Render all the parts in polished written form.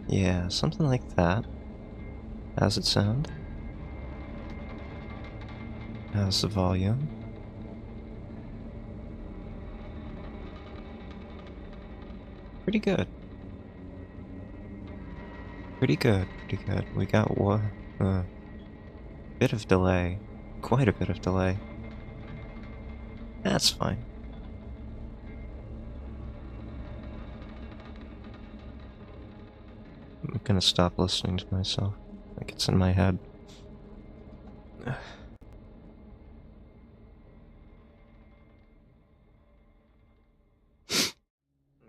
Yeah, something like that. How's it sound? How's the volume? Pretty good. Pretty good, pretty good. We got one bit of delay. Quite a bit of delay. That's fine. I'm gonna stop listening to myself. Like it's in my head.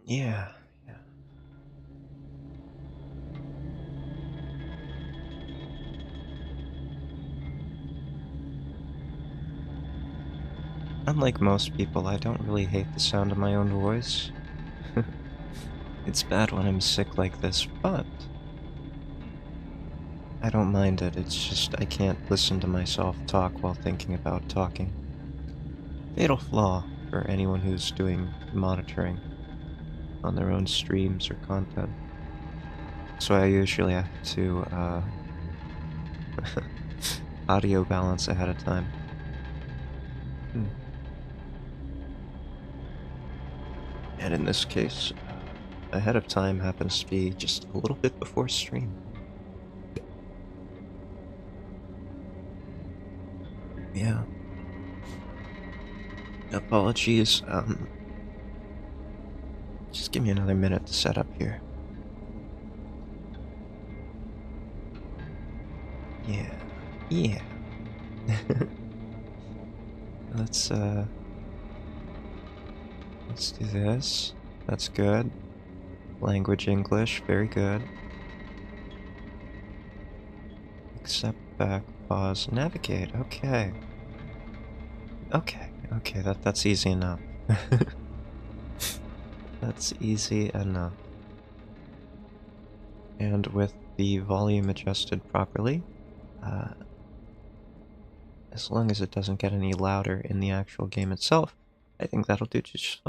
Yeah, yeah. Unlike most people, I don't really hate the sound of my own voice. It's bad when I'm sick like this, but I don't mind it. It's just I can't listen to myself talk while thinking about talking. Fatal flaw for anyone who's doing monitoring on their own streams or content. So I usually have to audio balance ahead of time. And in this case, ahead of time happens to be just a little bit before stream. Yeah. Apologies, just give me another minute to set up here. Yeah. Let's do this. That's good. Language English, very good. Accept, back, pause, navigate, okay. Okay, that's easy enough. That's easy enough. And with the volume adjusted properly, as long as it doesn't get any louder in the actual game itself, I think that'll do just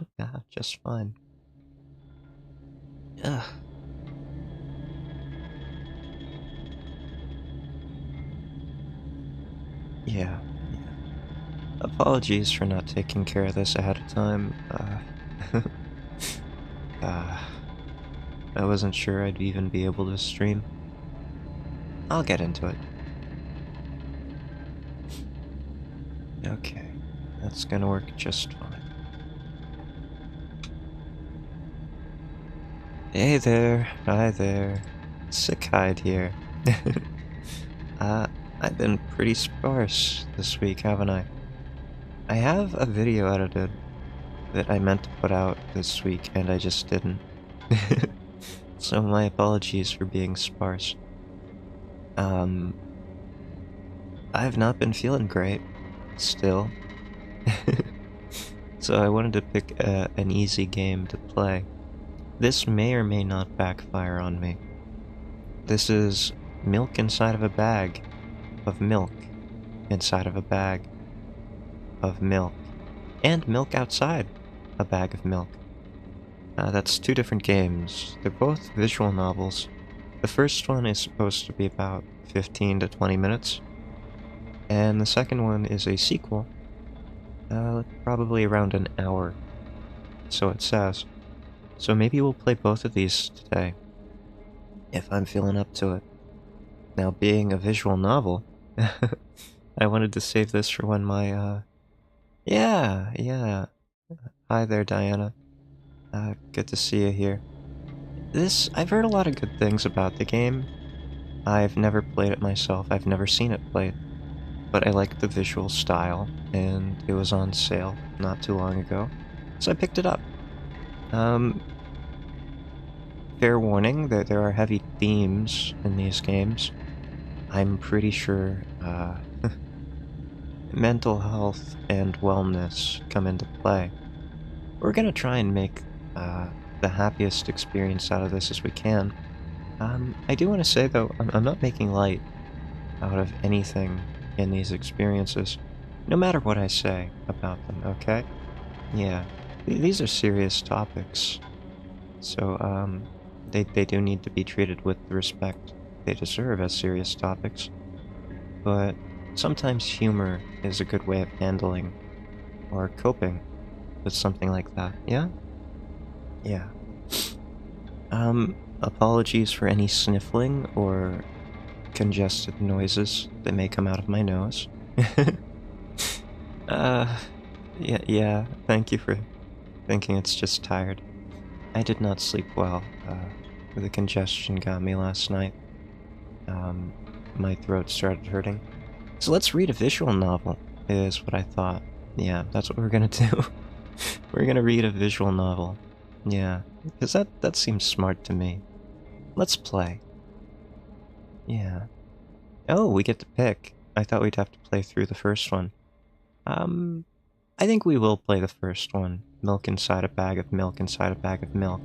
fine. Ugh. Yeah. Apologies for not taking care of this ahead of time. I wasn't sure I'd even be able to stream. I'll get into it. Okay, that's gonna work just fine. Hey there, hi there. Sick Hyde here. I've been pretty sparse this week, haven't I? I have a video edited that I meant to put out this week, and I just didn't. So my apologies for being sparse. I've not been feeling great, still. So I wanted to pick an easy game to play. This may or may not backfire on me. This is milk inside of a bag of milk inside of a bag of milk, and milk outside a bag of milk. That's two different games. They're both visual novels. The first one is supposed to be about 15 to 20 minutes, and the second one is a sequel, probably around an hour, so it says. So maybe we'll play both of these today, if I'm feeling up to it. Now, being a visual novel, I wanted to save this for when my, yeah. Hi there, Diana. Good to see you here. I've heard a lot of good things about the game. I've never played it myself, I've never seen it played. But I liked the visual style, and it was on sale not too long ago, so I picked it up. Fair warning that there are heavy themes in these games. I'm pretty sure, mental health and wellness come into play. We're gonna try and make the happiest experience out of this as we can. I do want to say, though, I'm not making light out of anything in these experiences, no matter what I say about them, okay? Yeah, these are serious topics. So, they do need to be treated with the respect they deserve as serious topics, but sometimes humor is a good way of handling or coping with something like that, yeah? Yeah. Apologies for any sniffling or congested noises that may come out of my nose. uh, yeah, thank you for thinking it's just tired. I did not sleep well. The congestion got me last night. My throat started hurting. So let's read a visual novel, is what I thought. Yeah, that's what we're gonna do. We're gonna read a visual novel. Yeah, because that seems smart to me. Let's play. Yeah. Oh, we get to pick. I thought we'd have to play through the first one. Um, I think we will play the first one. Milk inside a bag of milk inside a bag of milk.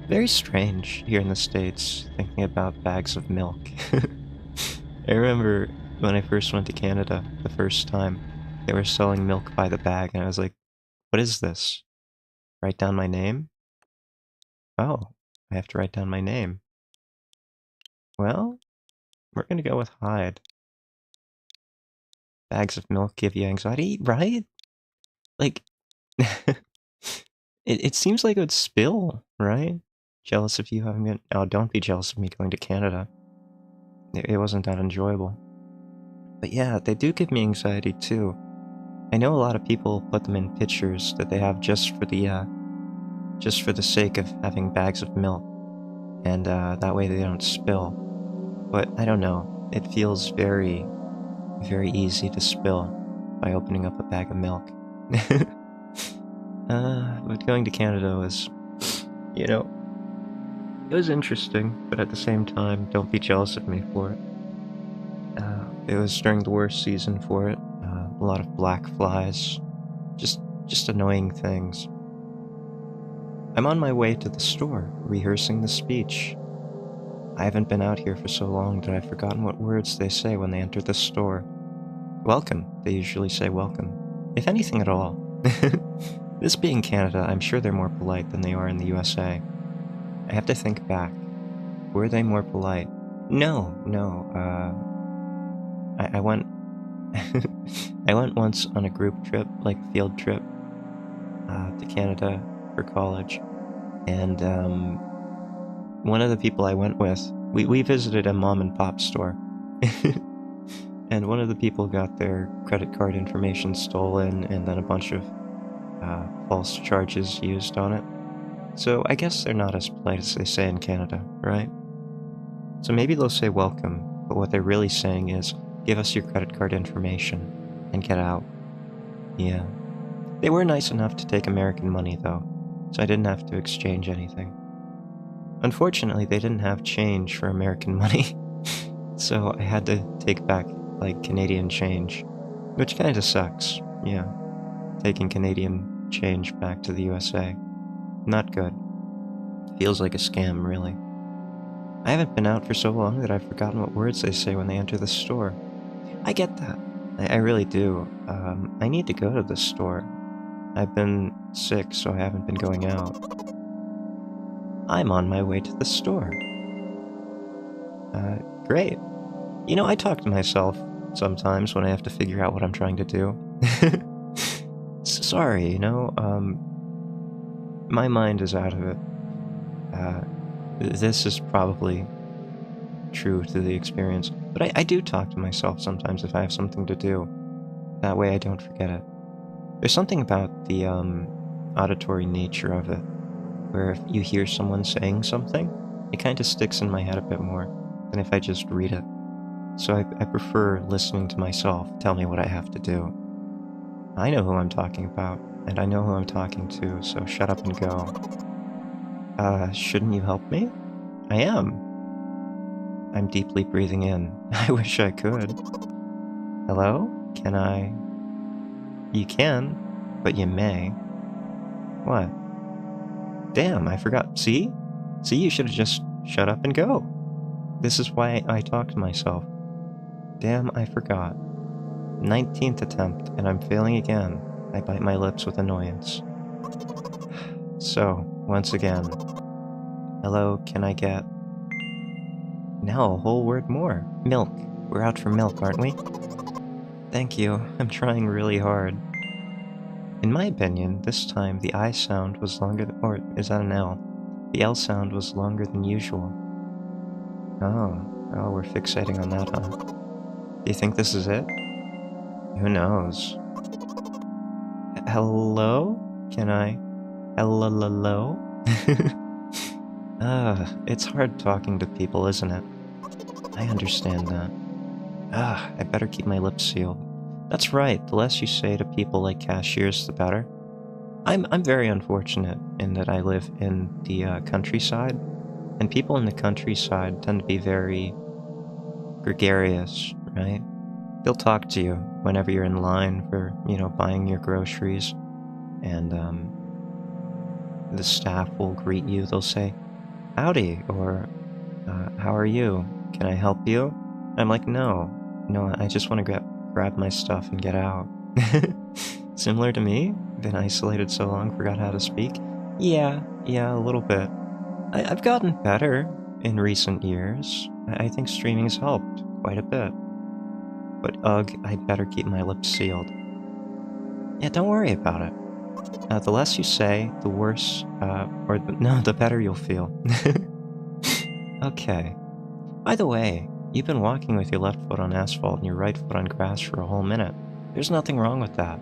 Very strange here in the States, thinking about bags of milk. I remember when I first went to Canada the first time, they were selling milk by the bag, and I was like, what is this? Write down my name? Oh, I have to write down my name. Well, we're gonna go with Hyde. Bags of milk give you anxiety, right? Like, it seems like it would spill, right? Jealous of you having been. Oh, don't be jealous of me going to Canada. It wasn't that enjoyable. But yeah, they do give me anxiety too. I know a lot of people put them in pitchers that they have just for the sake of having bags of milk, and that way they don't spill. But I don't know. It feels very, very easy to spill by opening up a bag of milk. But going to Canada was, you know, it was interesting, but at the same time, don't be jealous of me for it. It was during the worst season for it. A lot of black flies, just annoying things. I'm on my way to the store, rehearsing the speech. I haven't been out here for so long that I've forgotten what words they say when they enter the store. Welcome, they usually say welcome, if anything at all. This being Canada, I'm sure they're more polite than they are in the USA. I have to think back. Were they more polite? No, I went I went once on a group trip, like field trip, to Canada for college, and one of the people I went with, we visited a mom and pop store, and one of the people got their credit card information stolen, and then a bunch of false charges used on it. So I guess they're not as polite as they say in Canada, right? So maybe they'll say welcome, but what they're really saying is, give us your credit card information and get out. Yeah. They were nice enough to take American money, though, so I didn't have to exchange anything. Unfortunately, they didn't have change for American money, so I had to take back, like, Canadian change, which kinda sucks, yeah. Taking Canadian change back to the USA. Not good. Feels like a scam, really. I haven't been out for so long that I've forgotten what words they say when they enter the store. I get that. I really do. I need to go to the store. I've been sick, so I haven't been going out. I'm on my way to the store. Great. You know, I talk to myself sometimes when I have to figure out what I'm trying to do. Sorry, my mind is out of it. This is probably true to the experience, but I do talk to myself sometimes if I have something to do. That way I don't forget it. There's something about the auditory nature of it, where if you hear someone saying something, it kind of sticks in my head a bit more than if I just read it. So I prefer listening to myself tell me what I have to do. I know who I'm talking about, and I know who I'm talking to, so shut up and go. Shouldn't you help me? I am. I'm deeply breathing in. I wish I could. Hello? Can I? You can, but you may. What? Damn, I forgot. See? See, you should have just shut up and go. This is why I talk to myself. Damn, I forgot. 19th attempt, and I'm failing again. I bite my lips with annoyance. So, once again, Hello, can I get... Now a whole word more. Milk. We're out for milk, aren't we? Thank you. I'm trying really hard. In my opinion, this time the I sound was longer than... Or is that an L? The L sound was longer than usual. Oh, we're fixating on that, huh? Do you think this is it? Who knows? Hello? Can I... Hello? It's hard talking to people, isn't it? I understand that. I better keep my lips sealed. That's right, the less you say to people like cashiers, the better. I'm very unfortunate in that I live in the countryside, and people in the countryside tend to be very gregarious, right? They'll talk to you whenever you're in line for, buying your groceries, and the staff will greet you. They'll say, "Howdy," or "How are you? Can I help you?" I'm like, no, I just want to grab my stuff and get out. Similar to me? Been isolated so long, forgot how to speak? Yeah, a little bit. I've gotten better in recent years. I think streaming's helped quite a bit. But ugh, I'd better keep my lips sealed. Yeah, don't worry about it. The less you say, the worse, the better you'll feel. Okay. By the way, you've been walking with your left foot on asphalt and your right foot on grass for a whole minute. There's nothing wrong with that.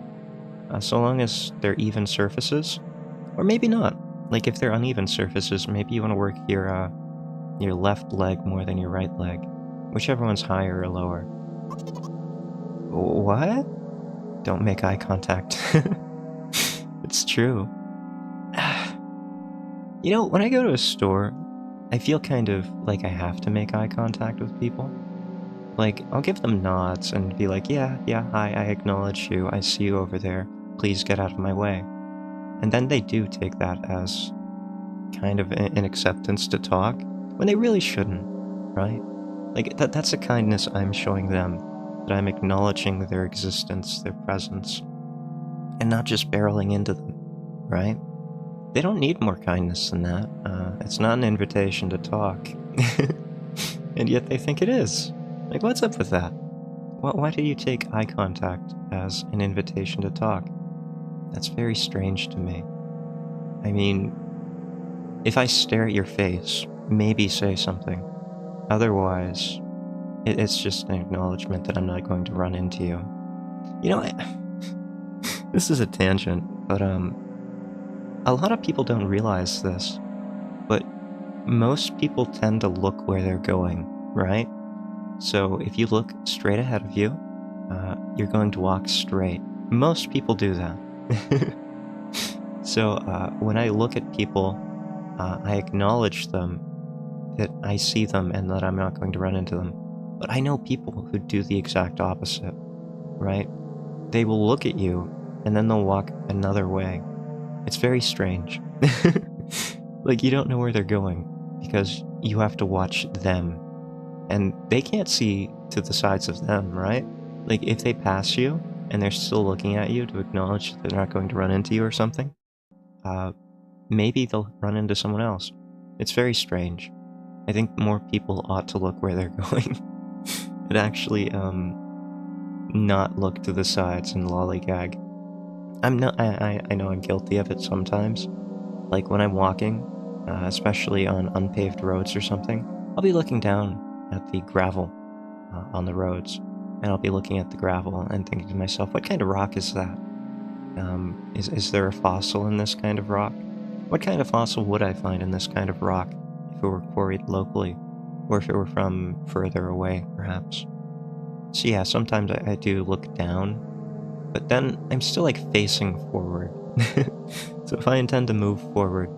So long as they're even surfaces. Or maybe not. Like if they're uneven surfaces, maybe you want to work your left leg more than your right leg. Whichever one's higher or lower. What? Don't make eye contact. It's true. When I go to a store, I feel kind of like I have to make eye contact with people. Like, I'll give them nods and be like, yeah, hi, I acknowledge you, I see you over there, please get out of my way. And then they do take that as kind of an acceptance to talk, when they really shouldn't, right? Like, that's a kindness I'm showing them, that I'm acknowledging their existence, their presence, and not just barreling into them, right? They don't need more kindness than that. It's not an invitation to talk. And yet they think it is. Like, what's up with that? Why do you take eye contact as an invitation to talk? That's very strange to me. I mean, if I stare at your face, maybe say something. Otherwise, it's just an acknowledgement that I'm not going to run into you. This is a tangent, but a lot of people don't realize this, but most people tend to look where they're going, right? So if you look straight ahead of you, you're going to walk straight. Most people do that. So when I look at people, I acknowledge them, that I see them and that I'm not going to run into them. But I know people who do the exact opposite, right? They will look at you and then they'll walk another way. It's very strange. Like, you don't know where they're going because you have to watch them. And they can't see to the sides of them, right? Like, if they pass you and they're still looking at you to acknowledge that they're not going to run into you or something, maybe they'll run into someone else. It's very strange. I think more people ought to look where they're going. And actually, not look to the sides and lollygag. I know I'm guilty of it sometimes. Like when I'm walking, especially on unpaved roads or something, I'll be looking down at the gravel on the roads, and I'll be looking at the gravel and thinking to myself, what kind of rock is that? Is there a fossil in this kind of rock? What kind of fossil would I find in this kind of rock if it were quarried locally, or if it were from further away, perhaps? So yeah, sometimes I do look down, but then I'm still like facing forward. So if I intend to move forward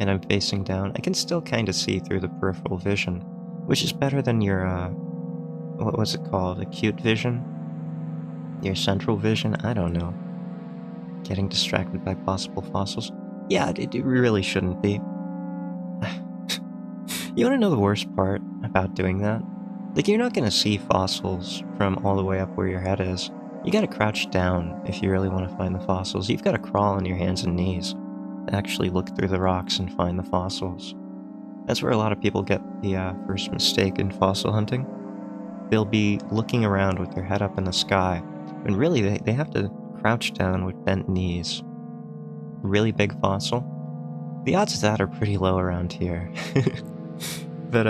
and I'm facing down, I can still kind of see through the peripheral vision, which is better than your, what was it called? Acute vision? Your central vision? I don't know. Getting distracted by possible fossils? Yeah, it really shouldn't be. You want to know the worst part about doing that? Like, you're not going to see fossils from all the way up where your head is. You gotta crouch down if you really want to find the fossils. You've got to crawl on your hands and knees to actually look through the rocks and find the fossils. That's where a lot of people get the first mistake in fossil hunting. They'll be looking around with their head up in the sky, when really they have to crouch down with bent knees. Really big fossil? The odds of that are pretty low around here. But,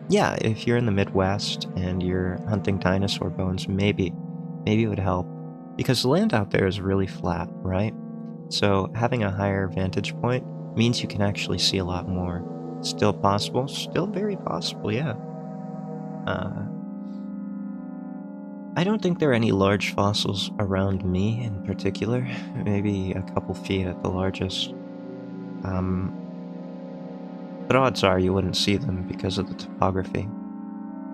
yeah, if you're in the Midwest and you're hunting dinosaur bones, maybe it would help. Because the land out there is really flat, right? So having a higher vantage point means you can actually see a lot more. Still possible? Still very possible, yeah. I don't think there are any large fossils around me in particular. Maybe a couple feet at the largest. But odds are you wouldn't see them because of the topography.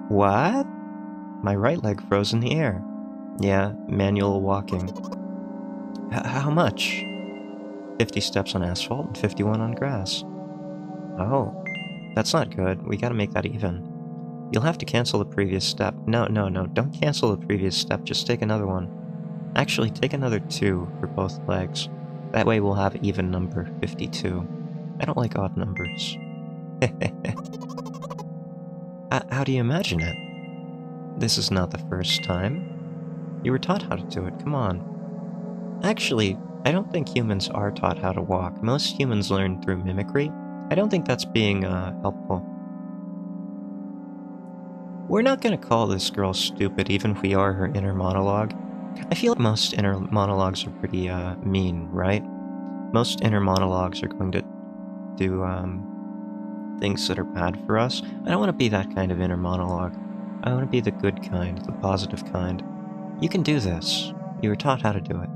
What? My right leg froze in the air. Yeah, manual walking. How much? 50 steps on asphalt and 51 on grass. Oh, that's not good. We gotta make that even. You'll have to cancel the previous step. No, don't cancel the previous step, just take another one. Actually, take another 2 for both legs. That way we'll have even number 52. I don't like odd numbers. How do you imagine it? This is not the first time. You were taught how to do it, come on. Actually, I don't think humans are taught how to walk. Most humans learn through mimicry. I don't think that's being helpful. We're not gonna call this girl stupid even if we are her inner monologue. I feel like most inner monologues are pretty mean, right? Most inner monologues are going to do things that are bad for us. I don't want to be that kind of inner monologue. I want to be the good kind, the positive kind. You can do this. You were taught how to do it.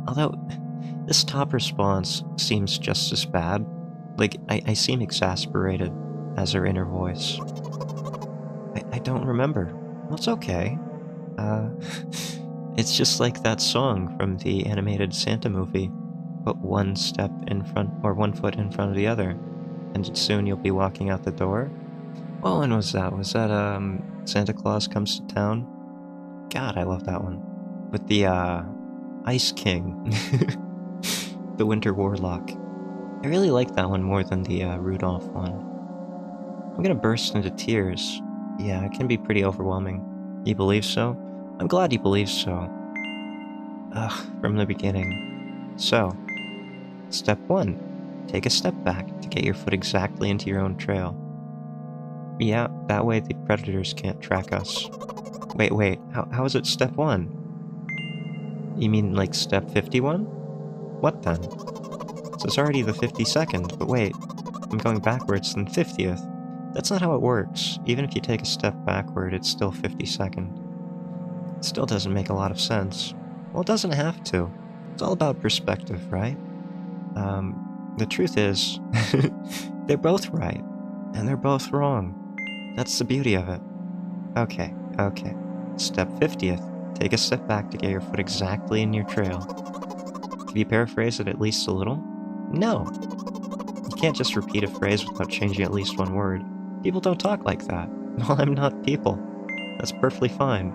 Although, this top response seems just as bad. Like, I seem exasperated as her inner voice. I don't remember. Well, it's okay. It's just like that song from the animated Santa movie. Put one step in front, or 1 foot in front of the other, and soon you'll be walking out the door. Oh, when was that? Was that, Santa Claus Comes to Town? God, I love that one. With the, Ice King. The Winter Warlock. I really like that one more than the, Rudolph one. I'm gonna burst into tears. Yeah, it can be pretty overwhelming. You believe so? I'm glad you believe so. Ugh, from the beginning. So, step 1. Take a step back to get your foot exactly into your own trail. Yeah, that way the predators can't track us. Wait, how is it step 1? You mean like step 51? What then? So it's already the 52nd, but wait, I'm going backwards then 50th. That's not how it works. Even if you take a step backward, it's still 52nd. It still doesn't make a lot of sense. Well, it doesn't have to. It's all about perspective, right? The truth is, they're both right, and they're both wrong. That's the beauty of it. Okay. Step 50th. Take a step back to get your foot exactly in your trail. Can you paraphrase it at least a little? No. You can't just repeat a phrase without changing at least one word. People don't talk like that. Well, I'm not people. That's perfectly fine.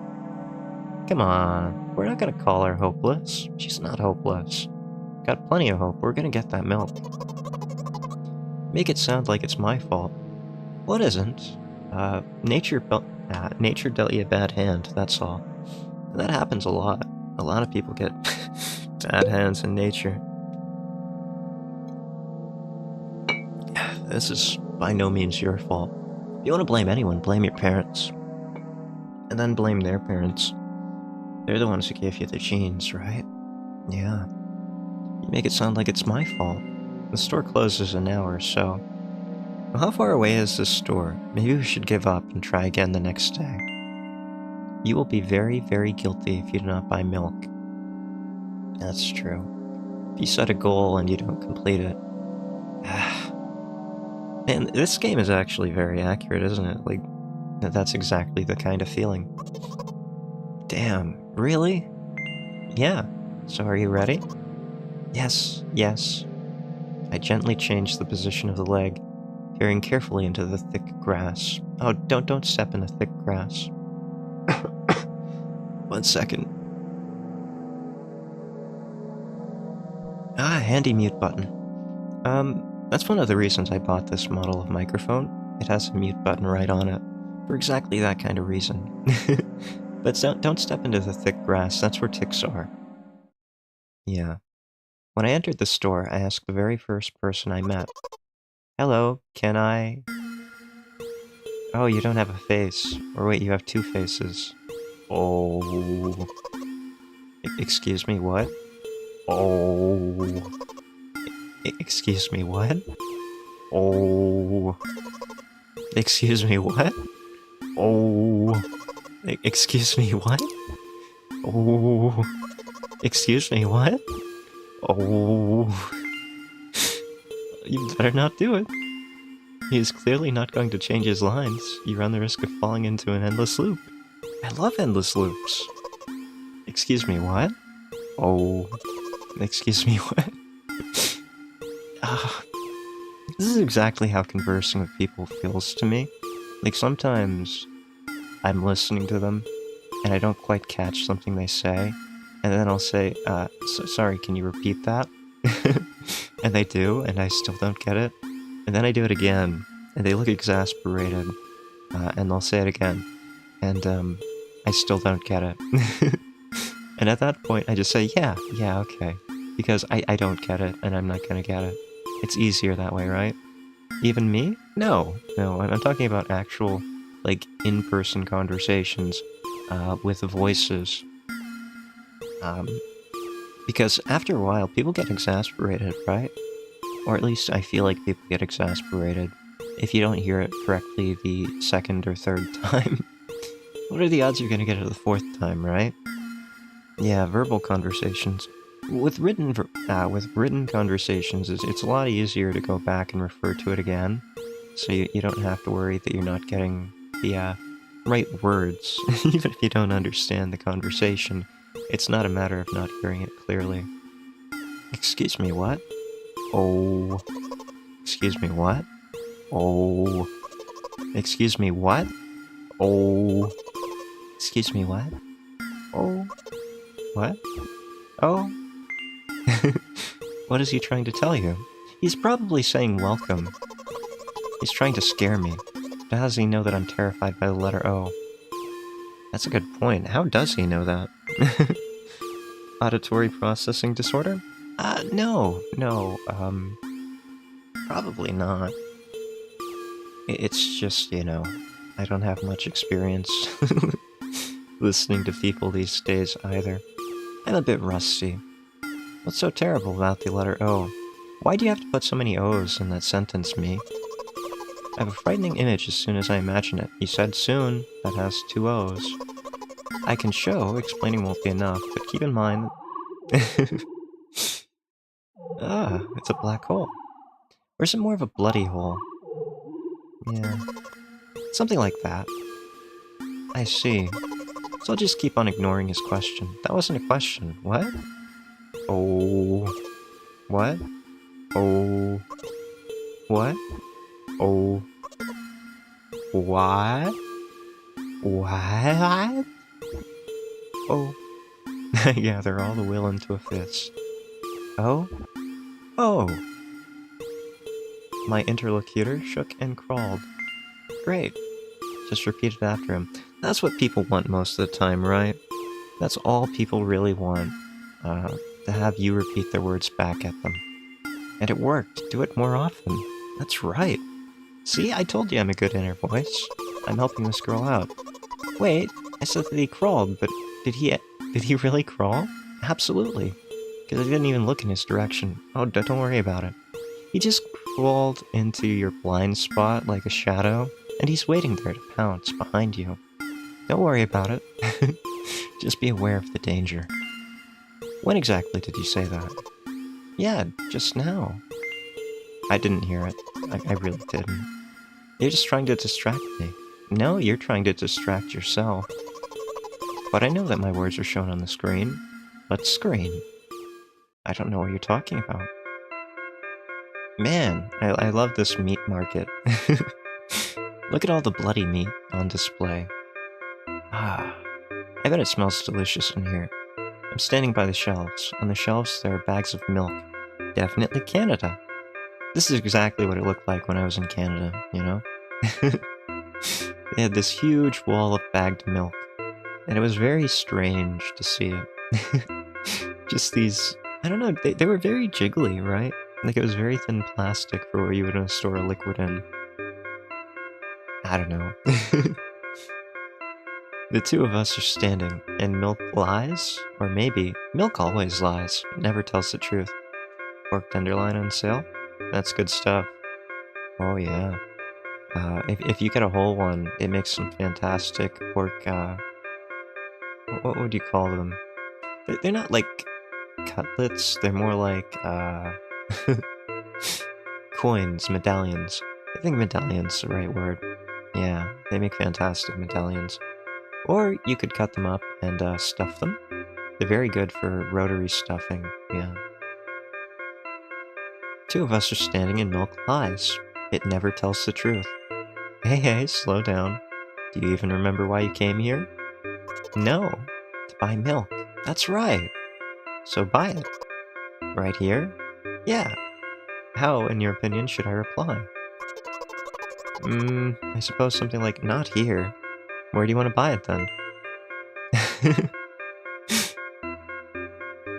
Come on, we're not gonna call her hopeless. She's not hopeless. Got plenty of hope, we're gonna get that milk. Make it sound like it's my fault. Well, it isn't. Nature dealt you a bad hand, that's all. And that happens a lot. A lot of people get bad hands in nature. This is by no means your fault. If you want to blame anyone, blame your parents. And then blame their parents. They're the ones who gave you the genes, right? Yeah. You make it sound like it's my fault. The store closes in an hour, so... Well, how far away is this store? Maybe we should give up and try again the next day. You will be very, very guilty if you do not buy milk. That's true. If you set a goal and you don't complete it... Man, this game is actually very accurate, isn't it? Like, that's exactly the kind of feeling. Damn, really? Yeah. So are you ready? Yes. I gently changed the position of the leg, peering carefully into the thick grass. Oh, don't step in the thick grass. 1 second. Handy mute button. That's one of the reasons I bought this model of microphone. It has a mute button right on it, for exactly that kind of reason. But don't step into the thick grass, that's where ticks are. Yeah. When I entered the store, I asked the very first person I met, "Hello, can I..." "Oh, you don't have a face. Or wait, you have two faces." "Oh..." Excuse me, what?" "Oh..." Excuse me, what?" "Oh..." Excuse me, what?" "Oh..." Excuse me, what?" "Oh..." Excuse me, what?" "Oh..." You better not do it. He is clearly not going to change his lines. You run the risk of falling into an endless loop. I love endless loops. Excuse me, what? Oh. Excuse me, what? Ah, this is exactly how conversing with people feels to me. Like, sometimes I'm listening to them, and I don't quite catch something they say, and then I'll say, sorry, can you repeat that? And they do, and I still don't get it. And then I do it again, and they look exasperated, and they'll say it again, and, I still don't get it. And at that point, I just say, yeah, okay. Because I don't get it, and I'm not gonna get it. It's easier that way, right? Even me? No, I'm talking about actual, like, in-person conversations, with voices. Because after a while, people get exasperated, right? Or at least I feel like people get exasperated if you don't hear it correctly the second or third time. What are the odds you're gonna get it the fourth time, right? Yeah, verbal conversations. With written conversations, it's a lot easier to go back and refer to it again, so you don't have to worry that you're not getting the right words, even if you don't understand the conversation. It's not a matter of not hearing it clearly. Excuse me, what? Oh. Excuse me, what? Oh. Excuse me, what? Oh. Excuse me, what? Oh. What? Oh. What is he trying to tell you? He's probably saying welcome. He's trying to scare me. But how does he know that I'm terrified by the letter O? That's a good point. How does he know that? Auditory processing disorder? No, probably not. It's just, I don't have much experience listening to people these days either. I'm a bit rusty. What's so terrible about the letter O? Why do you have to put so many O's in that sentence, me? I have a frightening image as soon as I imagine it. You said soon, that has two O's. I can show, explaining won't be enough, but keep in mind... it's a black hole. Or is it more of a bloody hole? Yeah. Something like that. I see. So I'll just keep on ignoring his question. That wasn't a question. What? Oh. What? Oh. What? Oh. What? What? Oh. Gather all the will into a fist. Oh? Oh! My interlocutor shook and crawled. Great. Just repeat it after him. That's what people want most of the time, right? That's all people really want. To have you repeat their words back at them. And it worked. Do it more often. That's right. See, I told you I'm a good inner voice. I'm helping this girl out. Wait, I said that he crawled, but did he really crawl? Absolutely. Because I didn't even look in his direction. Oh, don't worry about it. He just crawled into your blind spot like a shadow, and he's waiting there to pounce behind you. Don't worry about it. Just be aware of the danger. When exactly did you say that? Yeah, just now. I didn't hear it. I really didn't. You're just trying to distract me. No, you're trying to distract yourself. But I know that my words are shown on the screen. What screen? I don't know what you're talking about. Man, I love this meat market. Look at all the bloody meat on display. Ah, I bet it smells delicious in here. I'm standing by the shelves. On the shelves there are bags of milk. Definitely Canada. This is exactly what it looked like when I was in Canada, you know? They had this huge wall of bagged milk, and it was very strange to see it. Just these, I don't know, they were very jiggly, right? Like it was very thin plastic for what you would store a liquid in. I don't know. The two of us are standing, and milk lies? Or maybe, milk always lies. It never tells the truth. Pork tenderloin on sale? That's good stuff. Oh yeah. If you get a whole one, it makes some fantastic pork, what would you call them? They're not like cutlets, they're more like, coins, medallions. I think medallion's the right word. Yeah, they make fantastic medallions. Or you could cut them up and stuff them. They're very good for rotary stuffing, yeah. Two of us are standing in milk lies. It never tells the truth. Hey, slow down. Do you even remember why you came here? No, to buy milk. That's right. So buy it. Right here? Yeah. How, in your opinion, should I reply? I suppose something like, not here. Where do you want to buy it then?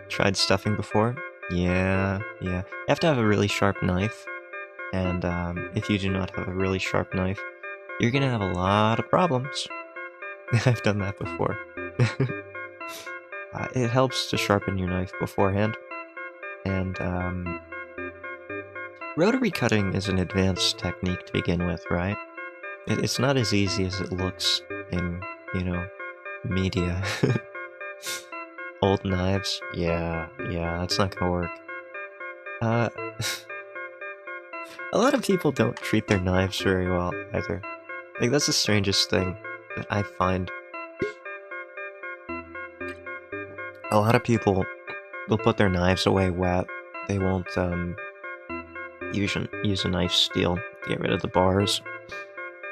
Tried stuffing before? Yeah. You have to have a really sharp knife, and if you do not have a really sharp knife, you're gonna have a lot of problems. I've done that before. It helps to sharpen your knife beforehand, and rotary cutting is an advanced technique to begin with, right? It's not as easy as it looks in, media. Old knives? Yeah, that's not gonna work. A lot of people don't treat their knives very well, either. Like, that's the strangest thing that I find. A lot of people will put their knives away wet. They won't, use a knife steel to get rid of the bars.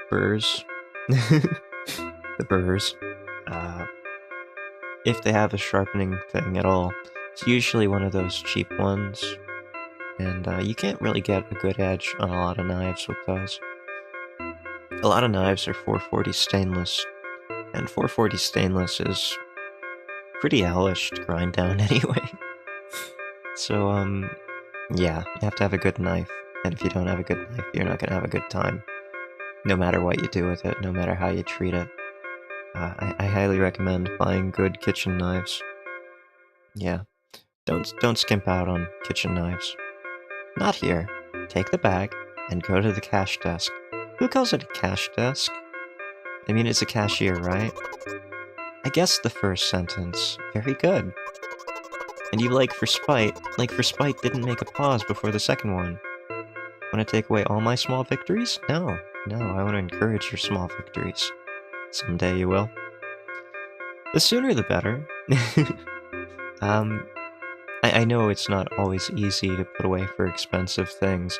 Burrs. The burrs. If they have a sharpening thing at all, it's usually one of those cheap ones. And you can't really get a good edge on a lot of knives with those. A lot of knives are 440 stainless, and 440 stainless is pretty hellish to grind down anyway. So, yeah, you have to have a good knife, and if you don't have a good knife, you're not gonna have a good time. No matter what you do with it, no matter how you treat it. I highly recommend buying good kitchen knives. Yeah, don't skimp out on kitchen knives. Not here. Take the bag and go to the cash desk. Who calls it a cash desk? I mean, it's a cashier, right? I guessed the first sentence. Very good. And you like for spite didn't make a pause before the second one. Want to take away all my small victories? No, I want to encourage your small victories. Someday you will. The sooner the better. I know it's not always easy to put away for expensive things,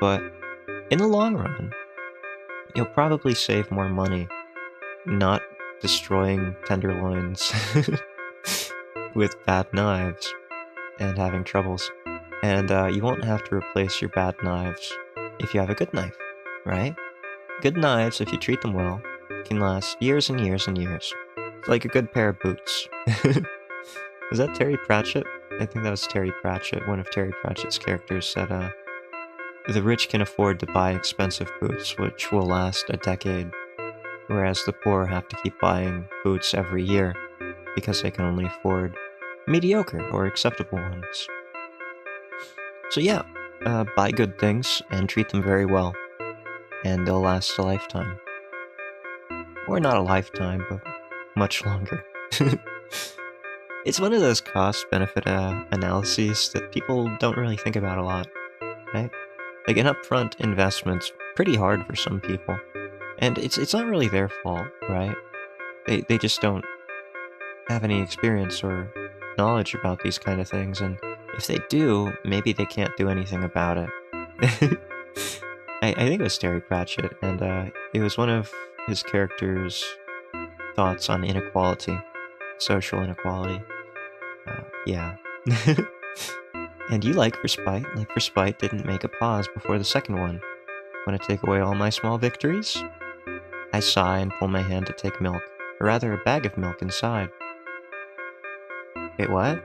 but in the long run, you'll probably save more money not destroying tenderloins with bad knives and having troubles. And you won't have to replace your bad knives if you have a good knife, right? Good knives, if you treat them well, can last years and years and years. It's like a good pair of boots. Was that Terry Pratchett? I think that was Terry Pratchett. One of Terry Pratchett's characters said, the rich can afford to buy expensive boots, which will last a decade, whereas the poor have to keep buying boots every year, because they can only afford mediocre or acceptable ones. So yeah, buy good things and treat them very well, and they'll last a lifetime. Or not a lifetime, but much longer. It's one of those cost-benefit analyses that people don't really think about a lot, right? Like, an upfront investment's pretty hard for some people, and it's not really their fault, right? They just don't have any experience or knowledge about these kind of things, and if they do, maybe they can't do anything about it. I think it was Terry Pratchett, and it was one of his characters' thoughts on inequality, social inequality. Yeah. And you like for spite didn't make a pause before the second one. Want to take away all my small victories? I sigh and pull my hand to take milk, or rather a bag of milk inside. Wait, what?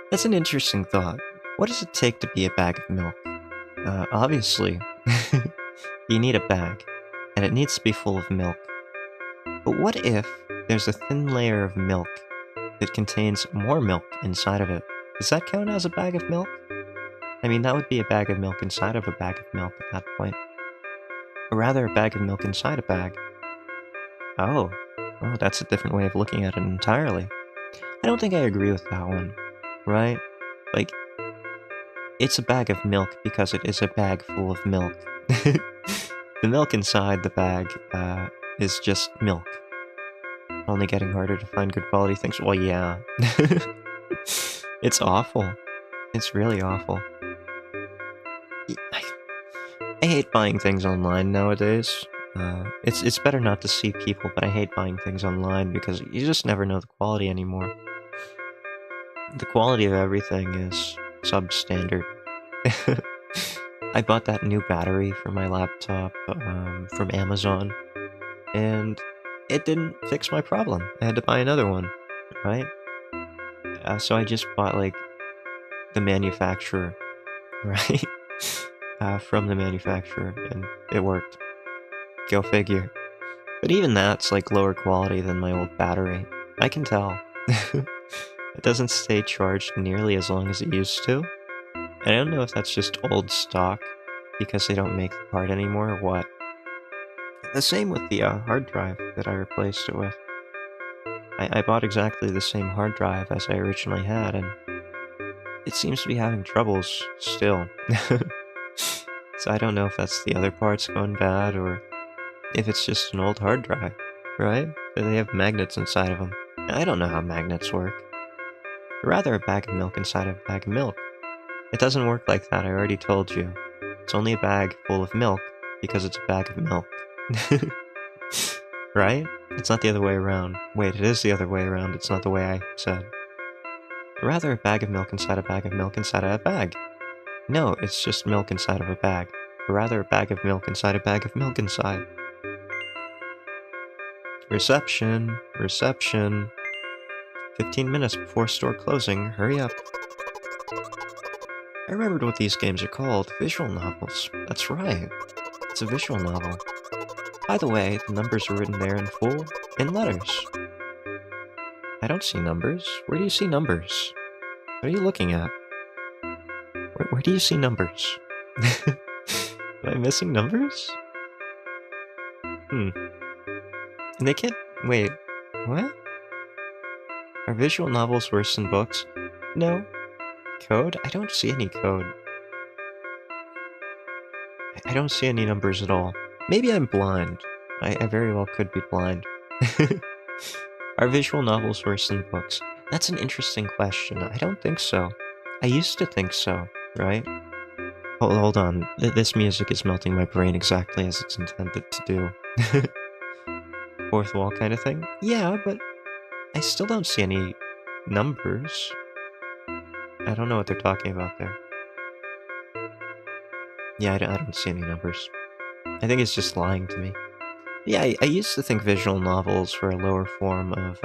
That's an interesting thought. What does it take to be a bag of milk? Obviously, you need a bag, and it needs to be full of milk. But what if there's a thin layer of milk that contains more milk inside of it? Does that count as a bag of milk? I mean, that would be a bag of milk inside of a bag of milk at that point. Or rather, a bag of milk inside a bag. Oh, that's a different way of looking at it entirely. I don't think I agree with that one, right? Like, it's a bag of milk because it is a bag full of milk. The milk inside the bag is just milk. Only getting harder to find good quality things. Well, yeah. It's awful. It's really awful. I hate buying things online nowadays. It's better not to see people, but I hate buying things online because you just never know the quality anymore. The quality of everything is substandard. I bought that new battery for my laptop from Amazon, and it didn't fix my problem. I had to buy another one, right? So I just bought, like, the manufacturer, right? From the manufacturer, and it worked. Go figure. But even that's, like, lower quality than my old battery. I can tell. It doesn't stay charged nearly as long as it used to. And I don't know if that's just old stock, because they don't make the part anymore, or what. The same with the hard drive that I replaced it with. I bought exactly the same hard drive as I originally had, and it seems to be having troubles still. So I don't know if that's the other parts going bad, or if it's just an old hard drive, right? They have magnets inside of them. I don't know how magnets work. Rather a bag of milk inside of a bag of milk. It doesn't work like that, I already told you. It's only a bag full of milk because it's a bag of milk. Right? It's not the other way around. Wait, it is the other way around, it's not the way I said. Rather a bag of milk inside a bag of milk inside of a bag. No, it's just milk inside of a bag. Or rather a bag of milk inside a bag of milk inside. Reception. 15 minutes before store closing, hurry up. I remembered what these games are called, visual novels. That's right, it's a visual novel. By the way, the numbers are written there in full, in letters. I don't see numbers. Where do you see numbers? What are you looking at? Where do you see numbers? Am I missing numbers? And they can't... Wait, what? Are visual novels worse than books? No. Code? I don't see any code. I don't see any numbers at all. Maybe I'm blind. I very well could be blind. Are visual novels worse than books? That's an interesting question. I don't think so. I used to think so, right? Hold on. This music is melting my brain exactly as it's intended to do. Fourth wall kind of thing? Yeah, but I still don't see any numbers. I don't know what they're talking about there. Yeah, I don't see any numbers. I think it's just lying to me. Yeah, I used to think visual novels were a lower form of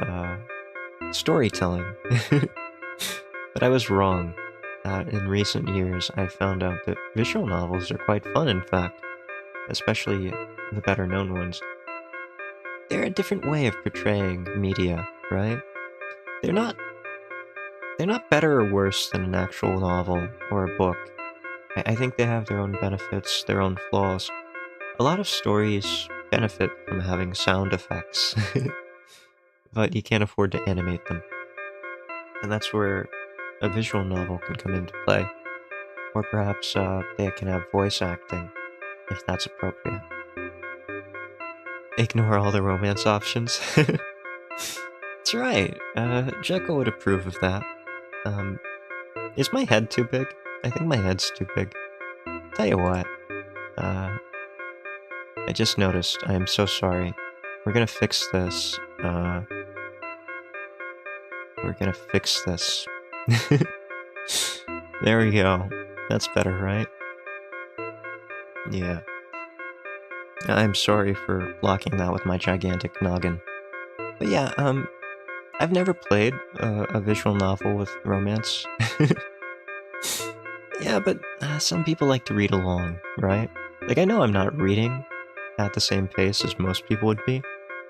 storytelling. But I was wrong. In recent years, I've found out that visual novels are quite fun, in fact. Especially the better-known ones. They're a different way of portraying media, right? They're not better or worse than an actual novel or a book. I think they have their own benefits, their own flaws. A lot of stories benefit from having sound effects, but you can't afford to animate them. And that's where a visual novel can come into play. Or perhaps they can have voice acting, if that's appropriate. Ignore all the romance options. That's right, Jekyll would approve of that. Is my head too big? I think my head's too big. Tell you what, I just noticed, I am so sorry. We're gonna fix this, we're gonna fix this. There we go. That's better, right? Yeah. I'm sorry for blocking that with my gigantic noggin. But yeah, I've never played a visual novel with romance. Yeah, but some people like to read along, right? Like, I know I'm not reading at the same pace as most people would be.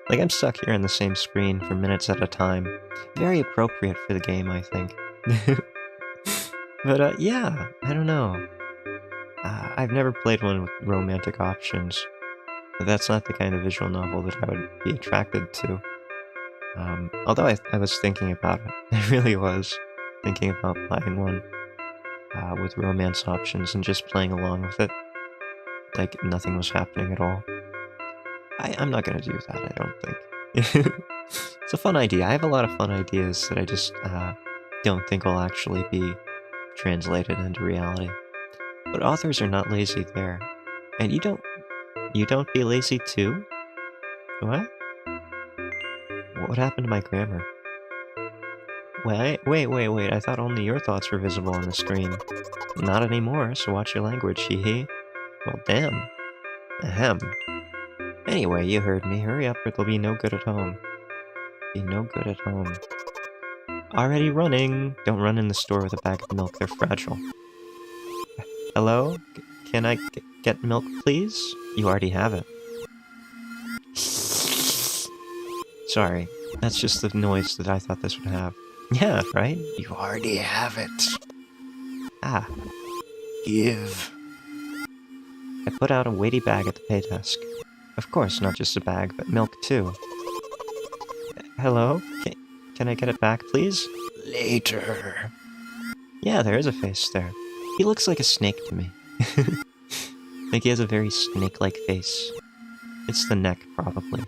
Like, I'm stuck here on the same screen for minutes at a time. Very appropriate for the game, I think. But, yeah, I don't know. I've never played one with romantic options. But that's not the kind of visual novel that I would be attracted to. Although I was thinking about it. I really was thinking about buying one with romance options and just playing along with it. Like nothing was happening at all. I'm not gonna do that, I don't think. It's a fun idea. I have a lot of fun ideas that I just don't think will actually be translated into reality. But authors are not lazy there. And you don't be lazy too? What? What happened to my grammar? Wait, I thought only your thoughts were visible on the screen. Not anymore, so watch your language, hee hee. Well, damn. Ahem. Anyway, you heard me. Hurry up or there'll be no good at home. Be no good at home. Already running! Don't run in the store with a bag of milk, they're fragile. Hello? Can I get milk, please? You already have it. Sorry, that's just the noise that I thought this would have. Yeah, right? You already have it. Ah. Give. I put out a weighty bag at the pay desk. Of course, not just a bag, but milk too. Hello? Can I get it back, please? Later. Yeah, there is a face there. He looks like a snake to me. Like he has a very snake-like face. It's the neck, probably.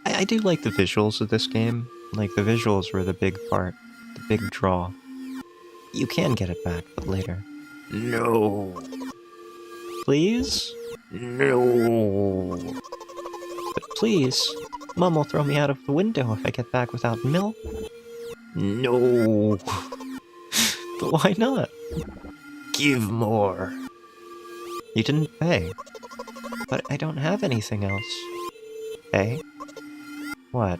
I do like the visuals of this game. Like, the visuals were the big part. The big draw. You can get it back, but later. No. Please? No. But please, Mom will throw me out of the window if I get back without milk. No. But why not? Give more. You didn't pay. But I don't have anything else. Pay? What?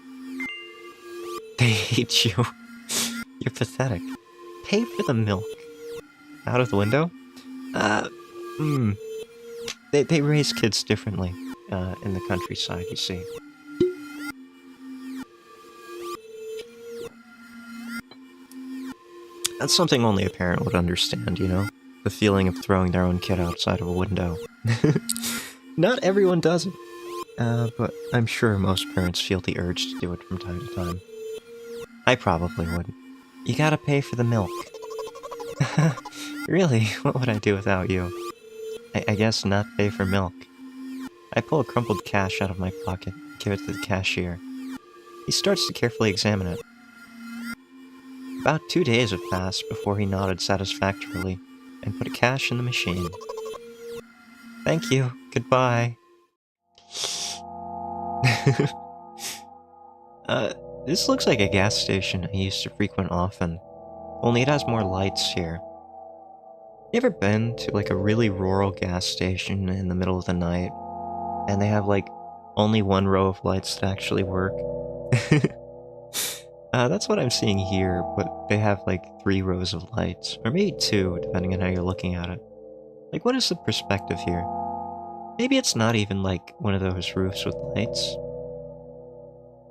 They hate you. You're pathetic. Pay for the milk. Out of the window? They raise kids differently, in the countryside, you see. That's something only a parent would understand, you know? The feeling of throwing their own kid outside of a window. Not everyone does it. But I'm sure most parents feel the urge to do it from time to time. I probably would. You gotta pay for the milk. Really? What would I do without you? I guess not pay for milk. I pull a crumpled cash out of my pocket and give it to the cashier. He starts to carefully examine it. About 2 days have passed before he nodded satisfactorily and put a cash in the machine. Thank you. Goodbye. This looks like a gas station I used to frequent often, only it has more lights here. You ever been to like a really rural gas station in the middle of the night, and they have like only one row of lights that actually work? That's what I'm seeing here, but they have like 3 rows of lights, or maybe 2, depending on how you're looking at it. Like, what is the perspective here? Maybe it's not even like one of those roofs with lights.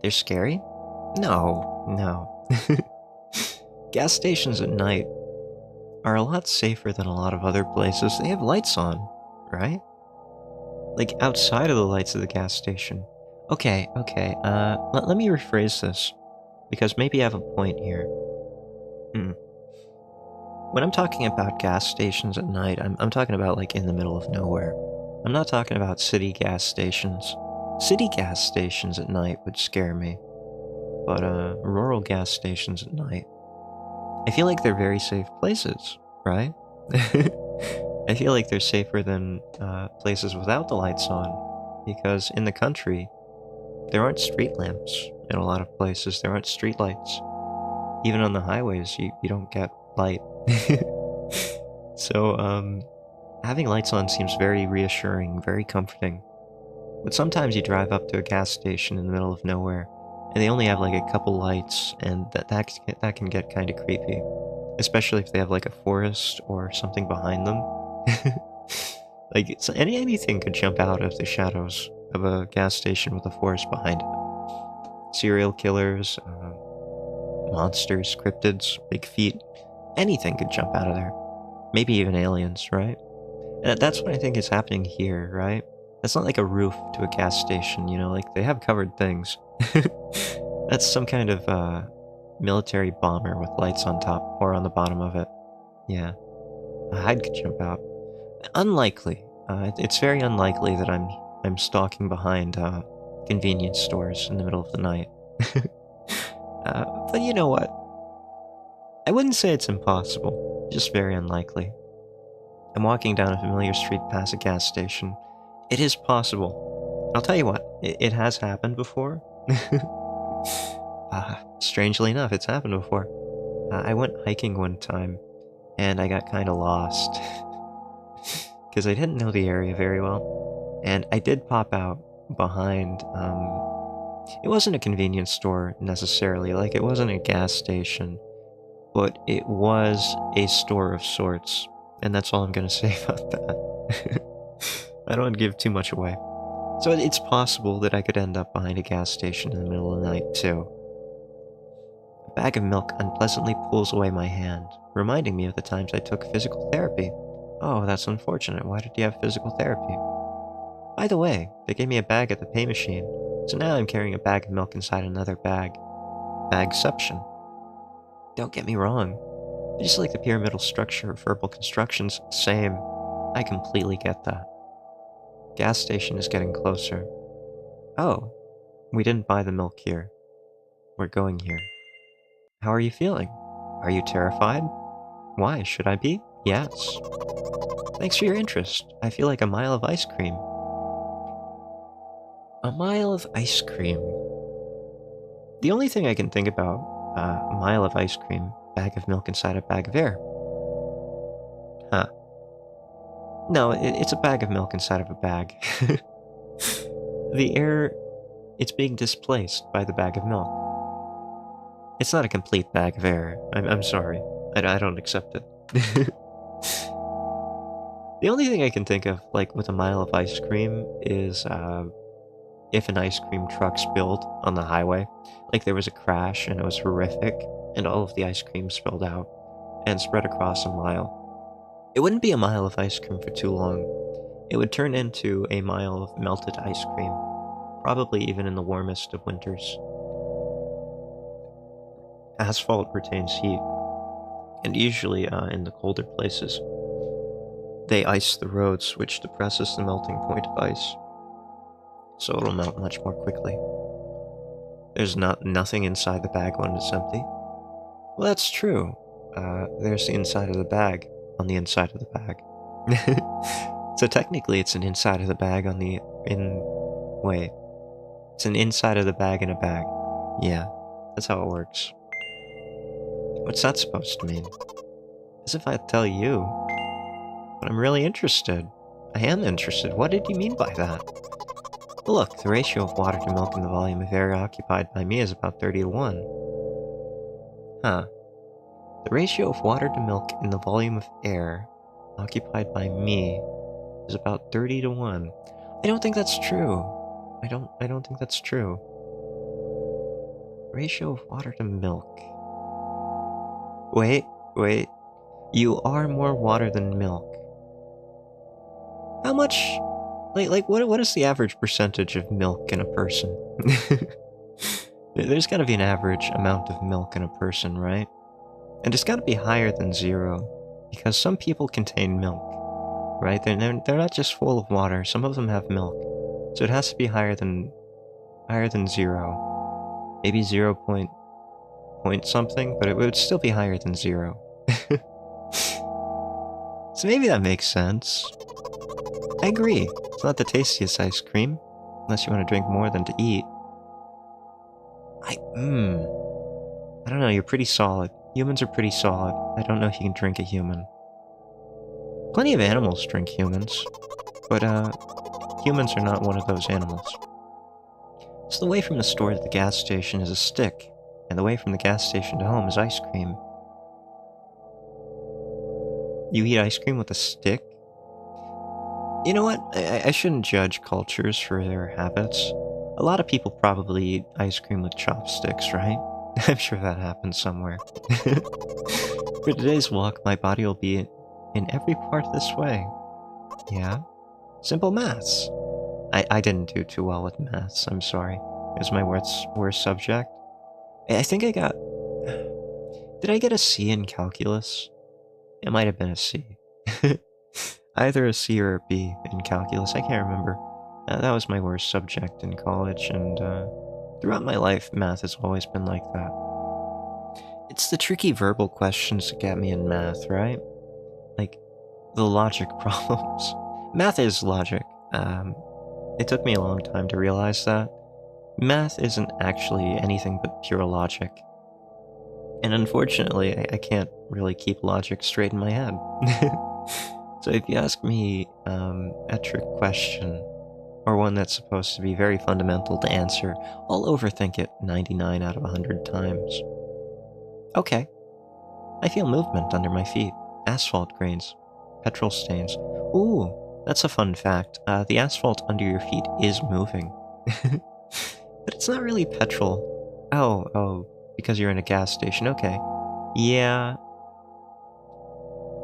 They're scary? No. Gas stations at night are a lot safer than a lot of other places. They have lights on, right? Like, outside of the lights of the gas station. Okay, let me rephrase this, because maybe I have a point here. When I'm talking about gas stations at night, I'm talking about, like, in the middle of nowhere. I'm not talking about city gas stations. City gas stations at night would scare me. But, rural gas stations at night, I feel like they're very safe places, right? I feel like they're safer than, places without the lights on. Because in the country, there aren't street lamps in a lot of places. There aren't street lights. Even on the highways, you don't get light. So, having lights on seems very reassuring, very comforting. But sometimes you drive up to a gas station in the middle of nowhere, and they only have like a couple lights, and that can get kind of creepy. Especially if they have like a forest or something behind them. Like, anything could jump out of the shadows of a gas station with a forest behind it. Serial killers, monsters, cryptids, big feet, anything could jump out of there. Maybe even aliens, right? And that's what I think is happening here, right? That's not like a roof to a gas station, you know, like they have covered things. That's some kind of military bomber with lights on top or on the bottom of it. Yeah. A Hyde could jump out. Unlikely. It's very unlikely that I'm stalking behind convenience stores in the middle of the night. But you know what? I wouldn't say it's impossible, just very unlikely. I'm walking down a familiar street past a gas station. It is possible. I'll tell you what, it has happened before. Strangely enough, it's happened before. I went hiking one time, and I got kind of lost. Because I didn't know the area very well. And I did pop out behind, it wasn't a convenience store necessarily, like it wasn't a gas station, but it was a store of sorts. And that's all I'm gonna say about that. I don't want to give too much away. So it's possible that I could end up behind a gas station in the middle of the night, too. A bag of milk unpleasantly pulls away my hand, reminding me of the times I took physical therapy. Oh, that's unfortunate. Why did you have physical therapy? By the way, they gave me a bag at the pay machine, so now I'm carrying a bag of milk inside another bag. Bagception. Don't get me wrong. I just like the pyramidal structure of verbal constructions. Same. I completely get that. Gas station is getting closer. Oh, we didn't buy the milk here. We're going here. How are you feeling? Are you terrified? Why, should I be? Yes. Thanks for your interest. I feel like a mile of ice cream. A mile of ice cream. The only thing I can think about, a mile of ice cream, bag of milk inside a bag of air. Huh. No, it's a bag of milk inside of a bag. The air, it's being displaced by the bag of milk. It's not a complete bag of air. I'm sorry. I don't accept it. The only thing I can think of, like, with a mile of ice cream is, if an ice cream truck spilled on the highway. Like, there was a crash and it was horrific, and all of the ice cream spilled out and spread across a mile. It wouldn't be a mile of ice cream for too long. It would turn into a mile of melted ice cream, probably even in the warmest of winters. Asphalt retains heat, and usually in the colder places. They ice the roads, which depresses the melting point of ice, so it'll melt much more quickly. There's nothing inside the bag when it's empty. Well, that's true. There's the inside of the bag on the inside of the bag. So technically it's an inside of the bag on the wait. It's an inside of the bag in a bag. Yeah, that's how it works. What's that supposed to mean? As if I'd tell you. But I'm really interested. I am interested. What did you mean by that? Well, look, the ratio of water to milk and the volume of air occupied by me is about 30 to 1. Huh. The ratio of water to milk and the volume of air occupied by me is about 30 to 1. I don't think that's true. I don't think that's true. Ratio of water to milk. Wait. You are more water than milk. How much? Like what is the average percentage of milk in a person? There's gotta be an average amount of milk in a person, right? And it's gotta be higher than 0, because some people contain milk, right? They're not just full of water. Some of them have milk, so it has to be higher than 0. Maybe 0 point something, but it would still be higher than 0. So maybe that makes sense. I agree. It's not the tastiest ice cream, unless you want to drink more than to eat. I don't know, you're pretty solid. Humans are pretty solid. I don't know if you can drink a human. Plenty of animals drink humans, but humans are not one of those animals. So the way from the store to the gas station is a stick, and the way from the gas station to home is ice cream. You eat ice cream with a stick? You know what? I shouldn't judge cultures for their habits. A lot of people probably eat ice cream with chopsticks, right? I'm sure that happens somewhere. For today's walk, my body will be in every part this way. Yeah? Simple maths. I didn't do too well with maths, I'm sorry. It was my worst subject. I think I got... Did I get a C in calculus? It might have been a C. Either a C or a B in calculus, I can't remember. That was my worst subject in college, and throughout my life, math has always been like that. It's the tricky verbal questions that get me in math, right? Like, the logic problems. Math is logic. It took me a long time to realize that. Math isn't actually anything but pure logic. And unfortunately, I can't really keep logic straight in my head. So if you ask me a trick question, or one that's supposed to be very fundamental to answer, I'll overthink it 99 out of 100 times. Okay. I feel movement under my feet. Asphalt grains. Petrol stains. Ooh, that's a fun fact. The asphalt under your feet is moving. But it's not really petrol. Oh, because you're in a gas station. Okay. Yeah.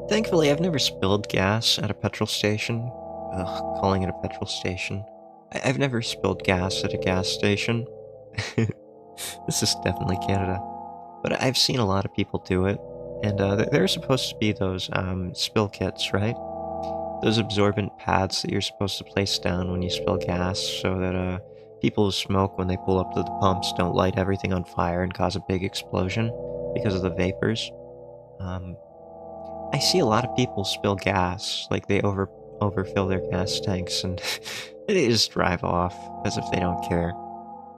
Thankfully, I've never spilled gas at a petrol station. Ugh, calling it a petrol station. I've never spilled gas at a gas station. This is definitely Canada. But I've seen a lot of people do it. And there are supposed to be those spill kits, right? Those absorbent pads that you're supposed to place down when you spill gas so that people who smoke when they pull up to the pumps don't light everything on fire and cause a big explosion because of the vapors. I see a lot of people spill gas, like they overfill their gas tanks and they just drive off as if they don't care.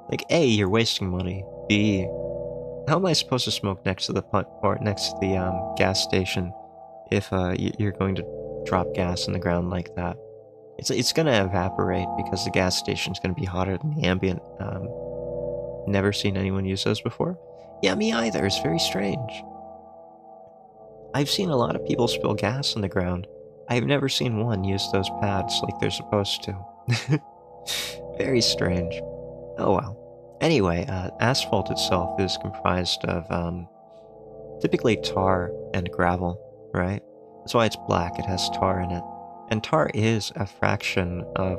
Like, A, you're wasting money. B, how am I supposed to smoke next to the gas station if you're going to drop gas in the ground like that? It's gonna evaporate because the gas station's gonna be hotter than the ambient. Never seen anyone use those before? Yeah, me either. It's very strange. I've seen a lot of people spill gas on the ground. I've never seen one use those pads like they're supposed to. Very strange. Oh well. Anyway, asphalt itself is comprised of typically tar and gravel, right? That's why it's black. It has tar in it. And tar is a fraction of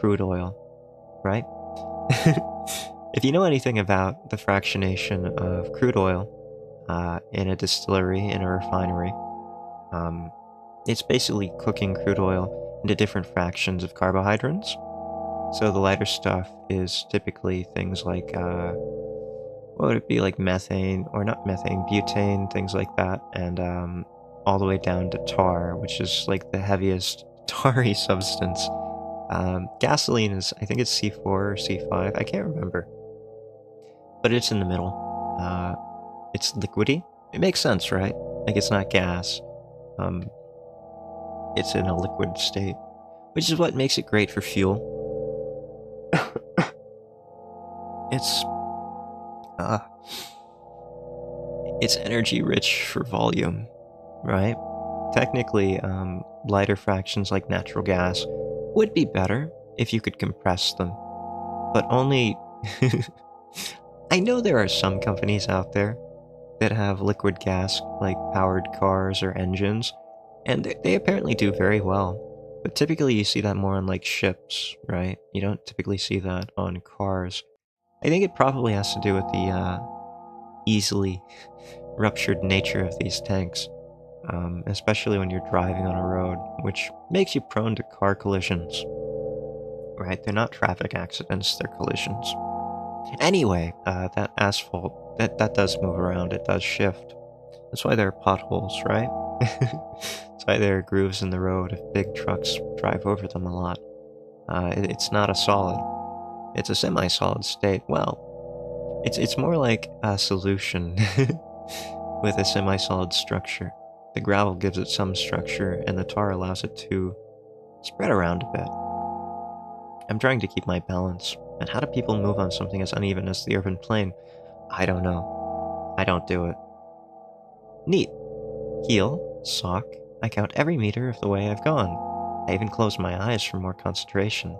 crude oil, right? If you know anything about the fractionation of crude oil in a distillery, in a refinery, it's basically cooking crude oil into different fractions of carbohydrates. So the lighter stuff is typically things like, what would it be, like methane, or not methane, butane, things like that, and all the way down to tar, which is like the heaviest tarry substance. Gasoline is, I think it's C4 or C5, I can't remember. But it's in the middle. It's liquidy. It makes sense, right? Like, it's not gas. It's in a liquid state, which is what makes it great for fuel. It's energy rich for volume, right? Technically, lighter fractions like natural gas would be better if you could compress them, but only... I know there are some companies out there that have liquid gas, like powered cars or engines, and they apparently do very well. But typically you see that more on like ships, right? You don't typically see that on cars. I think it probably has to do with the easily ruptured nature of these tanks, especially when you're driving on a road, which makes you prone to car collisions. Right? They're not traffic accidents, they're collisions. Anyway, that asphalt, that does move around, it does shift. That's why there are potholes, right? That's why there are grooves in the road if big trucks drive over them a lot. It's not a solid. It's a semi-solid state. Well, it's more like a solution. with a semi-solid structure. The gravel gives it some structure, and the tar allows it to spread around a bit. I'm trying to keep my balance, and how do people move on something as uneven as the urban plane? I don't know. I don't do it. Neat. Heel, sock. I count every meter of the way I've gone. I even close my eyes for more concentration.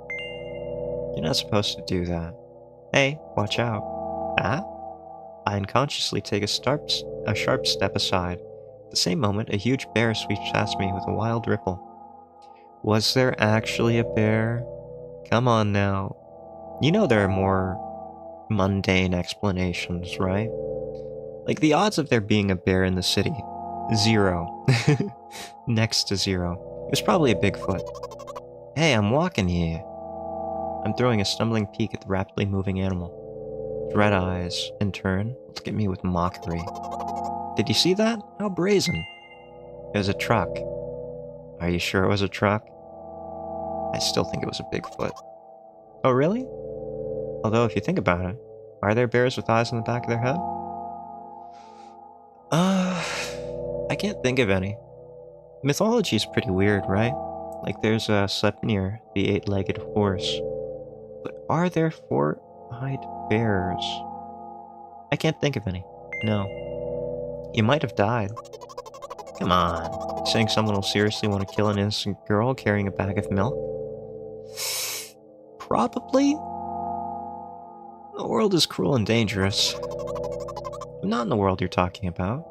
You're not supposed to do that. Hey, watch out. Ah? I unconsciously take a sharp step aside. At the same moment, a huge bear sweeps past me with a wild ripple. Was there actually a bear? Come on now. You know there are more mundane explanations, right? Like the odds of there being a bear in the city. 0. Next to 0. It was probably a Bigfoot. Hey, I'm walking here. I'm throwing a stumbling peek at the rapidly moving animal. Red eyes, in turn, look at me with mockery. Did you see that? How brazen. It was a truck. Are you sure it was a truck? I still think it was a Bigfoot. Oh, really? Although, if you think about it, are there bears with eyes on the back of their head? I can't think of any. Mythology is pretty weird, right? Like there's Sleipnir, the 8-legged horse. But are there 4-eyed bears? I can't think of any. No. You might have died. Come on. You saying someone will seriously want to kill an innocent girl carrying a bag of milk? Probably? The world is cruel and dangerous. Not in the world you're talking about.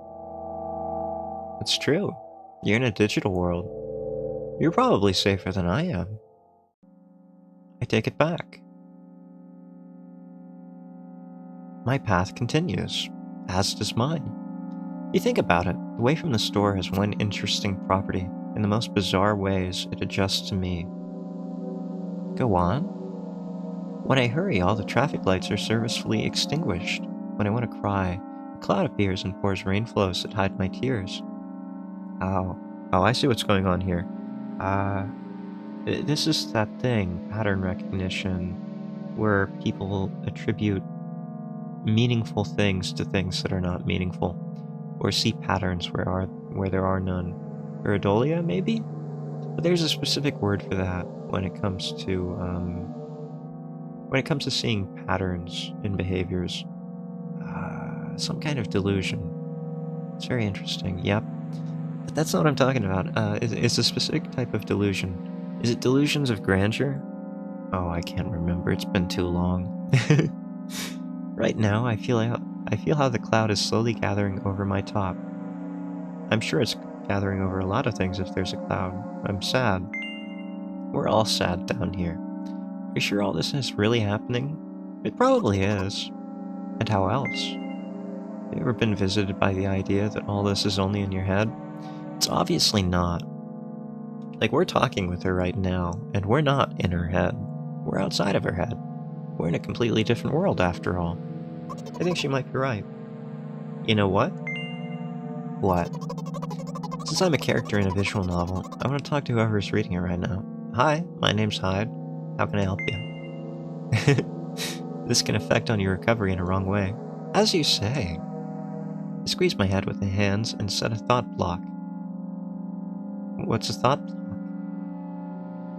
It's true. You're in a digital world. You're probably safer than I am. I take it back. My path continues, as does mine. You think about it, the way from the store has one interesting property. In the most bizarre ways, it adjusts to me. Go on. When I hurry, all the traffic lights are servicefully extinguished. When I want to cry, a cloud appears and pours rain flows that hide my tears. Oh. Oh, I see what's going on here. This is that thing, pattern recognition, where people attribute meaningful things to things that are not meaningful, or see patterns where there are none. Iridolia, maybe? But there's a specific word for that when it comes to seeing patterns in behaviors. Some kind of delusion. It's very interesting. Yep. But that's not what I'm talking about. It's a specific type of delusion. Is it delusions of grandeur? Oh, I can't remember. It's been too long. Right now, I feel how the cloud is slowly gathering over my top. I'm sure it's gathering over a lot of things if there's a cloud. I'm sad. We're all sad down here. Are you sure all this is really happening? It probably is. And how else? Have you ever been visited by the idea that all this is only in your head? It's obviously not. Like, we're talking with her right now, and we're not in her head. We're outside of her head. We're in a completely different world, after all. I think she might be right. You know what? What? Since I'm a character in a visual novel, I want to talk to whoever's reading it right now. Hi, my name's Hyde. How can I help you? This can affect on your recovery in a wrong way. As you say. I squeeze my head with the hands and set a thought block. What's a thought block?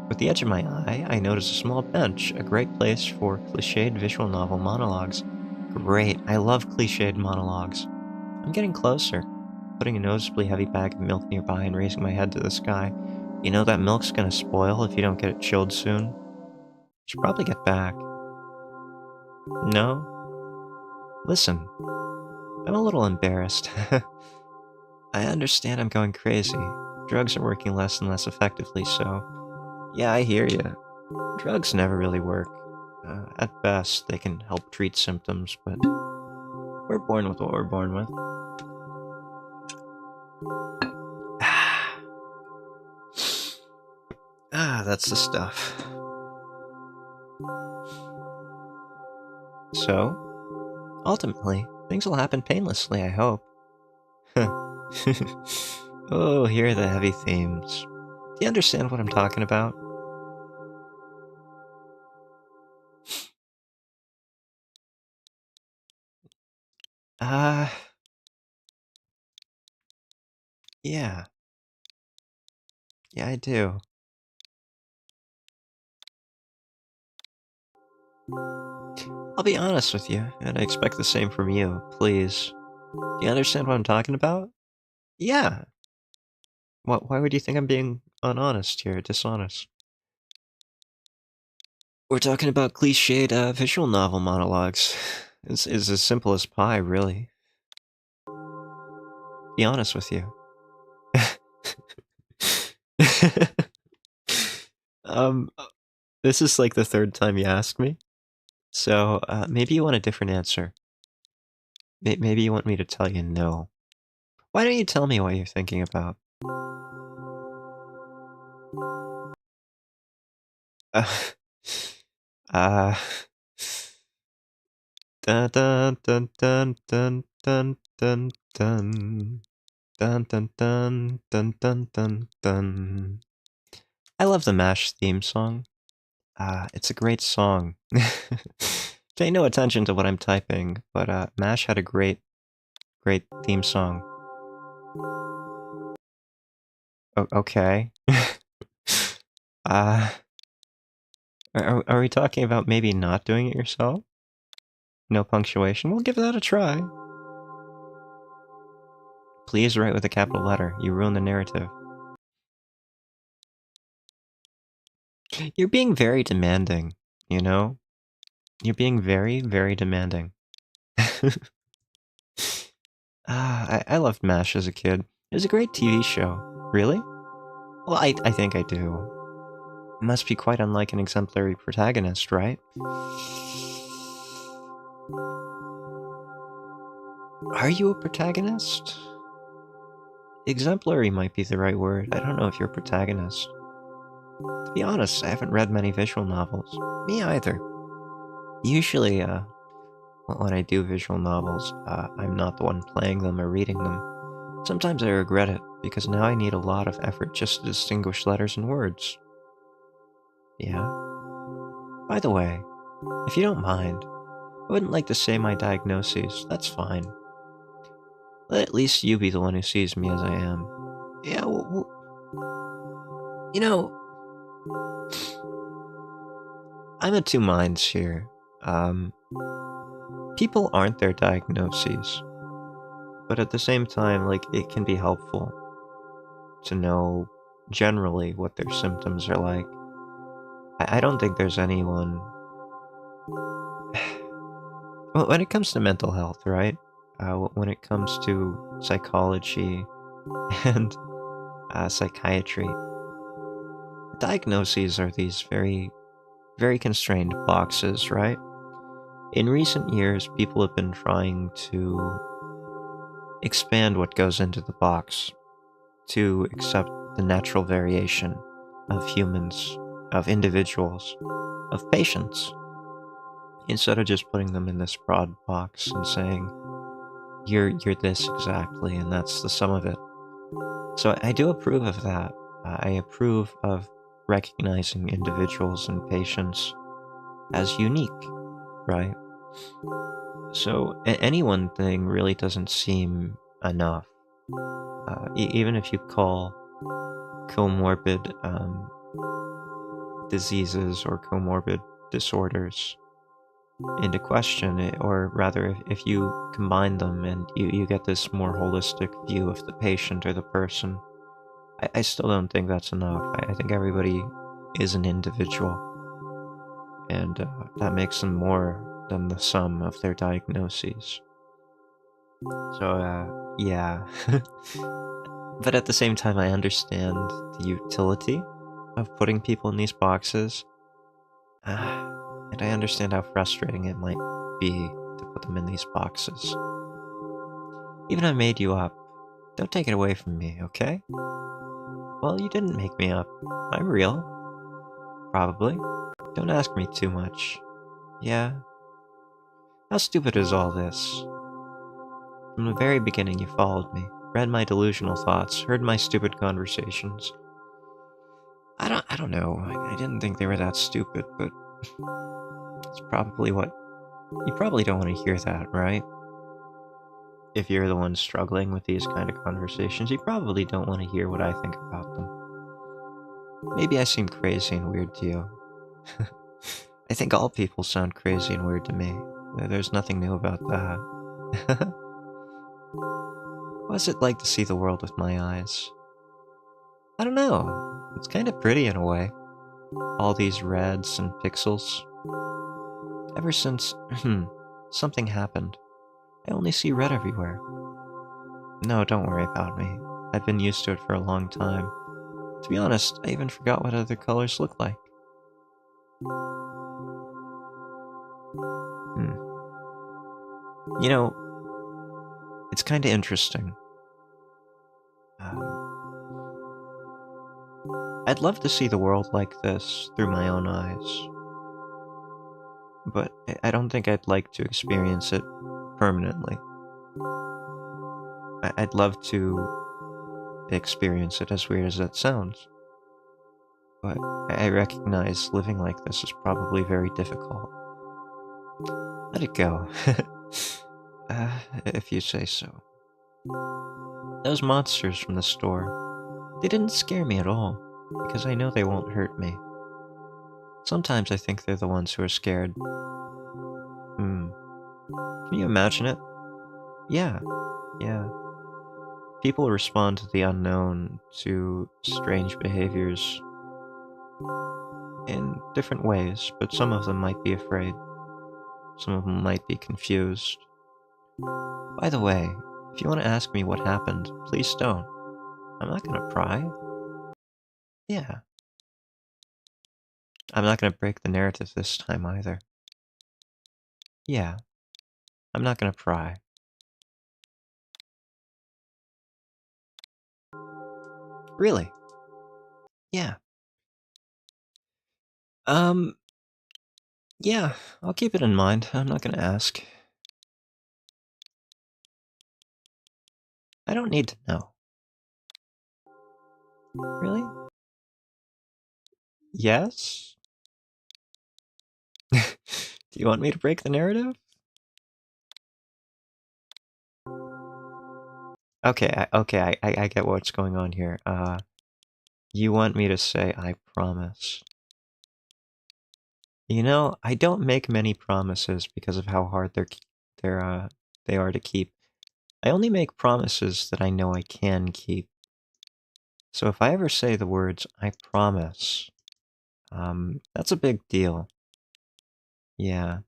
With the edge of my eye, I notice a small bench, a great place for cliched visual novel monologues. Great, I love cliched monologues. I'm getting closer, putting a noticeably heavy bag of milk nearby and raising my head to the sky. You know that milk's gonna spoil if you don't get it chilled soon. Should probably get back. No? Listen, I'm a little embarrassed. I understand I'm going crazy. Drugs are working less and less effectively, so... Yeah, I hear you. Drugs never really work. At best, they can help treat symptoms, but... We're born with what we're born with. That's the stuff. So, ultimately, things will happen painlessly, I hope. Oh, here are the heavy themes. Do you understand what I'm talking about? Uh, Yeah. Yeah, I do. I'll be honest with you, and I expect the same from you, please. Do you understand what I'm talking about? Yeah. Why would you think I'm being unhonest here, dishonest? We're talking about cliched visual novel monologues. It's as simple as pie, really. Be honest with you. um, this is like the third time you asked me, so maybe you want a different answer. Maybe you want me to tell you no. Why don't you tell me what you're thinking about? Uh, uh dun dun dun dun dun dun dun dun dun dun dun dun dun dun dun. I love the MASH theme song. It's a great song. Pay no attention to what I'm typing, but MASH had a great theme song. Okay. uh, are we talking about maybe not doing it yourself? No punctuation? We'll give that a try. Please write with a capital letter. You ruin the narrative. You're being very demanding, you know? You're being very, very demanding. I loved MASH as a kid. It was a great TV show. Really? Well, I think I do. Must be quite unlike an exemplary protagonist, right? Are you a protagonist? Exemplary might be the right word. I don't know if you're a protagonist. To be honest, I haven't read many visual novels. Me either. Usually, when I do visual novels, I'm not the one playing them or reading them. Sometimes I regret it, because now I need a lot of effort just to distinguish letters and words. Yeah? By the way, if you don't mind, I wouldn't like to say my diagnoses. That's fine. Let at least you be the one who sees me as I am. Yeah, you know, I'm of two minds here. People aren't their diagnoses, but at the same time, like, it can be helpful to know generally what their symptoms are like. I don't think there's anyone. Well, when it comes to mental health, right? When it comes to psychology and psychiatry, diagnoses are these very, very constrained boxes, right? In recent years, people have been trying to expand what goes into the box to accept the natural variation of humans, of individuals, of patients, instead of just putting them in this broad box and saying, you're this exactly, and that's the sum of it. So I do approve of that. I approve of recognizing individuals and patients as unique, right? So any one thing really doesn't seem enough. Even if you call comorbid diseases or comorbid disorders into question, or rather, if you combine them and you get this more holistic view of the patient or the person, I still don't think that's enough. I think everybody is an individual, and that makes them more than the sum of their diagnoses. So, yeah. But at the same time, I understand the utility of putting people in these boxes, and I understand how frustrating it might be to put them in these boxes. Even I made you up. Don't take it away from me, okay? Well, you didn't make me up. I'm real. Probably. Don't ask me too much. Yeah? How stupid is all this? From the very beginning, you followed me, read my delusional thoughts, heard my stupid conversations. I don't know. I didn't think they were that stupid, but it's probably what. You probably don't want to hear that, right? if you're the one struggling with these kind of conversations, you probably don't want to hear what I think about them. Maybe I seem crazy and weird to you. I think all people sound crazy and weird to me. There's nothing new about that. What's it like to see the world with my eyes? I don't know. It's kind of pretty in a way. All these reds and pixels. Ever since, something happened, I only see red everywhere. No, don't worry about me. I've been used to it for a long time. To be honest, I even forgot what other colors look like. Hmm. You know, it's kind of interesting. Um, I'd love to see the world like this through my own eyes, but I don't think I'd like to experience it permanently. I'd love to experience it, as weird as that sounds, but I recognize living like this is probably very difficult. Let it go. If you say so. Those monsters from the store, they didn't scare me at all, because I know they won't hurt me. Sometimes I think they're the ones who are scared. Hmm. Can you imagine it? Yeah, yeah. People respond to the unknown, to strange behaviors, in different ways, but some of them might be afraid. Some of them might be confused. By the way, if you want to ask me what happened, please don't. I'm not gonna pry. Yeah. I'm not gonna break the narrative this time either. Yeah. I'm not gonna pry. Really? Yeah. Um, yeah, I'll keep it in mind. I'm not gonna ask. I don't need to know. Really? Yes? Do you want me to break the narrative? Okay, I get what's going on here. You want me to say I promise. You know, I don't make many promises because of how hard they are to keep. I only make promises that I know I can keep. So if I ever say the words I promise, that's a big deal. Yeah.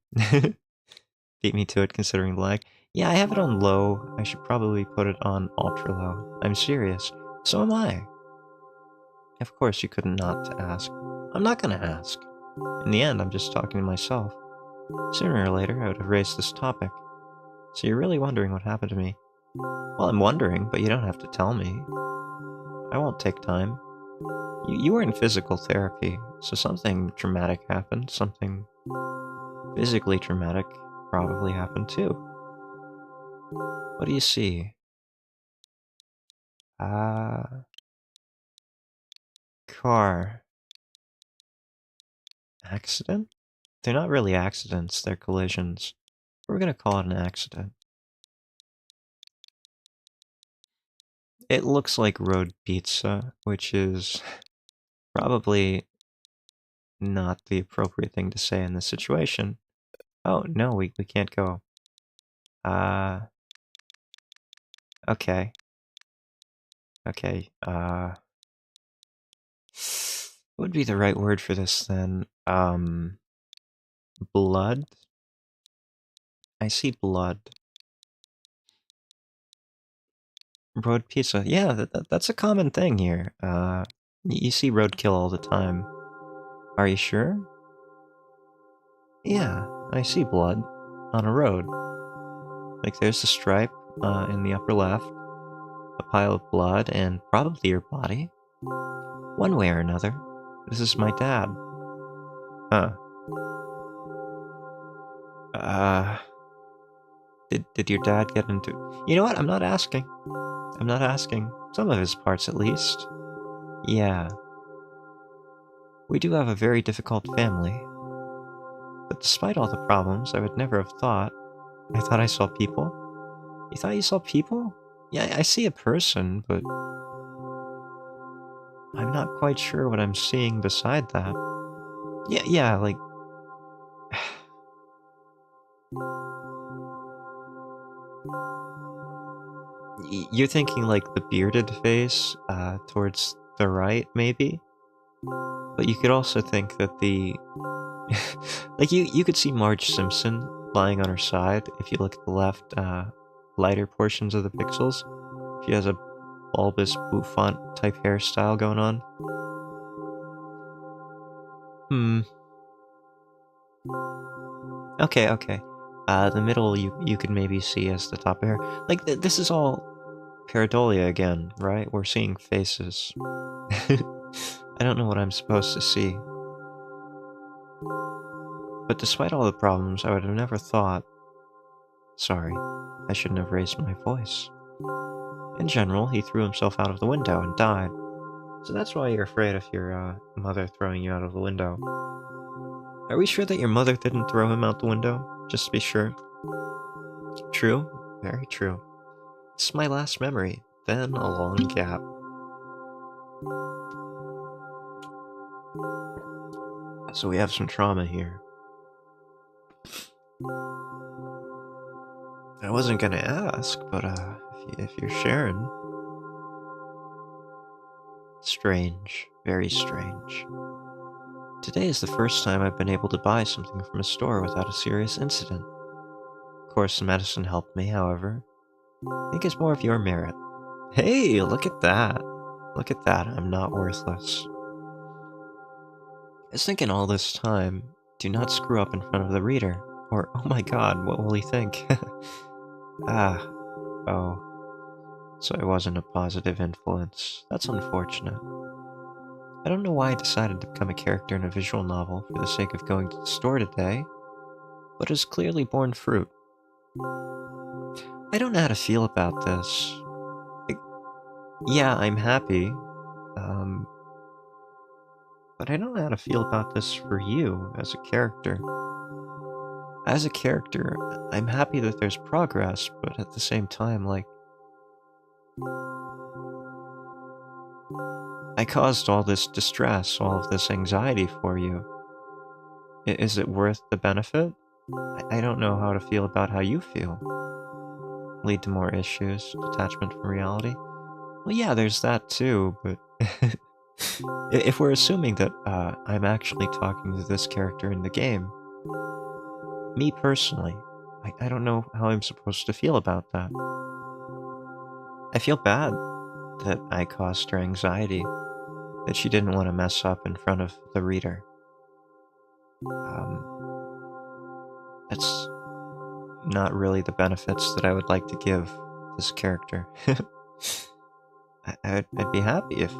Beat me to it considering the lag. Yeah, I have it on low. I should probably put it on ultra low. I'm serious. So am I. Of course you couldn't not to ask. I'm not gonna ask. In the end, I'm just talking to myself. Sooner or later, I would have raised this topic. So you're really wondering what happened to me? Well, I'm wondering, but you don't have to tell me. I won't take time. You were in physical therapy, so something traumatic happened. Something physically traumatic probably happened too. What do you see? Ah, car. Accident? They're not really accidents, they're collisions. We're gonna call it an accident. It looks like road pizza, which is probably not the appropriate thing to say in this situation. Oh, no, we can't go. Uh, okay. Okay, what would be the right word for this then? Blood? I see blood. Road pizza. Yeah, that's a common thing here. You see roadkill all the time. Are you sure? Yeah, I see blood on a road. Like there's a stripe in the upper left, a pile of blood, and probably your body. One way or another. This is my dad. Huh. Uh, did your dad get into... You know what? I'm not asking. I'm not asking. Some of his parts, at least. Yeah. We do have a very difficult family. But despite all the problems, I would never have thought. I thought I saw people. You thought you saw people? Yeah, I see a person, but I'm not quite sure what I'm seeing beside that. Yeah, like... You're thinking like the bearded face, towards the right, maybe? But you could also think that the... like, you could see Marge Simpson lying on her side if you look at the left, lighter portions of the pixels. She has a bulbous bouffant type hairstyle going on. Hmm. Okay. The middle you could maybe see as the top of hair. Like, this is all pareidolia again, right? We're seeing faces. I don't know what I'm supposed to see. But despite all the problems, I would have never thought... Sorry, I shouldn't have raised my voice. In general, he threw himself out of the window and died. So that's why you're afraid of your, mother throwing you out of the window. Are we sure that your mother didn't throw him out the window? Just to be sure. True? Very true. This is my last memory. Then a long gap. So we have some trauma here. I wasn't gonna ask, but, if you're sharing... Strange. Very strange. Today is the first time I've been able to buy something from a store without a serious incident. Of course, the medicine helped me, however. I think it's more of your merit. Hey, look at that. Look at that, I'm not worthless. I was thinking all this time, do not screw up in front of the reader. Or, oh my god, what will he think? Oh. So I wasn't a positive influence. That's unfortunate. I don't know why I decided to become a character in a visual novel for the sake of going to the store today, but it's clearly borne fruit. I don't know how to feel about this. Like, yeah, I'm happy, but I don't know how to feel about this for you as a character. As a character, I'm happy that there's progress, but at the same time, like... I caused all this distress, all of this anxiety for you. Is it worth the benefit? I don't know how to feel about how you feel. Lead to more issues, detachment from reality? Well, yeah, there's that too, but... if we're assuming that, I'm actually talking to this character in the game, me personally, I don't know how I'm supposed to feel about that. I feel bad that I caused her anxiety, that she didn't want to mess up in front of the reader. That's not really the benefits that I would like to give this character. I'd be happy if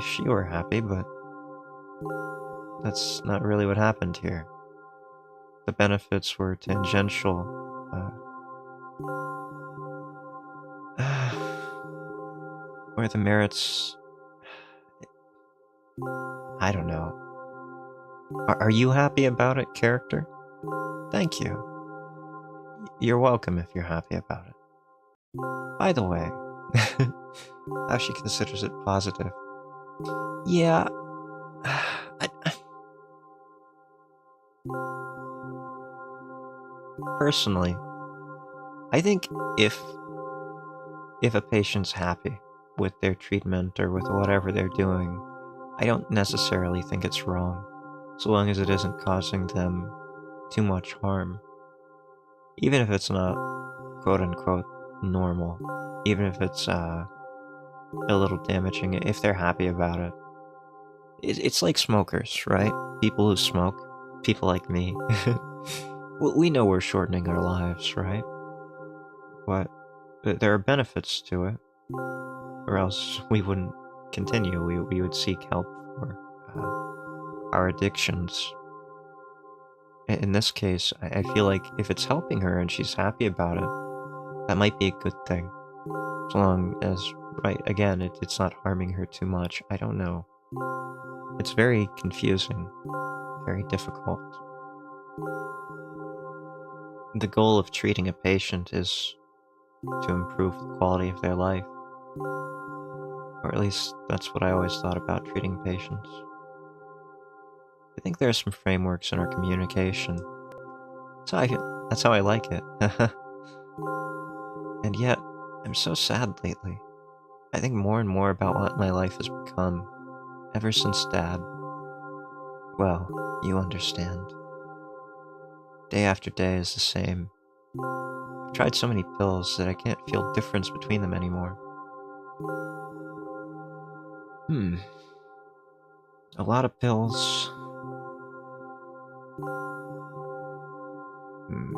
she were happy, but that's not really what happened here. The benefits were tangential. Where the merits... I don't know. Are you happy about it, character? Thank you. You're welcome if you're happy about it. By the way, how she considers it positive. Yeah, personally, I think if a patient's happy with their treatment or with whatever they're doing, I don't necessarily think it's wrong, so long as it isn't causing them too much harm. Even if it's not quote-unquote normal, even if it's a little damaging, if they're happy about it. It's like smokers, right? People who smoke, people like me. We know we're shortening our lives, right? But there are benefits to it, or else we wouldn't continue. We would seek help for our addictions. In this case, I feel like if it's helping her and she's happy about it, that might be a good thing. So long as, right, again, it's not harming her too much. I don't know. It's very confusing, very difficult. the goal of treating a patient is to improve the quality of their life. Or at least that's what I always thought about treating patients. I think there are some frameworks in our communication. That's how I like it. And yet, I'm so sad lately. I think more and more about what my life has become ever since Dad. Well, you understand. Day after day is the same. I've tried so many pills that I can't feel difference between them anymore. Hmm. A lot of pills. Hmm.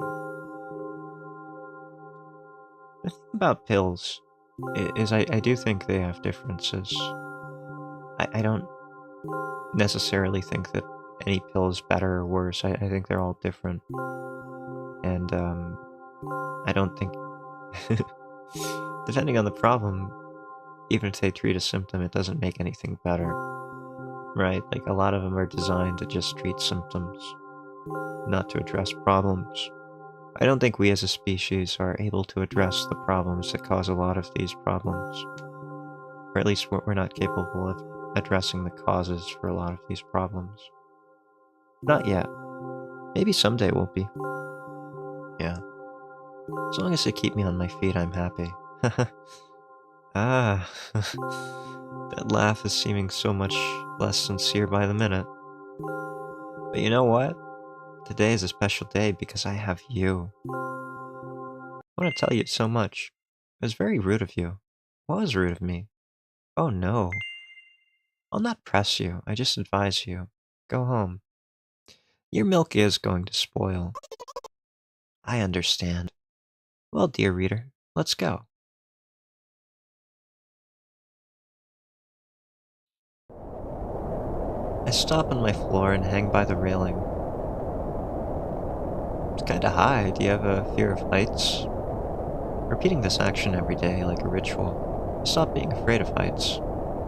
The thing about pills is I do think they have differences. I don't necessarily think that any pill is better or worse. I think they're all different. And, I don't think, depending on the problem, even if they treat a symptom, it doesn't make anything better, right? Like, a lot of them are designed to just treat symptoms, not to address problems. I don't think we as a species are able to address the problems that cause a lot of these problems. Or at least we're not capable of addressing the causes for a lot of these problems. Not yet. Maybe someday we'll be. Yeah. As long as they keep me on my feet, I'm happy. Ah, that laugh is seeming so much less sincere by the minute. But you know what? Today is a special day because I have you. I want to tell you so much. It was very rude of you. What was rude of me? Oh no. I'll not press you. I just advise you. Go home. Your milk is going to spoil. I understand. Well, dear reader, let's go. I stop on my floor and hang by the railing. It's kinda high. Do you have a fear of heights? Repeating this action every day like a ritual. Stop being afraid of heights.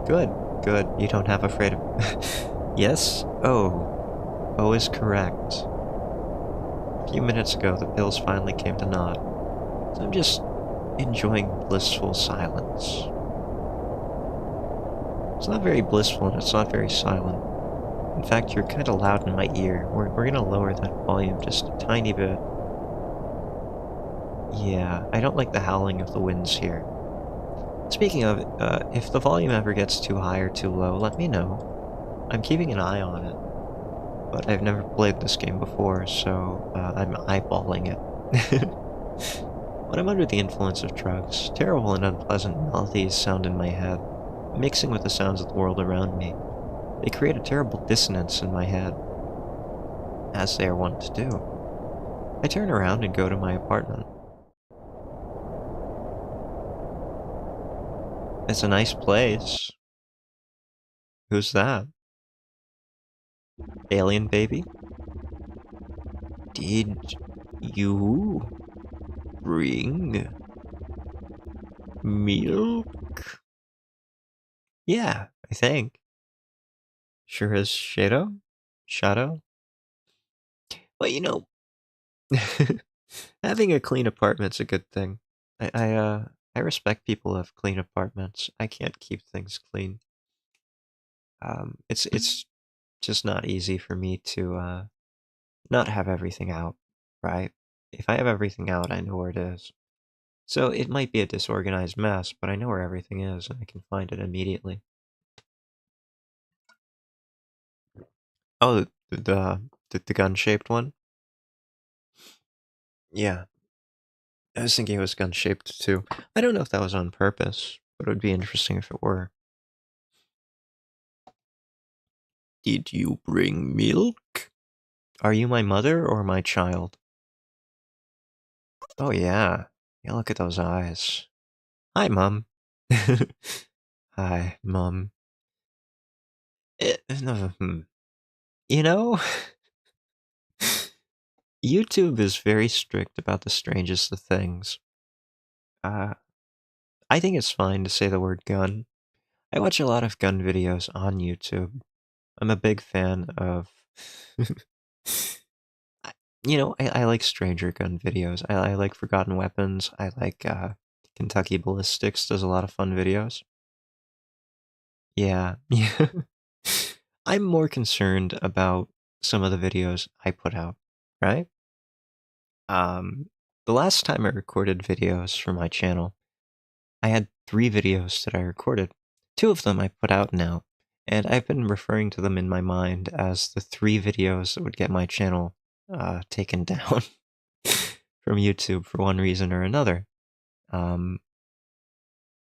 Good, good. You don't have afraid of. Yes? Oh. Oh is correct. A few minutes ago, the pills finally came to naught. So I'm just enjoying blissful silence. It's not very blissful and it's not very silent. In fact, you're kind of loud in my ear. We're gonna lower that volume just a tiny bit. Yeah, I don't like the howling of the winds here. Speaking of, if the volume ever gets too high or too low, let me know. I'm keeping an eye on it. But I've never played this game before, so I'm eyeballing it. When I'm under the influence of drugs, terrible and unpleasant melodies sound in my head, mixing with the sounds of the world around me. They create a terrible dissonance in my head, as they are wont to do. I turn around and go to my apartment. It's a nice place. Who's that? Alien baby? Did you bring milk? Yeah, I think. Sure as Shadow? Shadow? Well, having a clean apartment's a good thing. I respect people who have clean apartments. I can't keep things clean. It's just not easy for me to not have everything out, right? If I have everything out, I know where it is. So it might be a disorganized mess, but I know where everything is and I can find it immediately. Oh, the gun-shaped one? Yeah, I was thinking it was gun-shaped too. I don't know if that was on purpose, but it would be interesting if it were. Did you bring milk? Are you my mother or my child? Oh yeah. Yeah, look at those eyes. Hi, Mum. Hi, Mum. No, You know, YouTube is very strict about the strangest of things. Uh, I think it's fine to say the word gun. I watch a lot of gun videos on YouTube. I'm a big fan of. You know, I like Stranger Gun videos. I like Forgotten Weapons. I like, Kentucky Ballistics does a lot of fun videos. Yeah, yeah. I'm more concerned about some of the videos I put out, right? Um, the last time I recorded videos for my channel, I had 3 videos that I recorded. 2 of them I put out now, and I've been referring to them in my mind as the 3 videos that would get my channel taken down from YouTube for one reason or another. Um,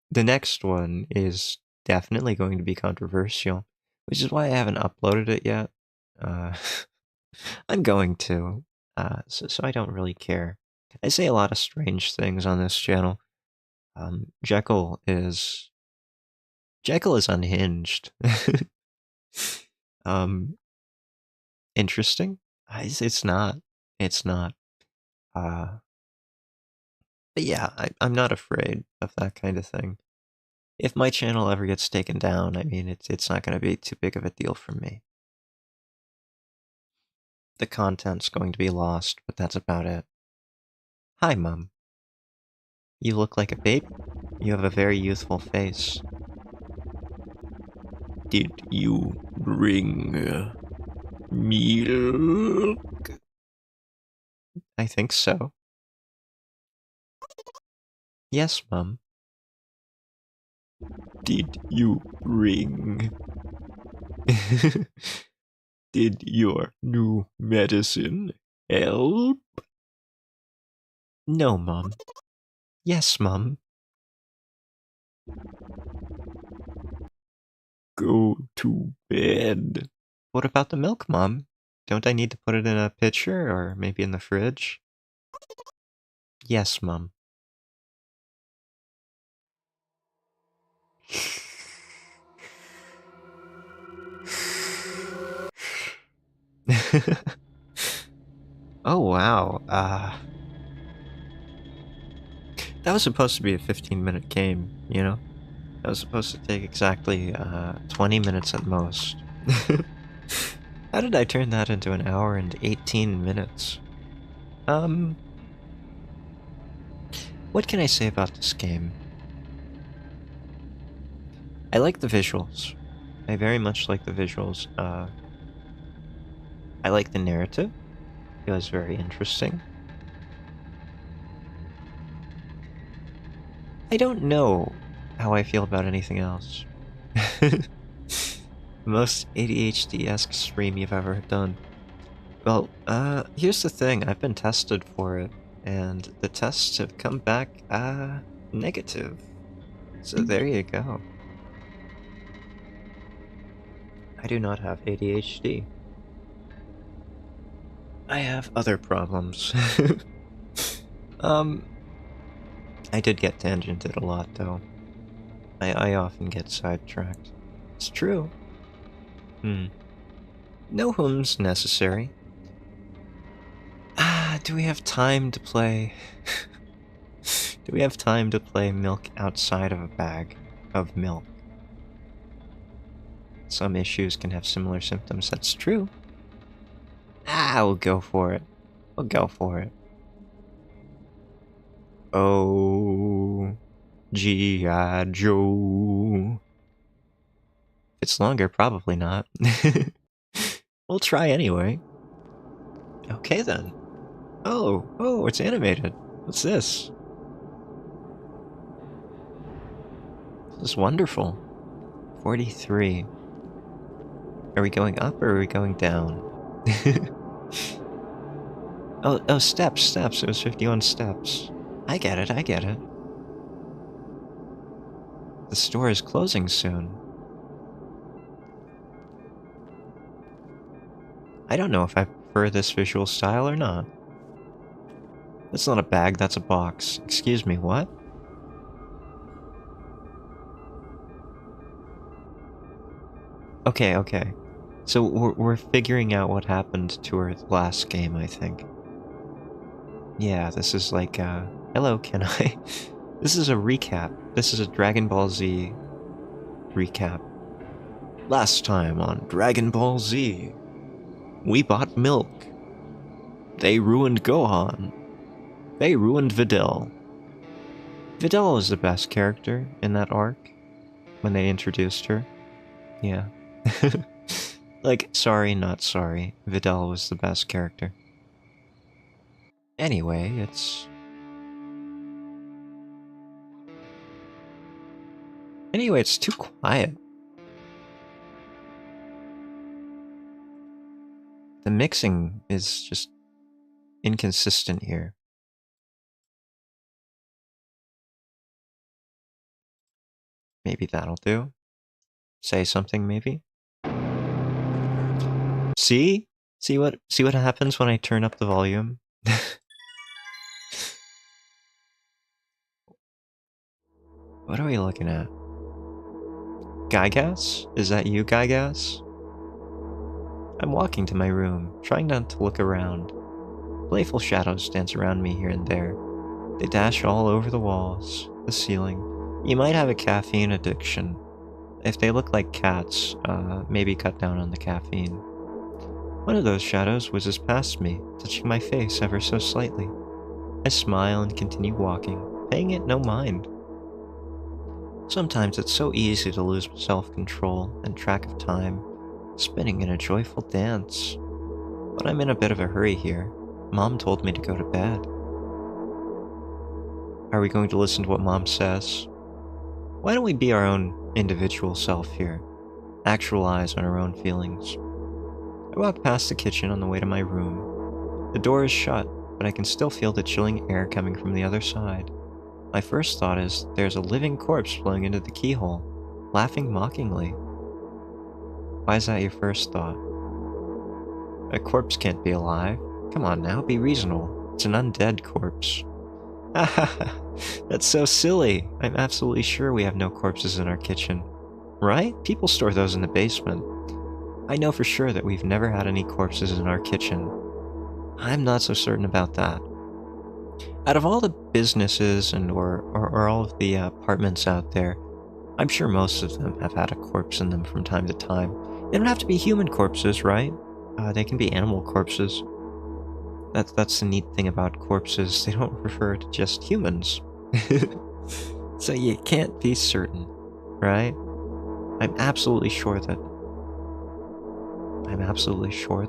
the next one is definitely going to be controversial, which is why I haven't uploaded it yet. Uh, I'm going to, so I don't really care. I say a lot of strange things on this channel. Jekyll is unhinged. um, interesting? It's not. It's not. Uh, but yeah, I'm not afraid of that kind of thing. If my channel ever gets taken down, I mean, it's not going to be too big of a deal for me. The content's going to be lost, but that's about it. Hi, Mum. You look like a baby. You have a very youthful face. Did you bring milk? I think so. Yes, Mum. Did you bring... Did your new medicine help? No, Mum. Yes, Mum. Go to bed. What about the milk, Mom? Don't I need to put it in a pitcher or maybe in the fridge? Yes, Mom. Oh, wow. That was supposed to be a 15-minute game, you know? That was supposed to take exactly 20 minutes at most. How did I turn that into an hour and 18 minutes? What can I say about this game? I like the visuals. I very much like the visuals. I like the narrative. It was very interesting. I don't know how I feel about anything else. Most ADHD-esque stream you've ever done. Well, here's the thing. I've been tested for it, and the tests have come back, negative. So there you go. I do not have ADHD. I have other problems. I did get tangented a lot, though. I often get sidetracked. It's true. No whom's necessary. Do we have time to play... Do we have time to play milk outside of a bag of milk? Some issues can have similar symptoms, that's true. We'll go for it. We'll go for it. Oh, G.I. Joe. If it's longer, probably not. We'll try anyway. Okay then. Oh, it's animated. What's this? This is wonderful. 43. Are we going up or are we going down? oh, steps. It was 51 steps. I get it. The store is closing soon. I don't know if I prefer this visual style or not. That's not a bag, that's a box. Excuse me, what? Okay. So we're figuring out what happened to her last game, I think. Yeah, this is like, hello, can I? This is a recap. This is a Dragon Ball Z recap. Last time on Dragon Ball Z, we bought milk. They ruined Gohan. They ruined Videl. Videl was the best character in that arc when they introduced her. Yeah. Like, sorry, not sorry. Videl was the best character. Anyway, it's too quiet. The mixing is just inconsistent here. Maybe that'll do. Say something, maybe? See? See what happens when I turn up the volume? What are we looking at? Gygas? Is that you, Gygas? I'm walking to my room, trying not to look around. Playful shadows dance around me here and there. They dash all over the walls, the ceiling. You might have a caffeine addiction. If they look like cats, maybe cut down on the caffeine. One of those shadows whizzes past me, touching my face ever so slightly. I smile and continue walking, paying it no mind. Sometimes it's so easy to lose self-control and track of time, spinning in a joyful dance. But I'm in a bit of a hurry here. Mom told me to go to bed. Are we going to listen to what Mom says? Why don't we be our own individual self here? Actualize on our own feelings. I walk past the kitchen on the way to my room. The door is shut, but I can still feel the chilling air coming from the other side. My first thought is there's a living corpse blowing into the keyhole, laughing mockingly. Why is that your first thought? A corpse can't be alive. Come on now, be reasonable. It's an undead corpse. That's so silly. I'm absolutely sure we have no corpses in our kitchen. Right? People store those in the basement. I know for sure that we've never had any corpses in our kitchen. I'm not so certain about that. Out of all the businesses and or all of the apartments out there, I'm sure most of them have had a corpse in them from time to time. They don't have to be human corpses, right? They can be animal corpses. That's the neat thing about corpses. They don't refer to just humans. So you can't be certain, right? I'm absolutely sure that... I'm not absolutely sure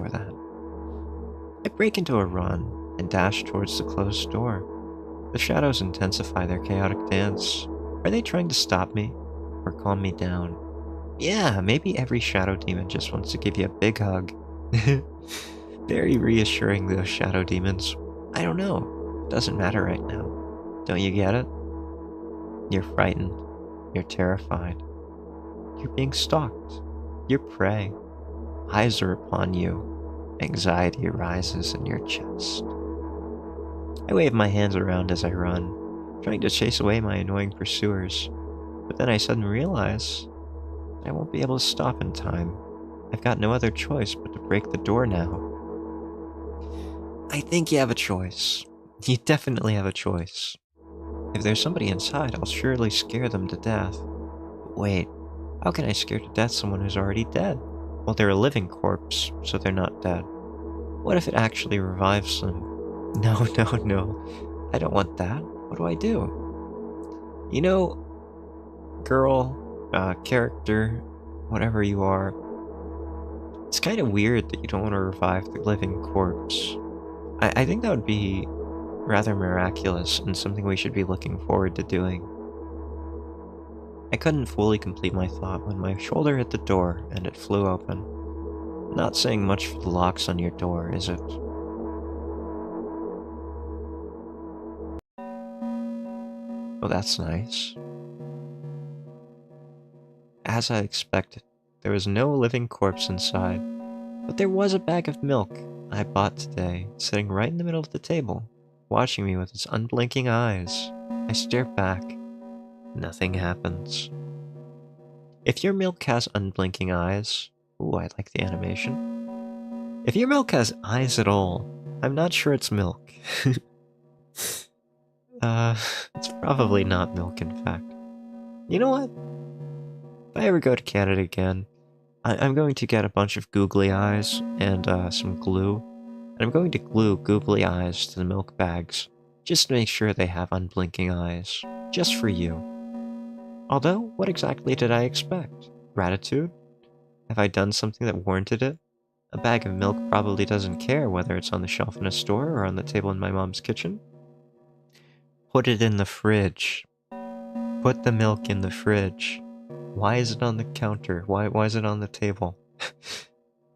that. I break into a run and dash towards the closed door. The shadows intensify their chaotic dance. Are they trying to stop me? Or calm me down? Yeah, maybe every shadow demon just wants to give you a big hug. Very reassuring, those shadow demons. I don't know. It doesn't matter right now. Don't you get it? You're frightened. You're terrified. You're being stalked. You're prey. Eyes are upon you. Anxiety arises in your chest. I wave my hands around as I run, trying to chase away my annoying pursuers. But then I suddenly realize I won't be able to stop in time. I've got no other choice but to break the door now. I think you have a choice. You definitely have a choice. If there's somebody inside, I'll surely scare them to death. But wait, how can I scare to death someone who's already dead? Well, they're a living corpse, so they're not dead. What if it actually revives them? No. I don't want that. What do I do? You know, girl, character, whatever you are, it's kind of weird that you don't want to revive the living corpse. I think that would be rather miraculous and something we should be looking forward to doing. I couldn't fully complete my thought when my shoulder hit the door and it flew open. Not saying much for the locks on your door, is it? Oh, that's nice. As I expected, there was no living corpse inside, but there was a bag of milk I bought today, sitting right in the middle of the table, watching me with its unblinking eyes. I stare back. Nothing happens. If your milk has unblinking eyes... Ooh, I like the animation. If your milk has eyes at all, I'm not sure it's milk. It's probably not milk, in fact. You know what? If I ever go to Canada again, I'm going to get a bunch of googly eyes and some glue, and I'm going to glue googly eyes to the milk bags, just to make sure they have unblinking eyes, just for you. Although, what exactly did I expect? Gratitude? Have I done something that warranted it? A bag of milk probably doesn't care whether it's on the shelf in a store or on the table in my mom's kitchen. Put it in the fridge. Put the milk in the fridge. Why is it on the counter? Why is it on the table?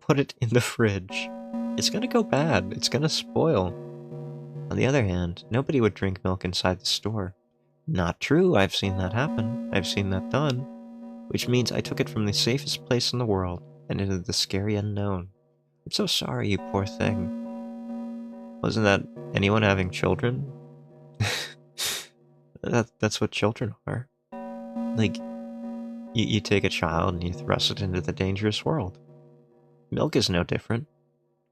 Put it in the fridge. It's gonna go bad. It's gonna spoil. On the other hand, nobody would drink milk inside the store. Not true, I've seen that happen. I've seen that done. Which means I took it from the safest place in the world and into the scary unknown. I'm so sorry, you poor thing. Wasn't that anyone having children? That's what children are. Like, you take a child and you thrust it into the dangerous world. Milk is no different.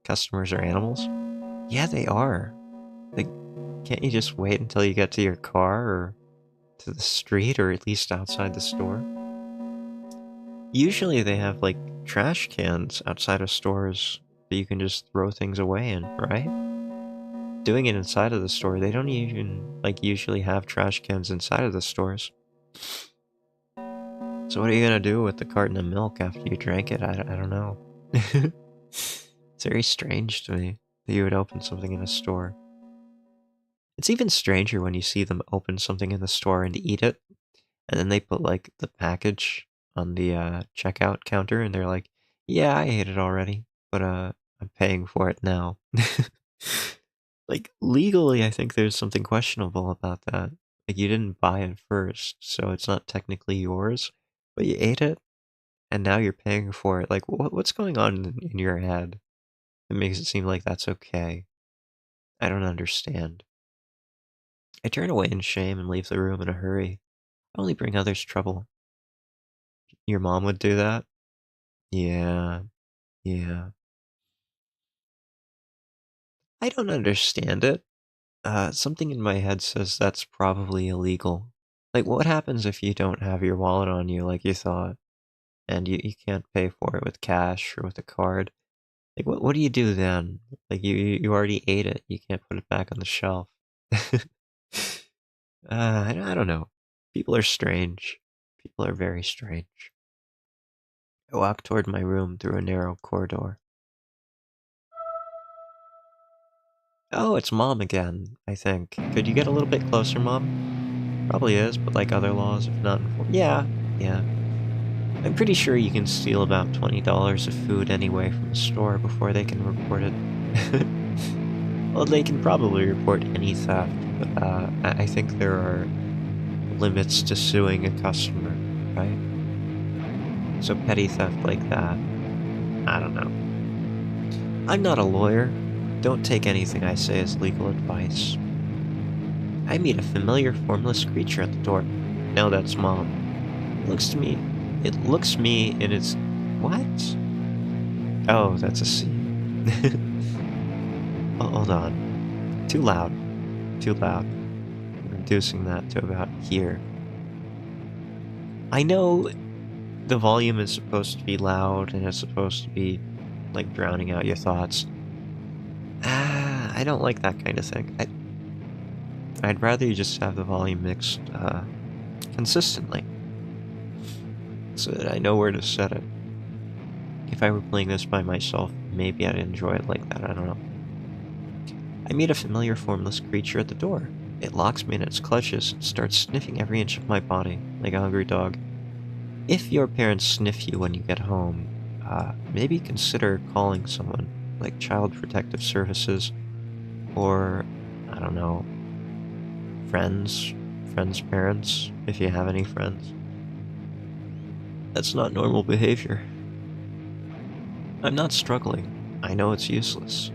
Customers are animals. Yeah, they are. Like, can't you just wait until you get to your car or to the street or at least outside the store? Usually they have, like, trash cans outside of stores that you can just throw things away in, right? Doing it inside of the store, they don't even, like, usually have trash cans inside of the stores. So what are you gonna do with the carton of milk after you drank it? I don't know. It's very strange to me that you would open something in a store. It's even stranger when you see them open something in the store and eat it, and then they put, like, the package on the checkout counter, and they're like, "Yeah, I ate it already, but I'm paying for it now." Like, legally, I think there's something questionable about that. Like, you didn't buy it first, so it's not technically yours, but you ate it, and now you're paying for it. Like, what's going on in your head that makes it seem like that's okay? I don't understand. I turn away in shame and leave the room in a hurry. I only bring others trouble. Your mom would do that? Yeah, yeah. I don't understand it. Something in my head says that's probably illegal. Like, what happens if you don't have your wallet on you like you thought, and you can't pay for it with cash or with a card? Like, what do you do then? Like, you already ate it. You can't put it back on the shelf. I don't know. People are strange. People are very strange. I walk toward my room through a narrow corridor. Oh, it's Mom again, I think. Could you get a little bit closer, Mom? Probably is, but like other laws, if not yeah, yeah. I'm pretty sure you can steal about $20 of food anyway from a store before they can report it. Well, they can probably report any theft, but I think there are limits to suing a customer, right? So petty theft like that, I don't know. I'm not a lawyer. Don't take anything I say as legal advice. I meet a familiar formless creature at the door. No, that's Mom. It looks me in its... What? Oh, that's a C. Oh, hold on. Too loud. Too loud. I'm reducing that to about here. I know the volume is supposed to be loud and it's supposed to be, like, drowning out your thoughts. I don't like that kind of thing. I'd rather you just have the volume mixed consistently, so that I know where to set it. If I were playing this by myself, maybe I'd enjoy it like that, I don't know. I meet a familiar formless creature at the door. It locks me in its clutches and starts sniffing every inch of my body, like a hungry dog. If your parents sniff you when you get home, maybe consider calling someone, like Child Protective Services, or, I don't know, friends' parents, if you have any friends. That's not normal behavior. I'm not struggling. I know it's useless.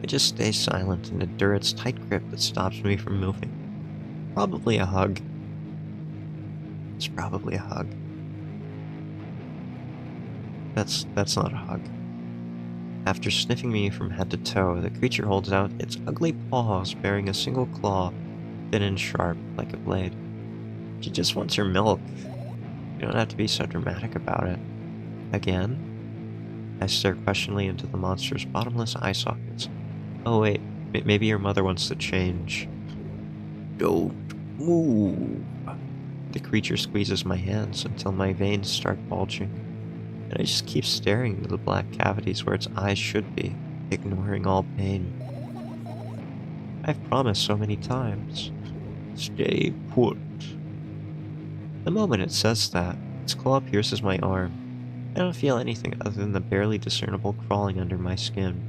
I just stay silent and endure its tight grip that stops me from moving. Probably a hug. It's probably a hug. That's not a hug. After sniffing me from head to toe, the creature holds out its ugly paws bearing a single claw, thin and sharp, like a blade. She just wants her milk. You don't have to be so dramatic about it. Again? I stare questioningly into the monster's bottomless eye sockets. Oh wait, maybe your mother wants to change. Don't move. The creature squeezes my hands until my veins start bulging, and I just keep staring into the black cavities where its eyes should be, ignoring all pain. I've promised so many times. Stay put. The moment it says that, its claw pierces my arm. I don't feel anything other than the barely discernible crawling under my skin,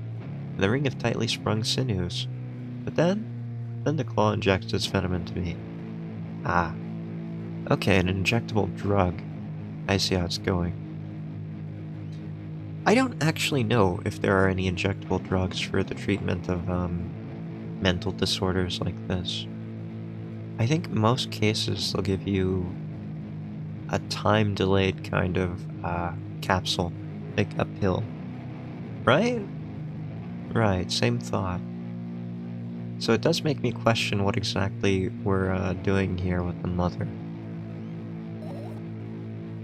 and the ring of tightly sprung sinews. But then the claw injects its venom into me. Ah. Okay, an injectable drug. I see how it's going. I don't actually know if there are any injectable drugs for the treatment of, mental disorders like this. I think most cases they'll give you a time-delayed kind of, capsule. Like a pill. Right? Right, same thought. So it does make me question what exactly we're, doing here with the mother.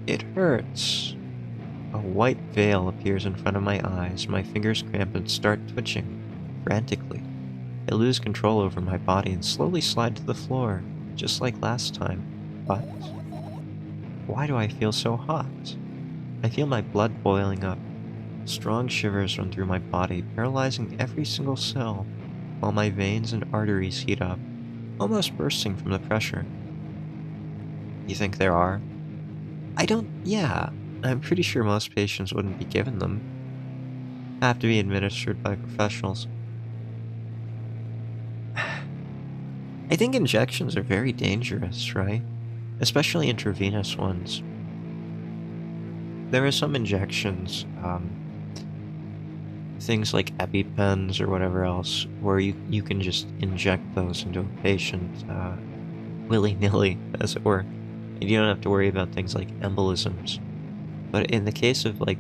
It hurts. A white veil appears in front of my eyes, my fingers cramp and start twitching, frantically. I lose control over my body and slowly slide to the floor, just like last time. But why do I feel so hot? I feel my blood boiling up. Strong shivers run through my body, paralyzing every single cell, while my veins and arteries heat up, almost bursting from the pressure. You think there are? Yeah, I'm pretty sure most patients wouldn't be given them. Have to be administered by professionals. I think injections are very dangerous, right? Especially intravenous ones. There are some injections, things like EpiPens or whatever else, where you can just inject those into a patient, willy-nilly, as it were. And you don't have to worry about things like embolisms. But in the case of, like,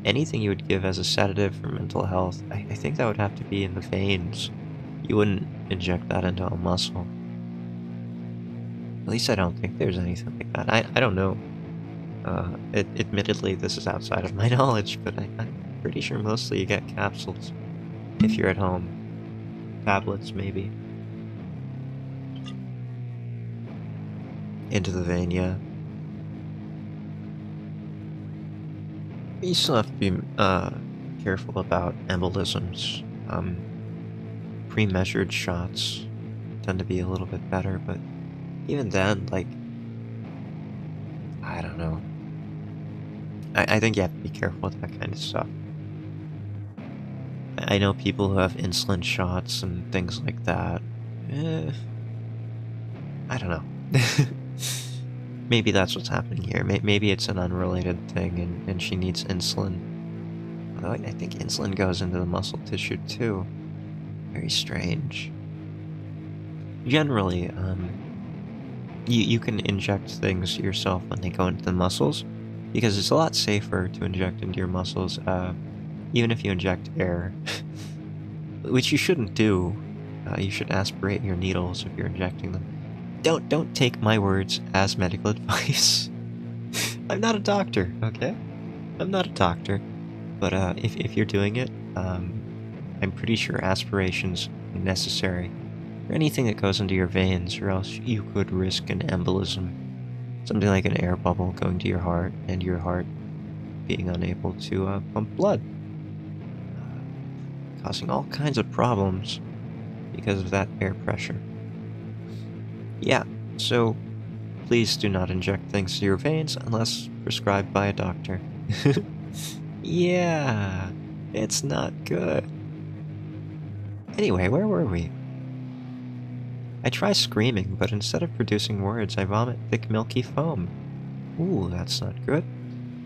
anything you would give as a sedative for mental health, I think that would have to be in the veins. You wouldn't inject that into a muscle. At least I don't think there's anything like that. I don't know. Admittedly, this is outside of my knowledge, but I'm pretty sure mostly you get capsules if you're at home. Tablets, maybe. Into the vein, yeah. You still have to be, careful about embolisms. Pre-measured shots tend to be a little bit better, but even then, like, I don't know. I think you have to be careful with that kind of stuff. I know people who have insulin shots and things like that. I don't know. Maybe that's what's happening here. Maybe it's an unrelated thing and she needs insulin. Although I think insulin goes into the muscle tissue too. Very strange. Generally, you can inject things yourself when they go into the muscles, because it's a lot safer to inject into your muscles, even if you inject air. Which you shouldn't do. You should aspirate your needles if you're injecting them. Don't take my words as medical advice. I'm not a doctor, okay? I'm not a doctor. But if you're doing it, I'm pretty sure aspiration's necessary for anything that goes into your veins, or else you could risk an embolism. Something like an air bubble going to your heart, and your heart being unable to pump blood. Causing all kinds of problems because of that air pressure. Yeah, so please do not inject things to your veins unless prescribed by a doctor. Yeah, it's not good. Anyway, where were we? I try screaming, but instead of producing words, I vomit thick milky foam. Ooh, that's not good.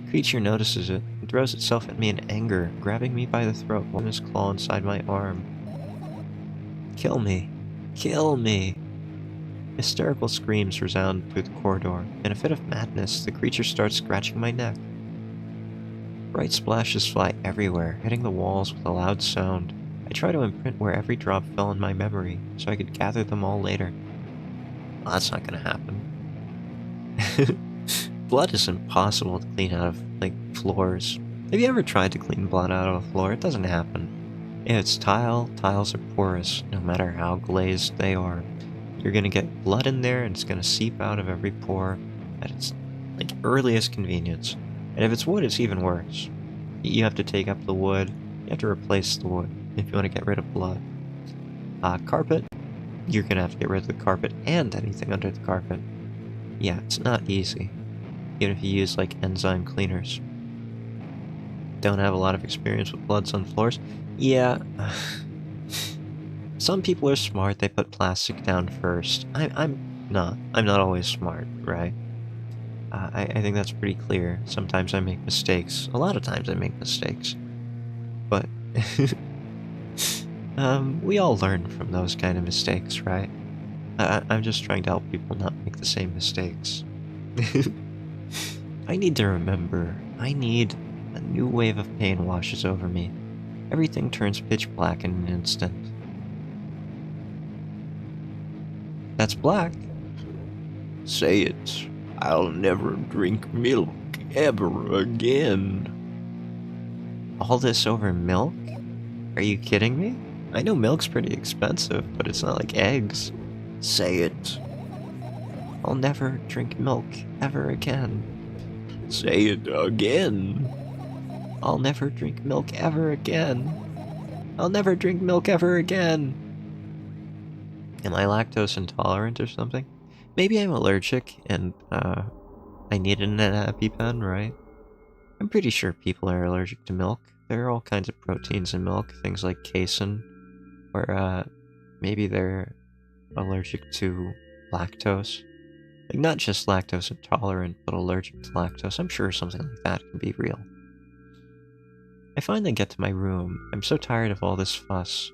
The creature notices it and throws itself at me in anger, grabbing me by the throat, one his claw inside my arm. Kill me. Kill me. Hysterical screams resound through the corridor. In a fit of madness, the creature starts scratching my neck. Bright splashes fly everywhere, hitting the walls with a loud sound. I try to imprint where every drop fell in my memory, so I could gather them all later. Well, that's not gonna happen. Blood is impossible to clean out of, like, floors. Have you ever tried to clean blood out of a floor? It doesn't happen. If it's tile, tiles are porous, no matter how glazed they are. You're gonna get blood in there, and it's gonna seep out of every pore at its earliest convenience. And if it's wood, it's even worse. You have to take up the wood. You have to replace the wood if you want to get rid of blood. Carpet. You're gonna have to get rid of the carpet and anything under the carpet. Yeah, it's not easy. Even if you use enzyme cleaners. Don't have a lot of experience with bloods on floors? Yeah. Some people are smart, they put plastic down first. I'm not. I'm not always smart, right? I think that's pretty clear. Sometimes I make mistakes. A lot of times I make mistakes. But we all learn from those kind of mistakes, right? I'm just trying to help people not make the same mistakes. I need to remember. I need a new wave of pain washes over me. Everything turns pitch black in an instant. That's black. Say it. I'll never drink milk ever again. All this over milk? Are you kidding me? I know milk's pretty expensive, but it's not like eggs. Say it. I'll never drink milk ever again. Say it again. I'll never drink milk ever again. I'll never drink milk ever again. Am I lactose intolerant or something? Maybe I'm allergic and I need an EpiPen, right? I'm pretty sure people are allergic to milk. There are all kinds of proteins in milk, things like casein, or maybe they're allergic to lactose. Not just lactose intolerant, but allergic to lactose. I'm sure something like that can be real. I finally get to my room. I'm so tired of all this fuss.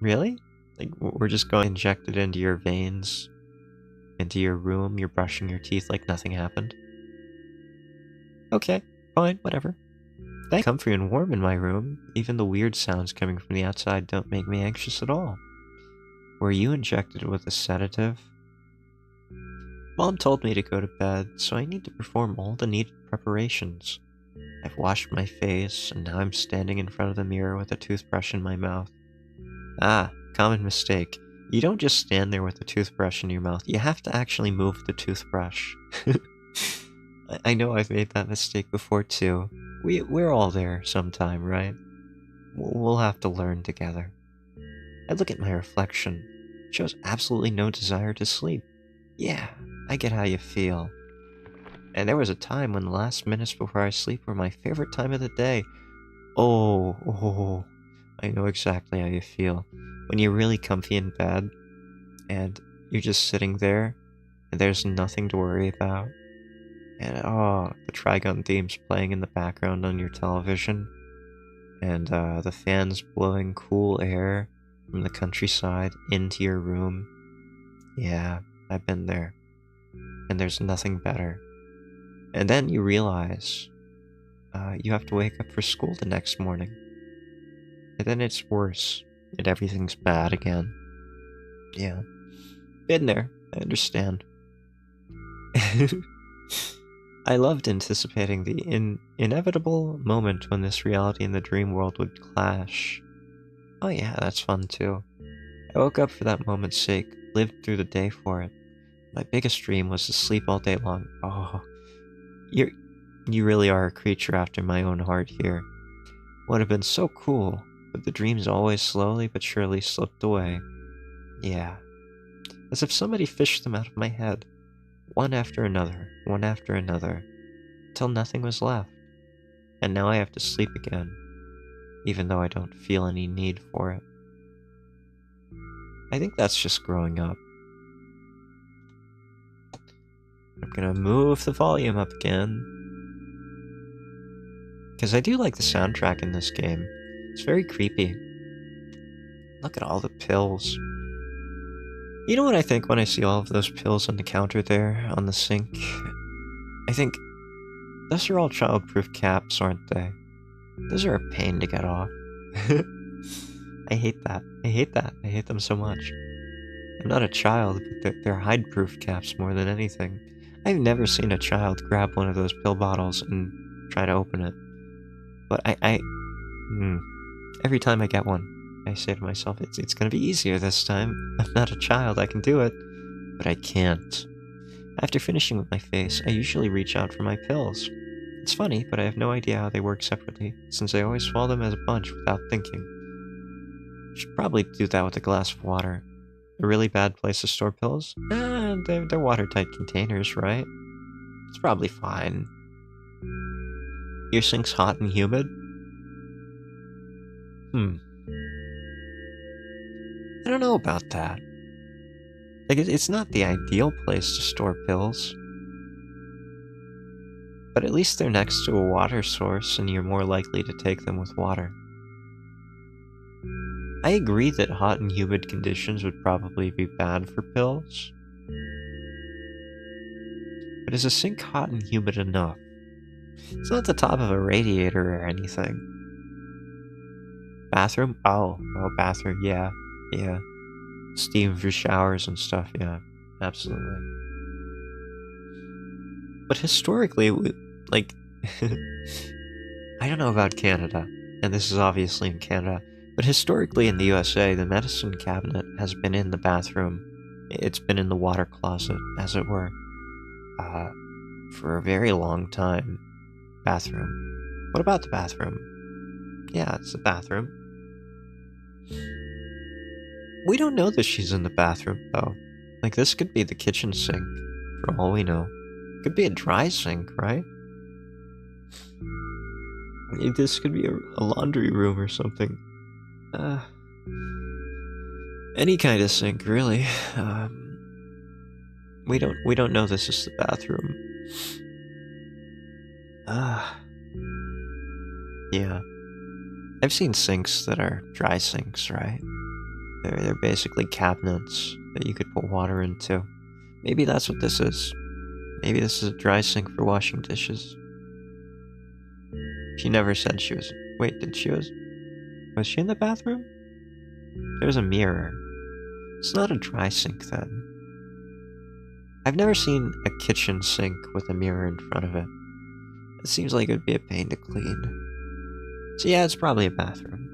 Really? We're just going to inject it into your veins, into your room, you're brushing your teeth like nothing happened. Okay, fine, whatever. Thanks. Comfy and warm in my room. Even the weird sounds coming from the outside don't make me anxious at all. Were you injected with a sedative? Mom told me to go to bed, so I need to perform all the needed preparations. I've washed my face, and now I'm standing in front of the mirror with a toothbrush in my mouth. Common mistake. You don't just stand there with a toothbrush in your mouth, you have to actually move the toothbrush. I know I've made that mistake before too. We're all there sometime, right? We'll have to learn together. I look at my reflection. It shows absolutely no desire to sleep. Yeah, I get how you feel. And there was a time when the last minutes before I sleep were my favorite time of the day. Oh, I know exactly how you feel. When you're really comfy in bed, and you're just sitting there, and there's nothing to worry about. And the Trigun theme's playing in the background on your television. And the fans blowing cool air from the countryside into your room. Yeah, I've been there. And there's nothing better. And then you realize you have to wake up for school the next morning. And then it's worse, and everything's bad again. Yeah. Been there, I understand. I loved anticipating the inevitable moment when this reality and the dream world would clash. Oh yeah, that's fun too. I woke up for that moment's sake, lived through the day for it. My biggest dream was to sleep all day long. Oh, you really are a creature after my own heart here. Would have been so cool, but the dreams always slowly but surely slipped away. Yeah, as if somebody fished them out of my head, one after another, till nothing was left. And now I have to sleep again, even though I don't feel any need for it. I think that's just growing up. I'm gonna move the volume up again, because I do like the soundtrack in this game. It's very creepy. Look at all the pills. You know what I think when I see all of those pills on the counter there, on the sink? I think, those are all childproof caps, aren't they? Those are a pain to get off. I hate that. I hate them so much. I'm not a child, but they're Hyde-proof caps more than anything. I've never seen a child grab one of those pill bottles and try to open it. But every time I get one, I say to myself, it's gonna be easier this time. I'm not a child, I can do it. But I can't. After finishing with my face, I usually reach out for my pills. It's funny, but I have no idea how they work separately, since I always swallow them as a bunch without thinking. Should probably do that with a glass of water. A really bad place to store pills? They're watertight containers, right? It's probably fine. Your sink's hot and humid? I don't know about that. Like, it's not the ideal place to store pills. But at least they're next to a water source and you're more likely to take them with water. I agree that hot and humid conditions would probably be bad for pills. But is a sink hot and humid enough? It's not the top of a radiator or anything. Bathroom? Oh, bathroom, yeah. Steam for showers and stuff, yeah. Absolutely. But historically, like, I don't know about Canada, and this is obviously in Canada, but historically in the USA, the medicine cabinet has been in the bathroom. It's been in the water closet, as it were, for a very long time. Bathroom. What about the bathroom? Yeah, it's the bathroom. We don't know that she's in the bathroom, though. Like, this could be the kitchen sink, for all we know. Could be a dry sink, right? This could be a laundry room or something. Any kind of sink, really. We don't know this is the bathroom. Yeah. I've seen sinks that are dry sinks, right? They're basically cabinets that you could put water into. Maybe that's what this is. Maybe this is a dry sink for washing dishes. She never said she was... Wait, was she in the bathroom? There's a mirror. It's not a dry sink, then. I've never seen a kitchen sink with a mirror in front of it. It seems like it would be a pain to clean. So yeah, it's probably a bathroom.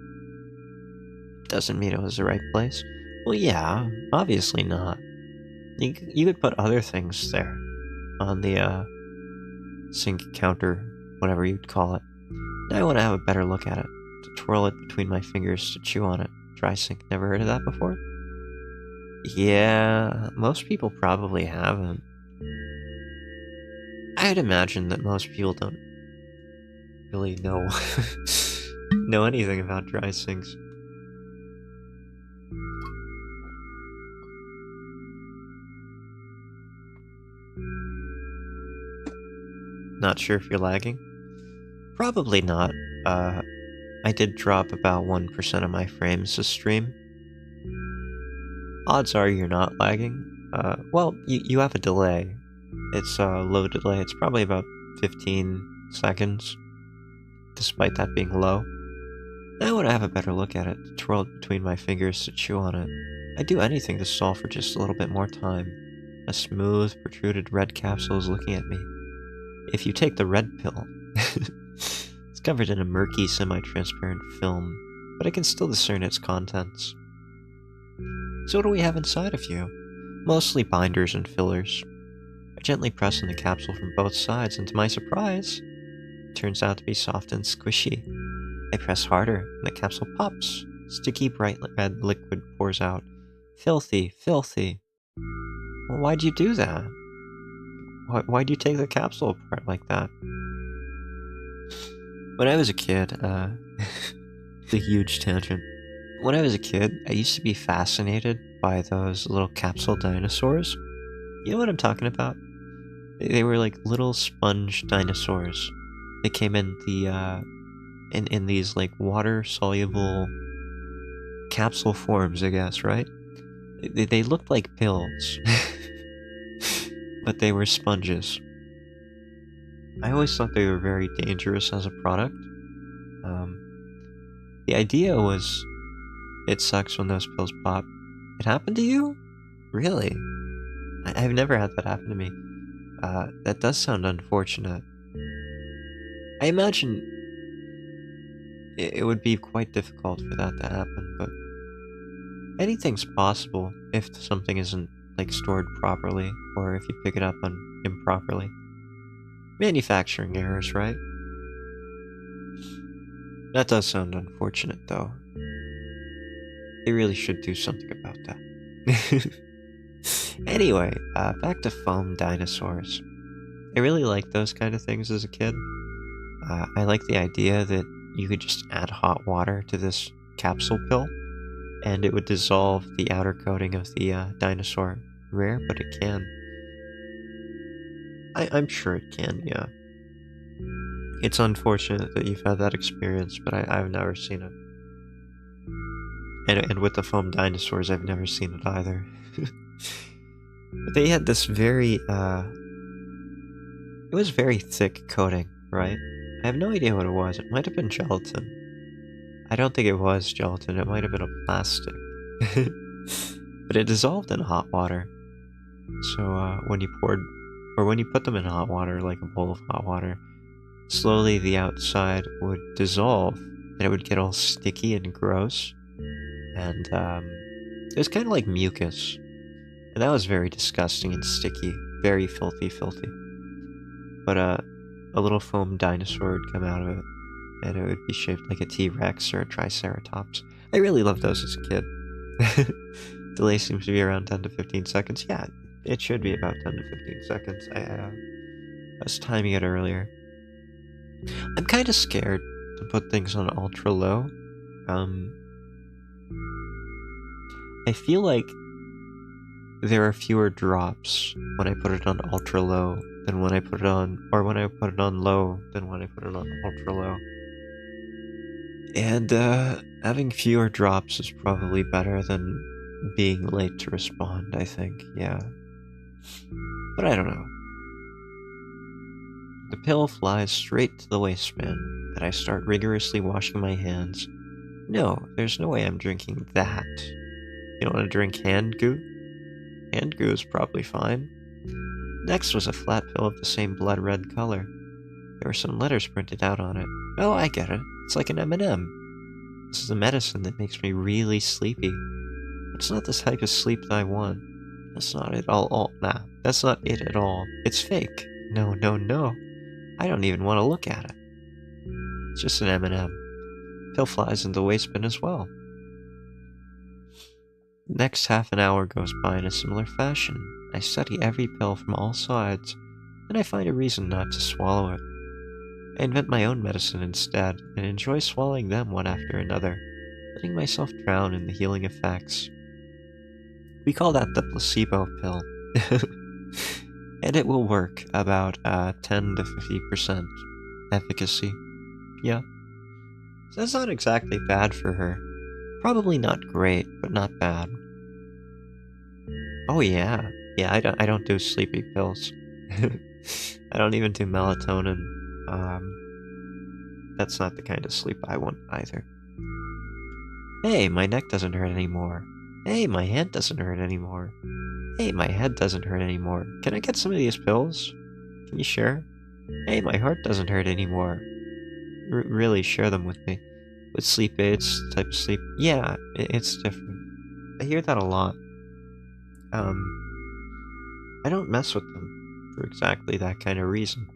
Doesn't mean it was the right place. Well, yeah, obviously not. You could put other things there. On the, sink counter, whatever you'd call it. Now I want to have a better look at it. To twirl it between my fingers to chew on it. Dry sink, never heard of that before? Yeah, most people probably haven't. I'd imagine that most people don't really know know anything about dry sinks. Not sure if you're lagging. Probably not. I did drop about 1% of my frames this stream. Odds are you're not lagging. Well, you have a delay. It's a low delay. It's probably about 15 seconds, despite that being low. I want to have a better look at it, to twirl it between my fingers to chew on it. I'd do anything to stall for just a little bit more time. A smooth, protruded red capsule is looking at me. If you take the red pill, it's covered in a murky, semi-transparent film, but I can still discern its contents. So what do we have inside of you? Mostly binders and fillers. I gently press on the capsule from both sides, and to my surprise, it turns out to be soft and squishy. I press harder, and the capsule pops. Sticky, bright red liquid pours out. Filthy, filthy. Well, why'd you do that? Why'd you take the capsule apart like that? When I was a kid, it's a huge tangent. When I was a kid, I used to be fascinated by those little capsule dinosaurs. You know what I'm talking about? They were like little sponge dinosaurs. They came in the, in these like water-soluble capsule forms, I guess, right? They looked like pills. But they were sponges. I always thought they were very dangerous as a product. The idea was, it sucks when those pills pop. It happened to you? Really? I've never had that happen to me. That does sound unfortunate. I imagine it would be quite difficult for that to happen, but anything's possible if something isn't like stored properly or if you pick it up improperly. Manufacturing errors, right? That does sound unfortunate, though. They really should do something about that. Anyway, back to foam dinosaurs. I really liked those kind of things as a kid. I like the idea that you could just add hot water to this capsule pill, and it would dissolve the outer coating of the dinosaur. Rare, but it can. I'm sure it can, yeah. It's unfortunate that you've had that experience, but I've never seen it. And with the foam dinosaurs, I've never seen it either. But they had this very, it was very thick coating, right? I have no idea what it was. It might have been gelatin. I don't think it was gelatin. It might have been a plastic. But it dissolved in hot water. So when you put them in hot water, like a bowl of hot water, slowly the outside would dissolve, and it would get all sticky and gross. And it was kind of like mucus. And that was very disgusting and sticky. Very filthy. But a little foam dinosaur would come out of it, and it would be shaped like a T-Rex or a Triceratops. I really loved those as a kid. Delay seems to be around 10 to 15 seconds. Yeah, it should be about 10 to 15 seconds. I was timing it earlier. I'm kind of scared to put things on ultra low. I feel like there are fewer drops when I put it on ultra low than when I put it on, or when I put it on low than when I put it on ultra low. And having fewer drops is probably better than being late to respond, I think, yeah. But I don't know. The pill flies straight to the waistband, and I start rigorously washing my hands. No, there's no way I'm drinking that. You don't want to drink hand goo? Hand goo is probably fine. Next was a flat pill of the same blood red color. There were some letters printed out on it. Oh, I get it. It's like an M&M. This is a medicine that makes me really sleepy. It's not the type of sleep that I want. That's not it all. Nah, that's not it at all. It's fake. No. I don't even want to look at it. It's just an M&M. Pill flies in the waistband as well. The next half an hour goes by in a similar fashion. I study every pill from all sides, and I find a reason not to swallow it. I invent my own medicine instead, and enjoy swallowing them one after another, letting myself drown in the healing effects. We call that the placebo pill. And it will work about 10 to 50% efficacy. Yeah. So that's not exactly bad for her. Probably not great, but not bad. Oh yeah. Yeah, I don't do sleepy pills. I don't even do melatonin. That's not the kind of sleep I want either. Hey, my neck doesn't hurt anymore. Hey, my hand doesn't hurt anymore. Hey, my head doesn't hurt anymore. Can I get some of these pills? Can you share? Hey, my heart doesn't hurt anymore. Really, share them with me. With sleep aids, type of sleep. Yeah, it's different. I hear that a lot. I don't mess with them for exactly that kind of reason.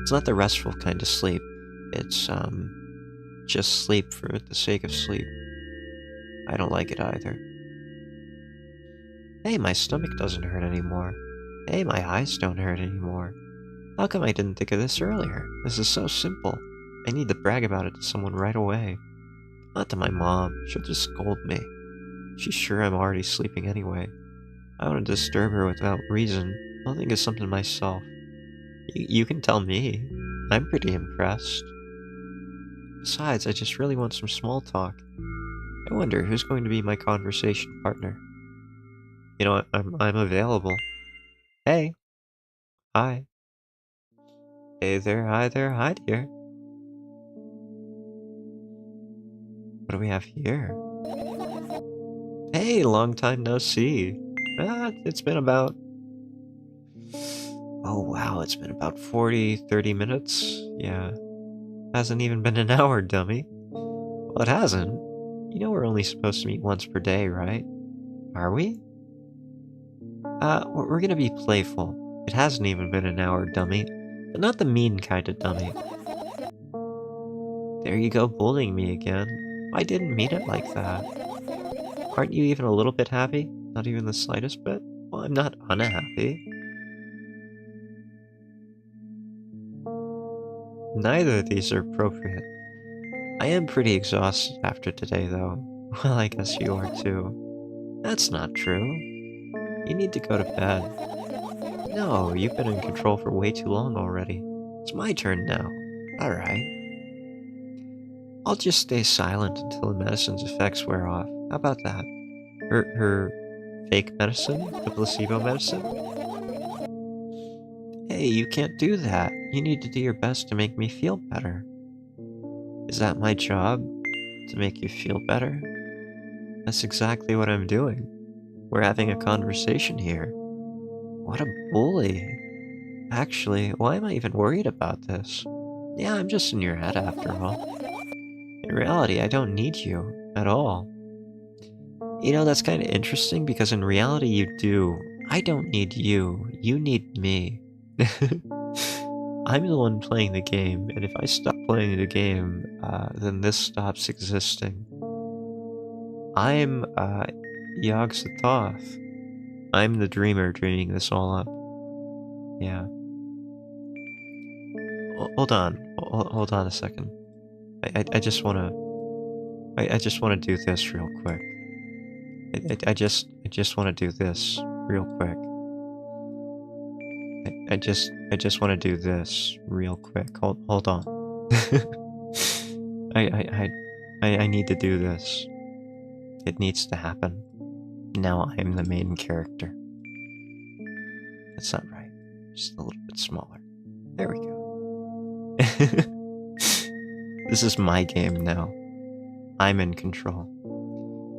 It's not the restful kind of sleep. It's, just sleep for the sake of sleep. I don't like it either. Hey, my stomach doesn't hurt anymore. Hey, my eyes don't hurt anymore. How come I didn't think of this earlier? This is so simple. I need to brag about it to someone right away. Not to my mom. She'll just scold me. She's sure I'm already sleeping anyway. I don't want to disturb her without reason. I'll think of something myself. You can tell me. I'm pretty impressed. Besides, I just really want some small talk. I wonder who's going to be my conversation partner. You know what? I'm available. Hey. Hi. Hey there, hi there, Hyde here. What do we have here? Hey, long time no see. It's been about... Oh wow, it's been about 30 minutes. Yeah. Hasn't even been an hour, dummy. Well, it hasn't. You know we're only supposed to meet once per day, right? Are we? We're gonna be playful. It hasn't even been an hour, dummy. But not the mean kind of dummy. There you go, bullying me again. I didn't mean it like that. Aren't you even a little bit happy? Not even the slightest bit? Well, I'm not unhappy. Neither of these are appropriate. I am pretty exhausted after today, though. Well, I guess you are too. That's not true. You need to go to bed. No, you've been in control for way too long already. It's my turn now. Alright. I'll just stay silent until the medicine's effects wear off. How about that? Her fake medicine? The placebo medicine? Hey, you can't do that. You need to do your best to make me feel better. Is that my job? To make you feel better? That's exactly what I'm doing. We're having a conversation here. What a bully. Actually, why am I even worried about this? Yeah, I'm just in your head after all. In reality, I don't need you at all. You know, that's kind of interesting because in reality you do. I don't need you. You need me. I'm the one playing the game, and if I stop playing the game, then this stops existing. I'm, Yog Sothoth. I'm the dreamer dreaming this all up. Yeah. Hold on. Hold on a second. I just wanna... I just wanna do this real quick. I just wanna do this real quick. I just wanna do this real quick. Hold on. I need to do this. It needs to happen. Now I'm the main character. That's not right. Just a little bit smaller. There we go. This is my game now. I'm in control.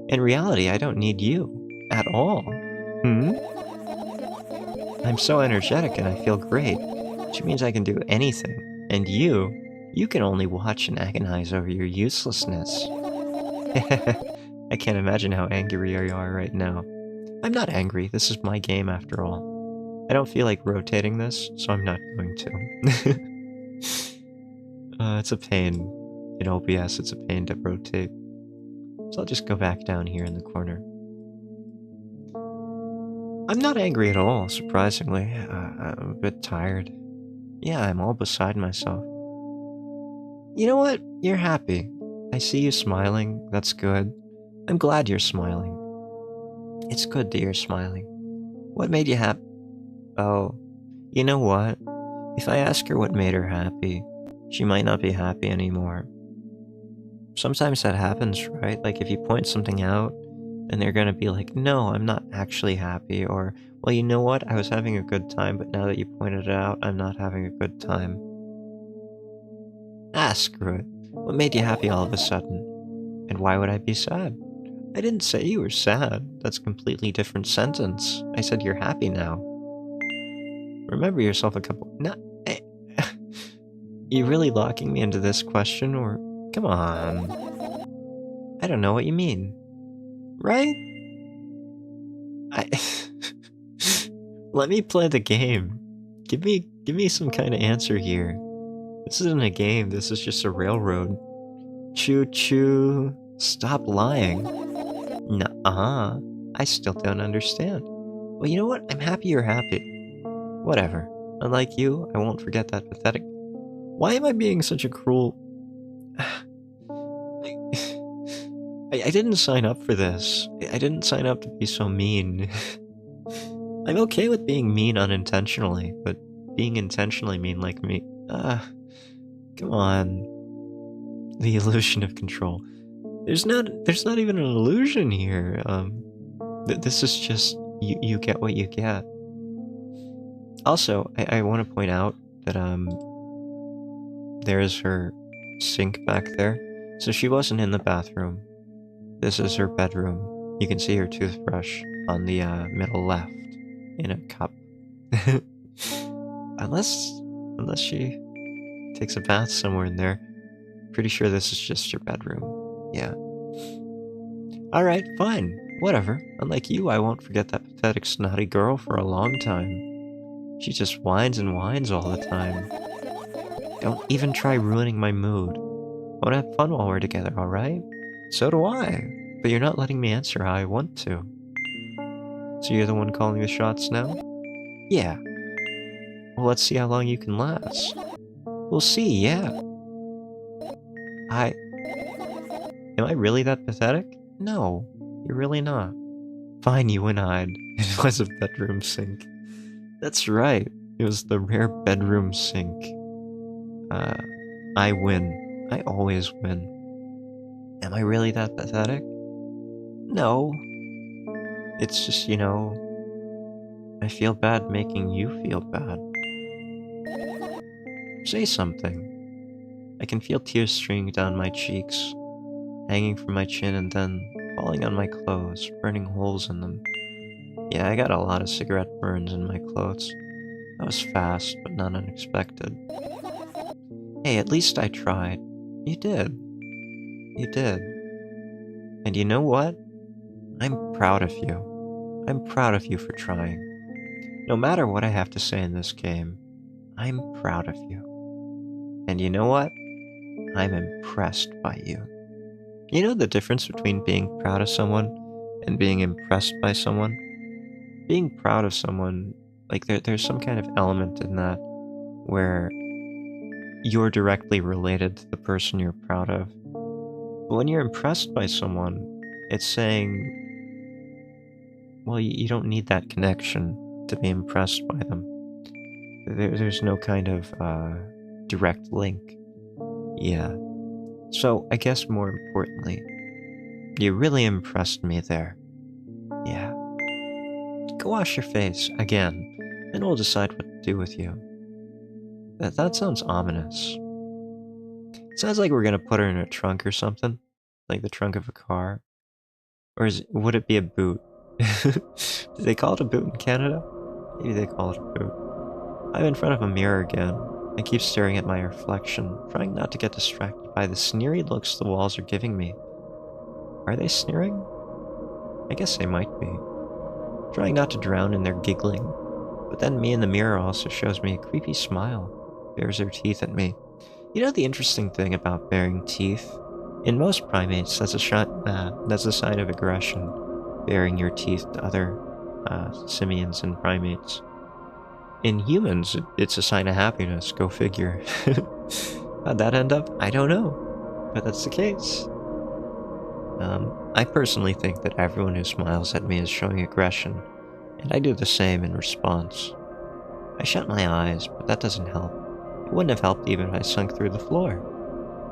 In reality, I don't need you. At all. Hmm? I'm so energetic and I feel great. Which means I can do anything. And you can only watch and agonize over your uselessness. I can't imagine how angry you are right now. I'm not angry, this is my game after all. I don't feel like rotating this, so I'm not going to. It's a pain. In OBS, it's a pain to rotate. So I'll just go back down here in the corner. I'm not angry at all, surprisingly. I'm a bit tired. Yeah, I'm all beside myself. You know what? You're happy. I see you smiling, that's good. I'm glad you're smiling. It's good that you're smiling. What made you happy? Oh, you know what? If I ask her what made her happy, she might not be happy anymore. Sometimes that happens, right? Like if you point something out, and they're gonna be like, no, I'm not actually happy, or, well, you know what? I was having a good time, but now that you pointed it out, I'm not having a good time. Ah, screw it. What made you happy all of a sudden? And why would I be sad? I didn't say you were sad. That's a completely different sentence. I said you're happy now. Remember yourself a couple... No, you really locking me into this question, or... Come on. I don't know what you mean. Right? Let me play the game. Give me some kind of answer here. This isn't a game, this is just a railroad. Choo-choo. Stop lying. Nuh-uh. I still don't understand. Well, you know what? I'm happy you're happy. Whatever. Unlike you, I won't forget that pathetic... Why am I being such a cruel... I didn't sign up for this. I didn't sign up to be so mean. I'm okay with being mean unintentionally, but being intentionally mean like me... come on. The illusion of control. There's not even an illusion here. This is just... You get what you get. Also, I want to point out that, there's her sink back there. So she wasn't in the bathroom. This is her bedroom. You can see her toothbrush on the, middle left. In a cup. Unless she takes a bath somewhere in there. pretty sure this is just your bedroom. Yeah. Alright, fine. Whatever. Unlike you, I won't forget that pathetic snotty girl for a long time. She just whines and whines all the time. Don't even try ruining my mood. I want to have fun while we're together, alright? So do I. But you're not letting me answer how I want to. So you're the one calling the shots now? Yeah. Well, let's see how long you can last. We'll see, yeah. Am I really that pathetic? No, you're really not. Fine, you and Hyde. It was a bedroom sink. That's right. It was the rare bedroom sink. I win. I always win. Am I really that pathetic? No. It's just, I feel bad making you feel bad. Say something. I can feel tears streaming down my cheeks, hanging from my chin and then falling on my clothes, burning holes in them. Yeah, I got a lot of cigarette burns in my clothes. That was fast, but not unexpected. Hey, at least I tried. You did. You did. And you know what? I'm proud of you. I'm proud of you for trying. No matter what I have to say in this game, I'm proud of you. And you know what? I'm impressed by you. You know the difference between being proud of someone and being impressed by someone? Being proud of someone, like there's some kind of element in that where you're directly related to the person you're proud of. But when you're impressed by someone, it's saying, well, you don't need that connection to be impressed by them. There's no kind of direct link. Yeah. So I guess more importantly, you really impressed me there. Yeah. Go wash your face again, and we'll decide what to do with you. That sounds ominous. Sounds like we're gonna put her in a trunk or something, like the trunk of a car. Or would it be a boot? Do they call it a boot in Canada? Maybe they call it a boot. I'm in front of a mirror again. I keep staring at my reflection, trying not to get distracted by the sneery looks the walls are giving me. Are they sneering? I guess they might be. Trying not to drown in their giggling. But then me in the mirror also shows me a creepy smile. Bares her teeth at me. You know the interesting thing about baring teeth? In most primates, that's a sign of aggression. Baring your teeth to other simians and primates. In humans, it's a sign of happiness, go figure. How'd that end up? I don't know, but that's the case. I personally think that everyone who smiles at me is showing aggression, and I do the same in response. I shut my eyes, but that doesn't help. It wouldn't have helped even if I sunk through the floor.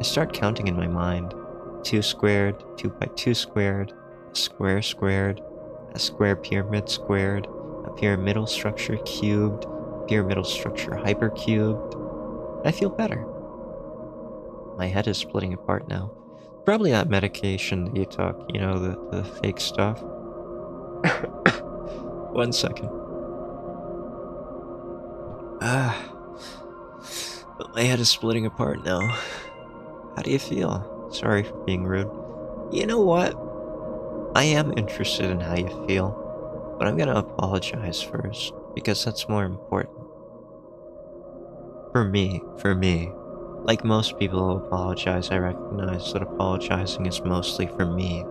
I start counting in my mind. 2 squared, 2 by 2 squared, a square squared, a square pyramid squared, a pyramidal structure cubed, pyramidal structure hypercubed. I feel better. My head is splitting apart now. Probably that medication that you took, the fake stuff. 1 second. But my head is splitting apart now. How do you feel? Sorry for being rude. You know what? I am interested in how you feel, but I'm gonna apologize first, because that's more important. For me. Like most people who apologize, I recognize that apologizing is mostly for me.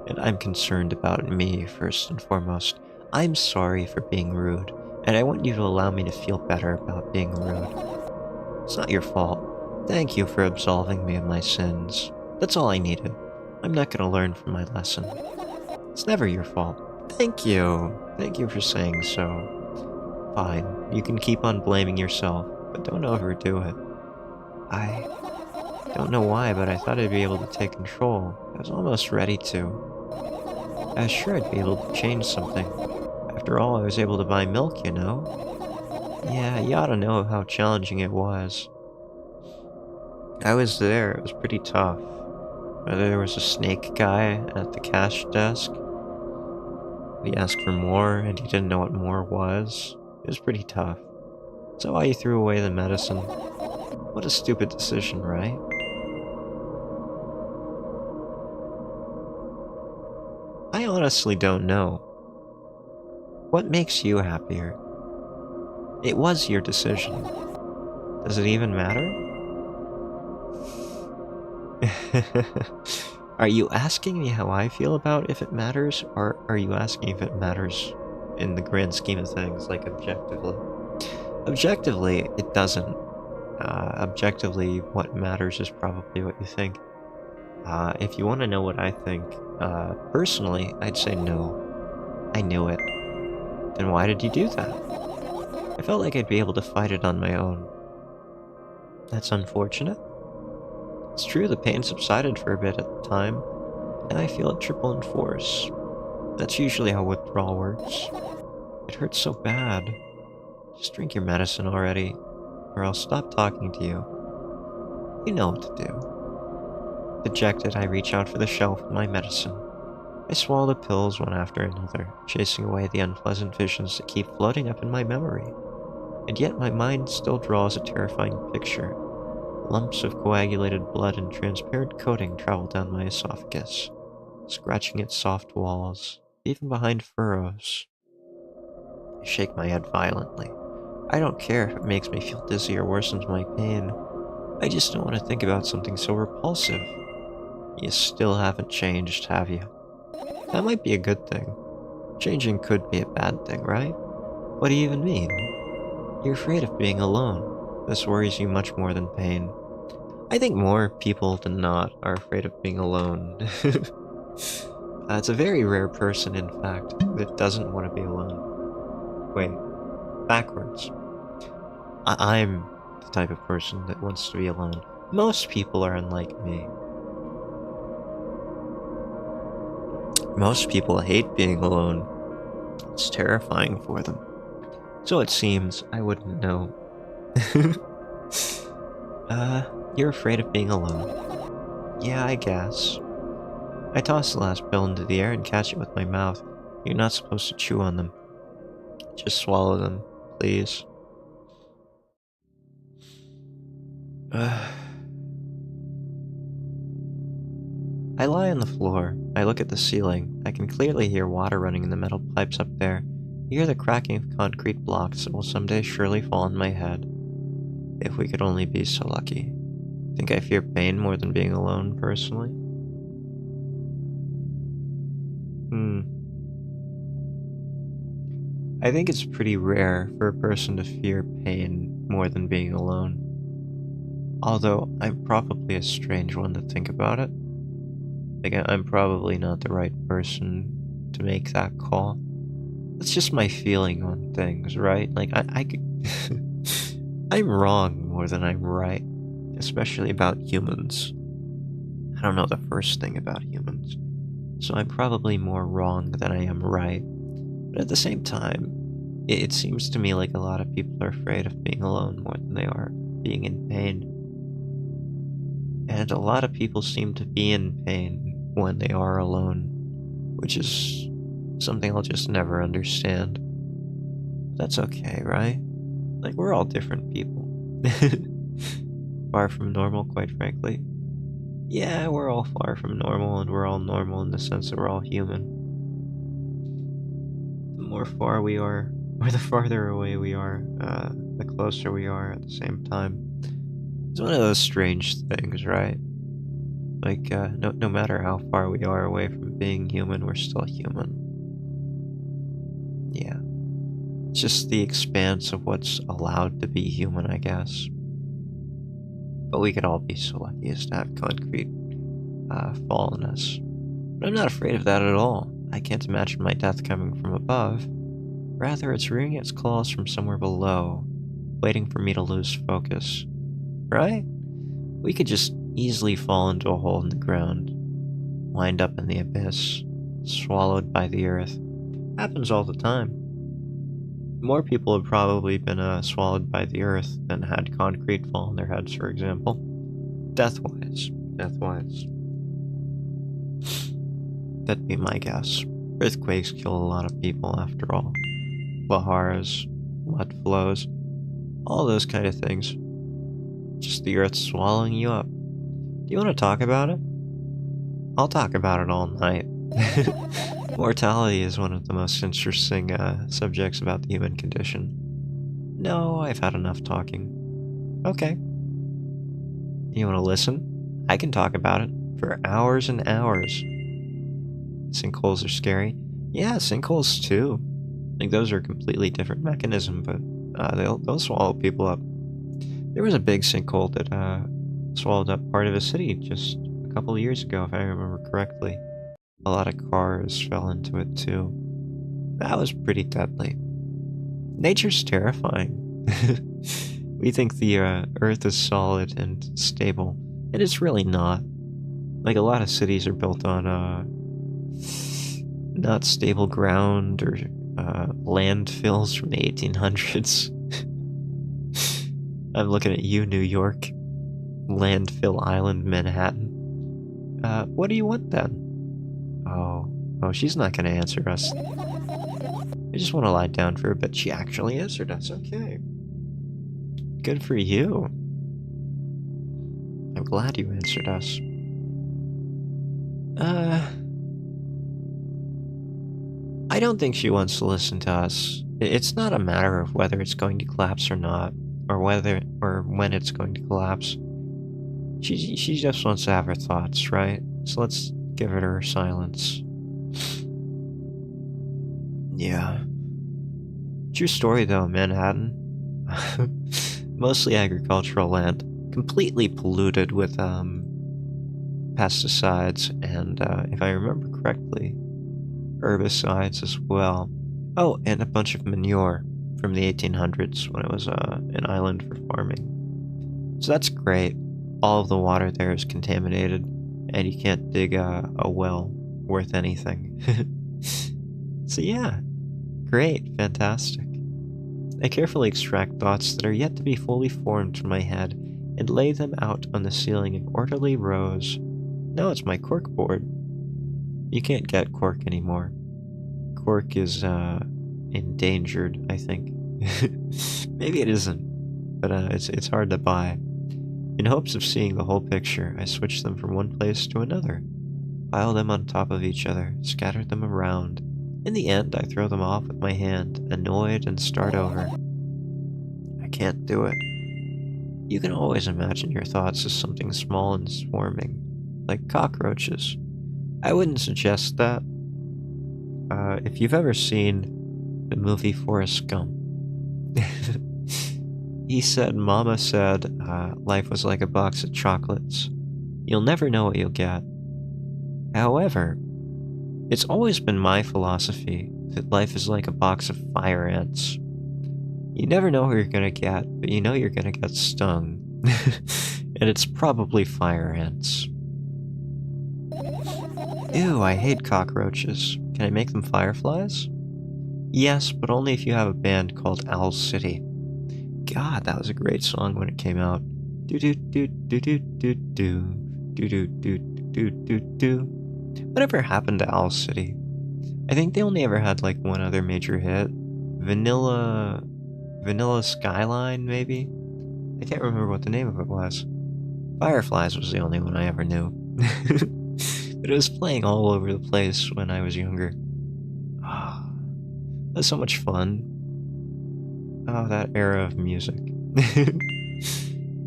And I'm concerned about me first and foremost. I'm sorry for being rude, and I want you to allow me to feel better about being rude. It's not your fault. Thank you for absolving me of my sins. That's all I needed. I'm not gonna learn from my lesson. It's never your fault. Thank you. Thank you for saying so. Fine, you can keep on blaming yourself, but don't overdo it. I don't know why, but I thought I'd be able to take control. I was almost ready to. I was sure I'd be able to change something. After all, I was able to buy milk, you know? Yeah, you ought to know how challenging it was. I was there, it was pretty tough. There was a snake guy at the cash desk. He asked for more, and he didn't know what more was. It was pretty tough. Is that why you threw away the medicine? What a stupid decision, right? I honestly don't know. What makes you happier? It was your decision. Does it even matter? Are you asking me how I feel about if it matters, or are you asking if it matters in the grand scheme of things, like objectively? Objectively, it doesn't. Objectively, what matters is probably what you think. If you want to know what I think, personally, I'd say no. I knew it. Then why did you do that? I felt like I'd be able to fight it on my own. That's unfortunate. It's true, the pain subsided for a bit at the time. Now I feel it triple in force. That's usually how withdrawal works. It hurts so bad. Just drink your medicine already, or I'll stop talking to you. You know what to do. Dejected, I reach out for the shelf with my medicine. I swallow the pills one after another, chasing away the unpleasant visions that keep floating up in my memory. And yet my mind still draws a terrifying picture. Lumps of coagulated blood and transparent coating travel down my esophagus, scratching its soft walls, even behind furrows. I shake my head violently. I don't care if it makes me feel dizzy or worsens my pain. I just don't want to think about something so repulsive. You still haven't changed, have you? That might be a good thing. Changing could be a bad thing, right? What do you even mean? You're afraid of being alone. This worries you much more than pain. I think more people than not are afraid of being alone. It's a very rare person, in fact, that doesn't want to be alone. Wait, backwards. I'm the type of person that wants to be alone. Most people are unlike me. Most people hate being alone. It's terrifying for them. So it seems, I wouldn't know. You're afraid of being alone. Yeah, I guess. I toss the last pill into the air and catch it with my mouth. You're not supposed to chew on them. Just swallow them, please. I lie on the floor. I look at the ceiling. I can clearly hear water running in the metal pipes up there. I hear the cracking of concrete blocks that will someday surely fall on my head. If we could only be so lucky. Think I fear pain more than being alone, personally? I think it's pretty rare for a person to fear pain more than being alone. Although, I'm probably a strange one to think about it. Like, I'm probably not the right person to make that call. That's just my feeling on things, right? Like, I could... I'm wrong more than I'm right. Especially about humans. I don't know the first thing about humans. So I'm probably more wrong than I am right. But at the same time, it seems to me like a lot of people are afraid of being alone more than they are being in pain. And a lot of people seem to be in pain when they are alone, which is something I'll just never understand. But that's okay, right? Like, we're all different people. Far from normal, quite frankly. Yeah, we're all far from normal, and we're all normal in the sense that we're all human. The more far we are, or the farther away we are, the closer we are at the same time. It's one of those strange things, right? Like, no matter how far we are away from being human, we're still human. Yeah. It's just the expanse of what's allowed to be human, I guess. But we could all be so lucky as to have concrete fall on us. But I'm not afraid of that at all. I can't imagine my death coming from above. Rather, it's rearing its claws from somewhere below, waiting for me to lose focus. Right? We could just easily fall into a hole in the ground, wind up in the abyss, swallowed by the earth. Happens all the time. More people have probably been swallowed by the earth than had concrete fall on their heads, for example. Death-wise. Death-wise. That'd be my guess. Earthquakes kill a lot of people, after all. Laharas, mud flows, all those kind of things. Just the earth swallowing you up. Do you want to talk about it? I'll talk about it all night. Mortality is one of the most interesting subjects about the human condition. No, I've had enough talking. Okay. You want to listen? I can talk about it for hours and hours. Sinkholes are scary. Yeah, sinkholes too. Like, those are a completely different mechanism, but they'll swallow people up. There was a big sinkhole that swallowed up part of a city just a couple of years ago, if I remember correctly. A lot of cars fell into it too. That was pretty deadly. Nature's terrifying. We think the Earth is solid and stable, and it's really not. Like, a lot of cities are built on not stable ground or landfills from the 1800s. I'm looking at you, New York. Landfill Island, Manhattan. What do you want then? Oh, she's not gonna answer us. I just want to lie down for a bit. She actually answered us. Okay. Good for you. I'm glad you answered us. I don't think she wants to listen to us. It's not a matter of whether it's going to collapse or not, or when it's going to collapse. She just wants to have her thoughts, right? So let's give her silence. Yeah. True story though, Manhattan. Mostly agricultural land, completely polluted with pesticides and, if I remember correctly, herbicides as well. Oh, and a bunch of manure from the 1800s when it was an island for farming. So that's great. All of the water there is contaminated, and you can't dig a well worth anything. So yeah, great, fantastic. I carefully extract thoughts that are yet to be fully formed from my head and lay them out on the ceiling in orderly rows. Now it's my cork board. You can't get cork anymore. Cork is endangered, I think. Maybe it isn't, but it's hard to buy. In hopes of seeing the whole picture, I switch them from one place to another, pile them on top of each other, scatter them around. In the end, I throw them off with my hand, annoyed, and start over. I can't do it. You can always imagine your thoughts as something small and swarming, like cockroaches. I wouldn't suggest that. If you've ever seen the movie Forrest Gump, Mama said, life was like a box of chocolates. You'll never know what you'll get. However, it's always been my philosophy that life is like a box of fire ants. You never know who you're gonna get, but you know you're gonna get stung. And it's probably fire ants. Ew, I hate cockroaches. Can I make them fireflies? Yes, but only if you have a band called Owl City. God, that was a great song when it came out. Do do do do do do do do do do do do do. Whatever happened to Owl City? I think they only ever had like one other major hit. Vanilla Skyline, maybe? I can't remember what the name of it was. Fireflies was the only one I ever knew. But it was playing all over the place when I was younger. Ah, that was so much fun. Oh, that era of music.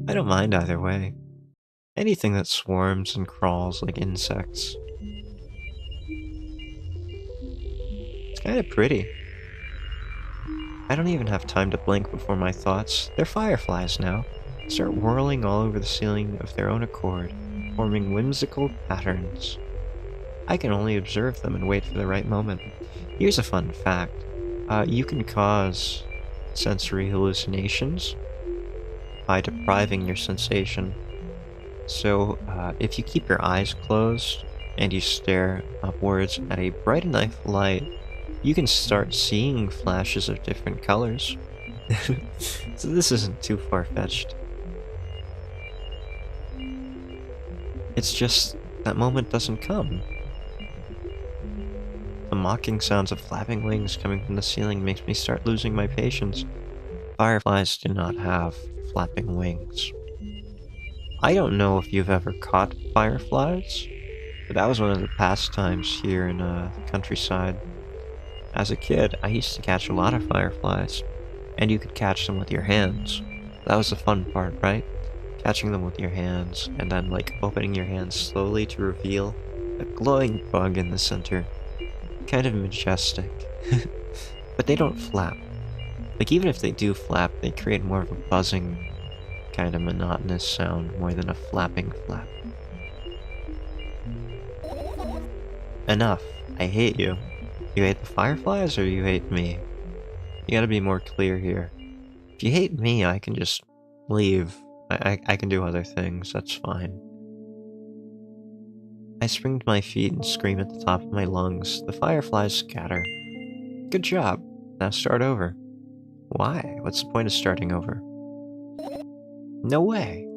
I don't mind either way. Anything that swarms and crawls like insects. It's kind of pretty. I don't even have time to blink before my thoughts, they're fireflies now, start whirling all over the ceiling of their own accord, forming whimsical patterns. I can only observe them and wait for the right moment. Here's a fun fact. You can cause sensory hallucinations by depriving your sensation. So, if you keep your eyes closed and you stare upwards at a bright enough light, you can start seeing flashes of different colors. So this isn't too far-fetched. It's just that moment doesn't come. The mocking sounds of flapping wings coming from the ceiling makes me start losing my patience. Fireflies do not have flapping wings. I don't know if you've ever caught fireflies, but that was one of the pastimes here in the countryside. As a kid, I used to catch a lot of fireflies, and you could catch them with your hands. That was the fun part, right? Catching them with your hands, and then like opening your hands slowly to reveal a glowing bug in the center. Kind of majestic. But they don't flap. Like even if they do flap, they create more of a buzzing, kind of monotonous sound more than a flapping flap. Enough. I hate you. You hate the fireflies or you hate me? You gotta be more clear here. If you hate me, I can just leave. I can do other things, that's fine. I spring to my feet and scream at the top of my lungs. The fireflies scatter. Good job. Now start over. Why? What's the point of starting over? No way.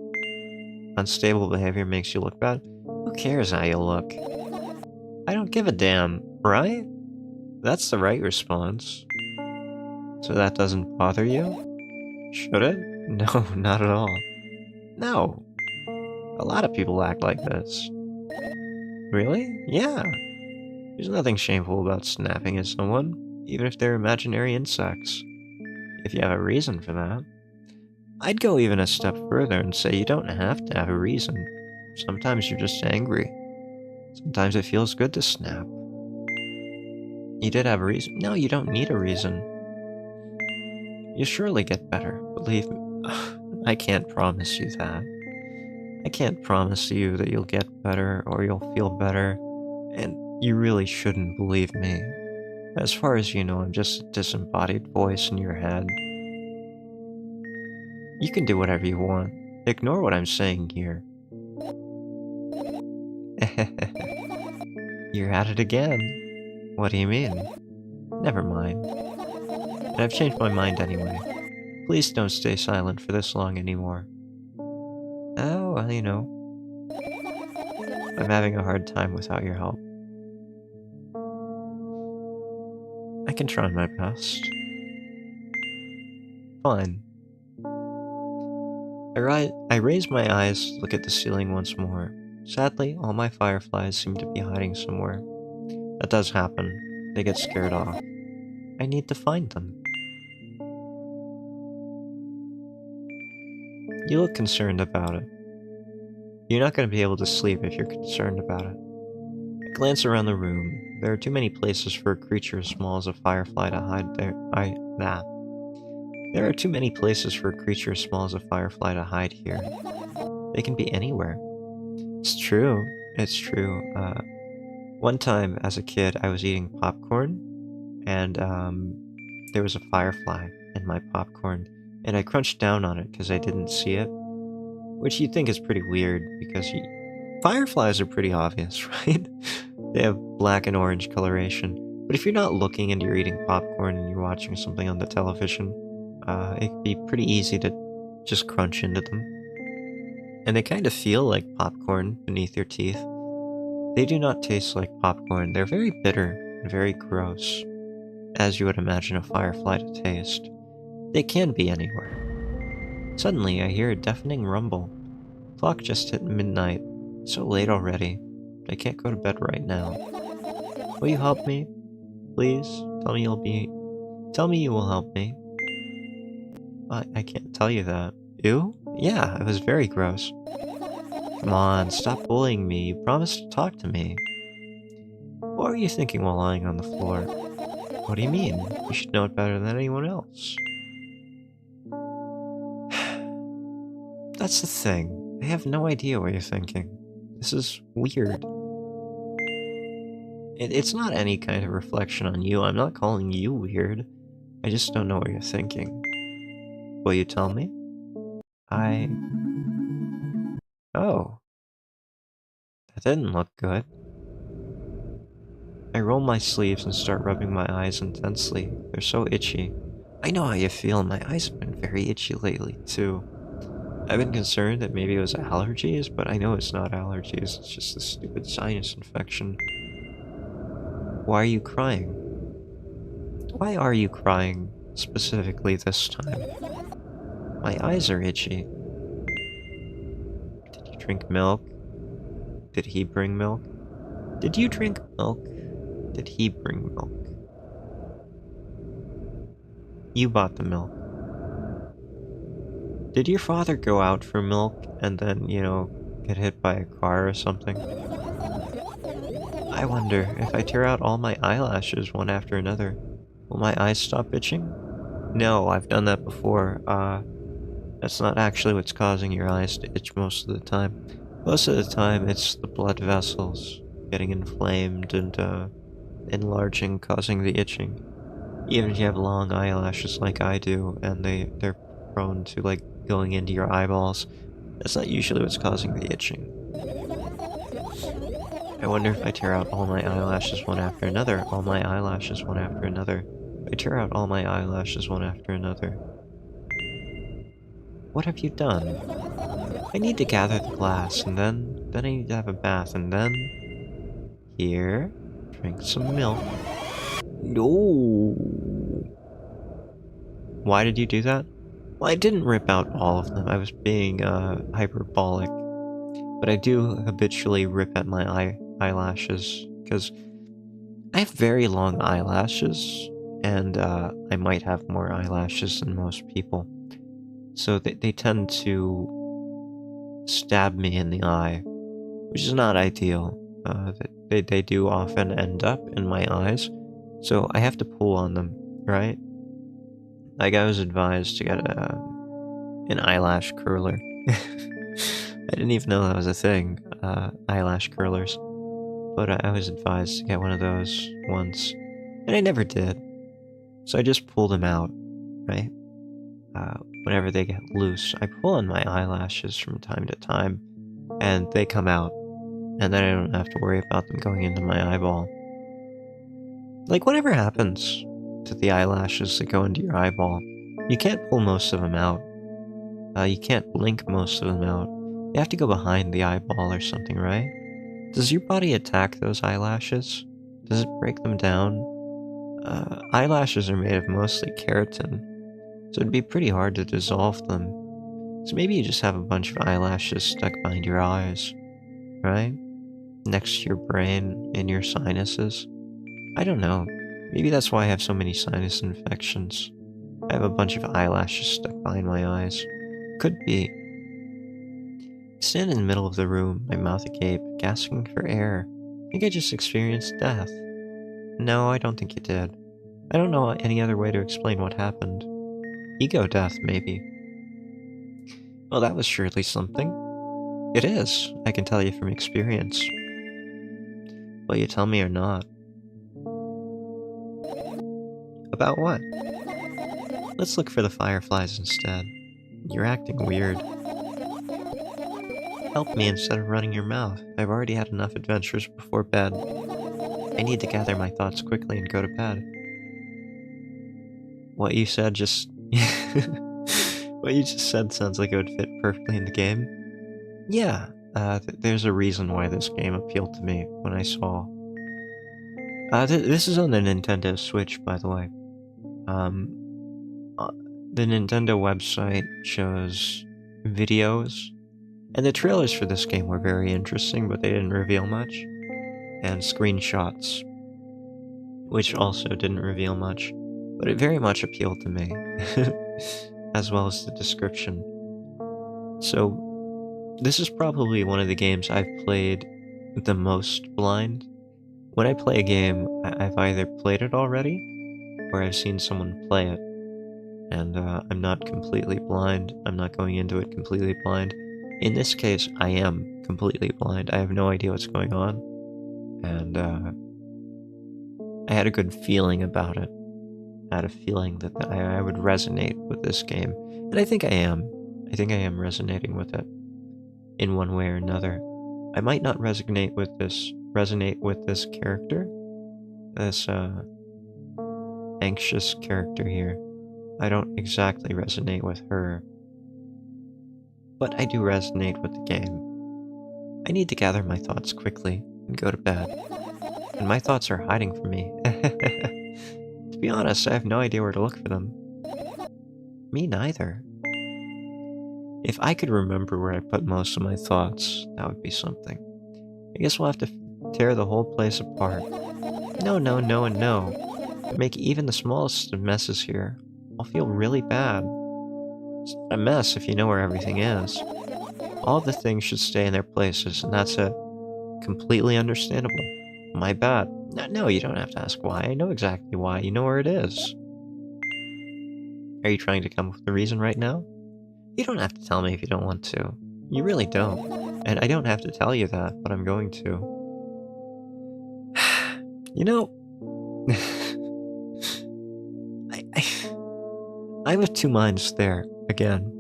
Unstable behavior makes you look bad? Who cares how you look? I don't give a damn, right? That's the right response. So that doesn't bother you? Should it? No, not at all. No. A lot of people act like this. Really? Yeah. There's nothing shameful about snapping at someone, even if they're imaginary insects. If you have a reason for that. I'd go even a step further and say you don't have to have a reason. Sometimes you're just angry. Sometimes it feels good to snap. You did have a reason. No, you don't need a reason. You'll surely get better, believe me. I can't promise you that. I can't promise you that you'll get better or you'll feel better, and you really shouldn't believe me. As far as you know, I'm just a disembodied voice in your head. You can do whatever you want. Ignore what I'm saying here. You're at it again. What do you mean? Never mind. And I've changed my mind anyway. Please don't stay silent for this long anymore. Oh, well, you know. I'm having a hard time without your help. I can try my best. Fine. I raise my eyes, look at the ceiling once more. Sadly, all my fireflies seem to be hiding somewhere. That does happen. They get scared off. I need to find them. You look concerned about it. You're not going to be able to sleep if you're concerned about it. I glance around the room. There are too many places for a creature as small as a firefly to hide there. There are too many places for a creature as small as a firefly to hide here. They can be anywhere. It's true. It's true. One time as a kid, I was eating popcorn, and there was a firefly in my popcorn, and I crunched down on it because I didn't see it, which you'd think is pretty weird because fireflies are pretty obvious, right? They have black and orange coloration. But if you're not looking and you're eating popcorn and you're watching something on the television, it can be pretty easy to just crunch into them. And they kind of feel like popcorn beneath your teeth. They do not taste like popcorn. They're very bitter and very gross, as you would imagine a firefly to taste. They can be anywhere. Suddenly, I hear a deafening rumble. The clock just hit midnight. It's so late already. I can't go to bed right now. Will you help me? Please? Tell me you will help me. I can't tell you that. Ew? Yeah, it was very gross. Come on, stop bullying me. You promised to talk to me. What were you thinking while lying on the floor? What do you mean? You should know it better than anyone else. That's the thing. I have no idea what you're thinking. This is weird. It's not any kind of reflection on you. I'm not calling you weird. I just don't know what you're thinking. Will you tell me? Oh. That didn't look good. I roll my sleeves and start rubbing my eyes intensely. They're so itchy. I know how you feel. My eyes have been very itchy lately, too. I've been concerned that maybe it was allergies, but I know it's not allergies. It's just a stupid sinus infection. Why are you crying? Why are you crying, specifically this time? My eyes are itchy. drink milk? Did he bring milk? Did you drink milk? Did he bring milk? You bought the milk. Did your father go out for milk and then, you know, get hit by a car or something? I wonder, if I tear out all my eyelashes one after another, will my eyes stop itching? No, I've done that before. That's not actually what's causing your eyes to itch most of the time. Most of the time, it's the blood vessels getting inflamed and, enlarging, causing the itching. Even if you have long eyelashes like I do, and they're prone to, like, going into your eyeballs, that's not usually what's causing the itching. I wonder if I tear out all my eyelashes one after another, all my eyelashes one after another. If I tear out all my eyelashes one after another. What have you done? I need to gather the glass, and then I need to have a bath, and then... Here, drink some milk. No. Why did you do that? Well, I didn't rip out all of them. I was being, hyperbolic. But I do habitually rip at my eyelashes, because I have very long eyelashes, and, I might have more eyelashes than most people. So they tend to stab me in the eye, which is not ideal. They do often end up in my eyes, so I have to pull on them, right? Like, I was advised to get an eyelash curler. I didn't even know that was a thing, eyelash curlers. But I was advised to get one of those once, and I never did. So I just pull them out, right? Whenever they get loose, I pull on my eyelashes from time to time, and they come out, and then I don't have to worry about them going into my eyeball. Like, whatever happens to the eyelashes that go into your eyeball, you can't pull most of them out. You can't blink most of them out. You have to go behind the eyeball or something, right? Does your body attack those eyelashes? Does it break them down? Eyelashes are made of mostly keratin, so it'd be pretty hard to dissolve them. So maybe you just have a bunch of eyelashes stuck behind your eyes, right? Next to your brain, in your sinuses. I don't know. Maybe that's why I have so many sinus infections. I have a bunch of eyelashes stuck behind my eyes. Could be. I stand in the middle of the room, my mouth agape, gasping for air. I think I just experienced death. No, I don't think you did. I don't know any other way to explain what happened. Ego death, maybe. Well, that was surely something. It is, I can tell you from experience. Will you tell me or not? About what? Let's look for the fireflies instead. You're acting weird. Help me instead of running your mouth. I've already had enough adventures before bed. I need to gather my thoughts quickly and go to bed. What you said just... What you just said sounds like it would fit perfectly in the game. Yeah, there's a reason why this game appealed to me when I saw... this is on the Nintendo Switch, by the way. The Nintendo website shows videos, and the trailers for this game were very interesting, but they didn't reveal much. And screenshots, which also didn't reveal much, but it very much appealed to me, as well as the description. So, this is probably one of the games I've played the most blind. When I play a game, I've either played it already, or I've seen someone play it, and I'm not completely blind. I'm not going into it completely blind. In this case, I am completely blind. I have no idea what's going on, and I had a good feeling about it. I had a feeling that I would resonate with this game, and I think I am. I think I am resonating with it in one way or another. I might not resonate with this character, this anxious character here. I don't exactly resonate with her, but I do resonate with the game. I need to gather my thoughts quickly and go to bed, and my thoughts are hiding from me. To be honest, I have no idea where to look for them. Me neither. If I could remember where I put most of my thoughts, that would be something. I guess we'll have to tear the whole place apart. No, no, no, and no. Make even the smallest of messes here. I'll feel really bad. It's not a mess if you know where everything is. All the things should stay in their places, and that's it. Completely understandable. My bad. No, no, you don't have to ask why. I know exactly why. You know where it is. Are you trying to come up with a reason right now? You don't have to tell me if you don't want to. You really don't. And I don't have to tell you that, but I'm going to. You know, I'm of two minds there, again.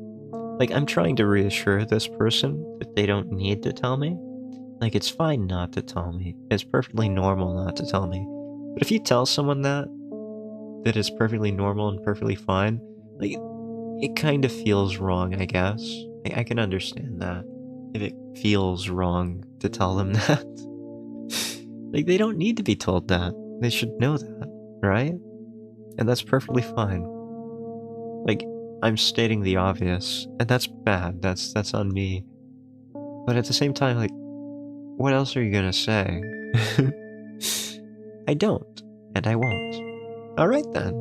Like, I'm trying to reassure this person that they don't need to tell me. Like, it's fine not to tell me. It's perfectly normal not to tell me. But if you tell someone that is perfectly normal and perfectly fine, like, it kind of feels wrong, I guess. I can understand that. If it feels wrong to tell them that. Like, they don't need to be told that. They should know that, right? And that's perfectly fine. Like, I'm stating the obvious, and that's bad. That's on me. But at the same time, like, what else are you gonna say? I don't, and I won't. Alright then.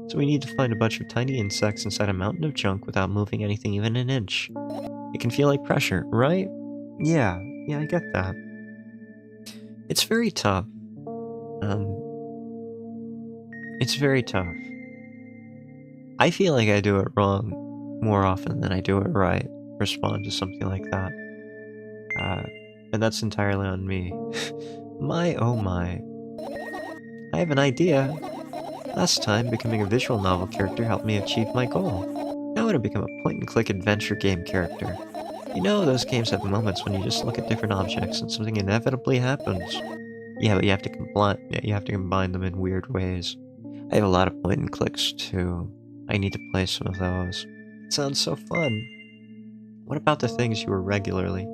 So we need to find a bunch of tiny insects inside a mountain of junk without moving anything even an inch. It can feel like pressure, right? Yeah, I get that. It's very tough. It's very tough. I feel like I do it wrong more often than I do it right. Respond to something like that. And that's entirely on me. My oh my. I have an idea. Last time, becoming a visual novel character helped me achieve my goal. Now I want to become a point-and-click adventure game character. You know, those games have moments when you just look at different objects and something inevitably happens. Yeah, but you have to combine them in weird ways. I have a lot of point-and-clicks too. I need to play some of those. It sounds so fun. What about the things you were regularly?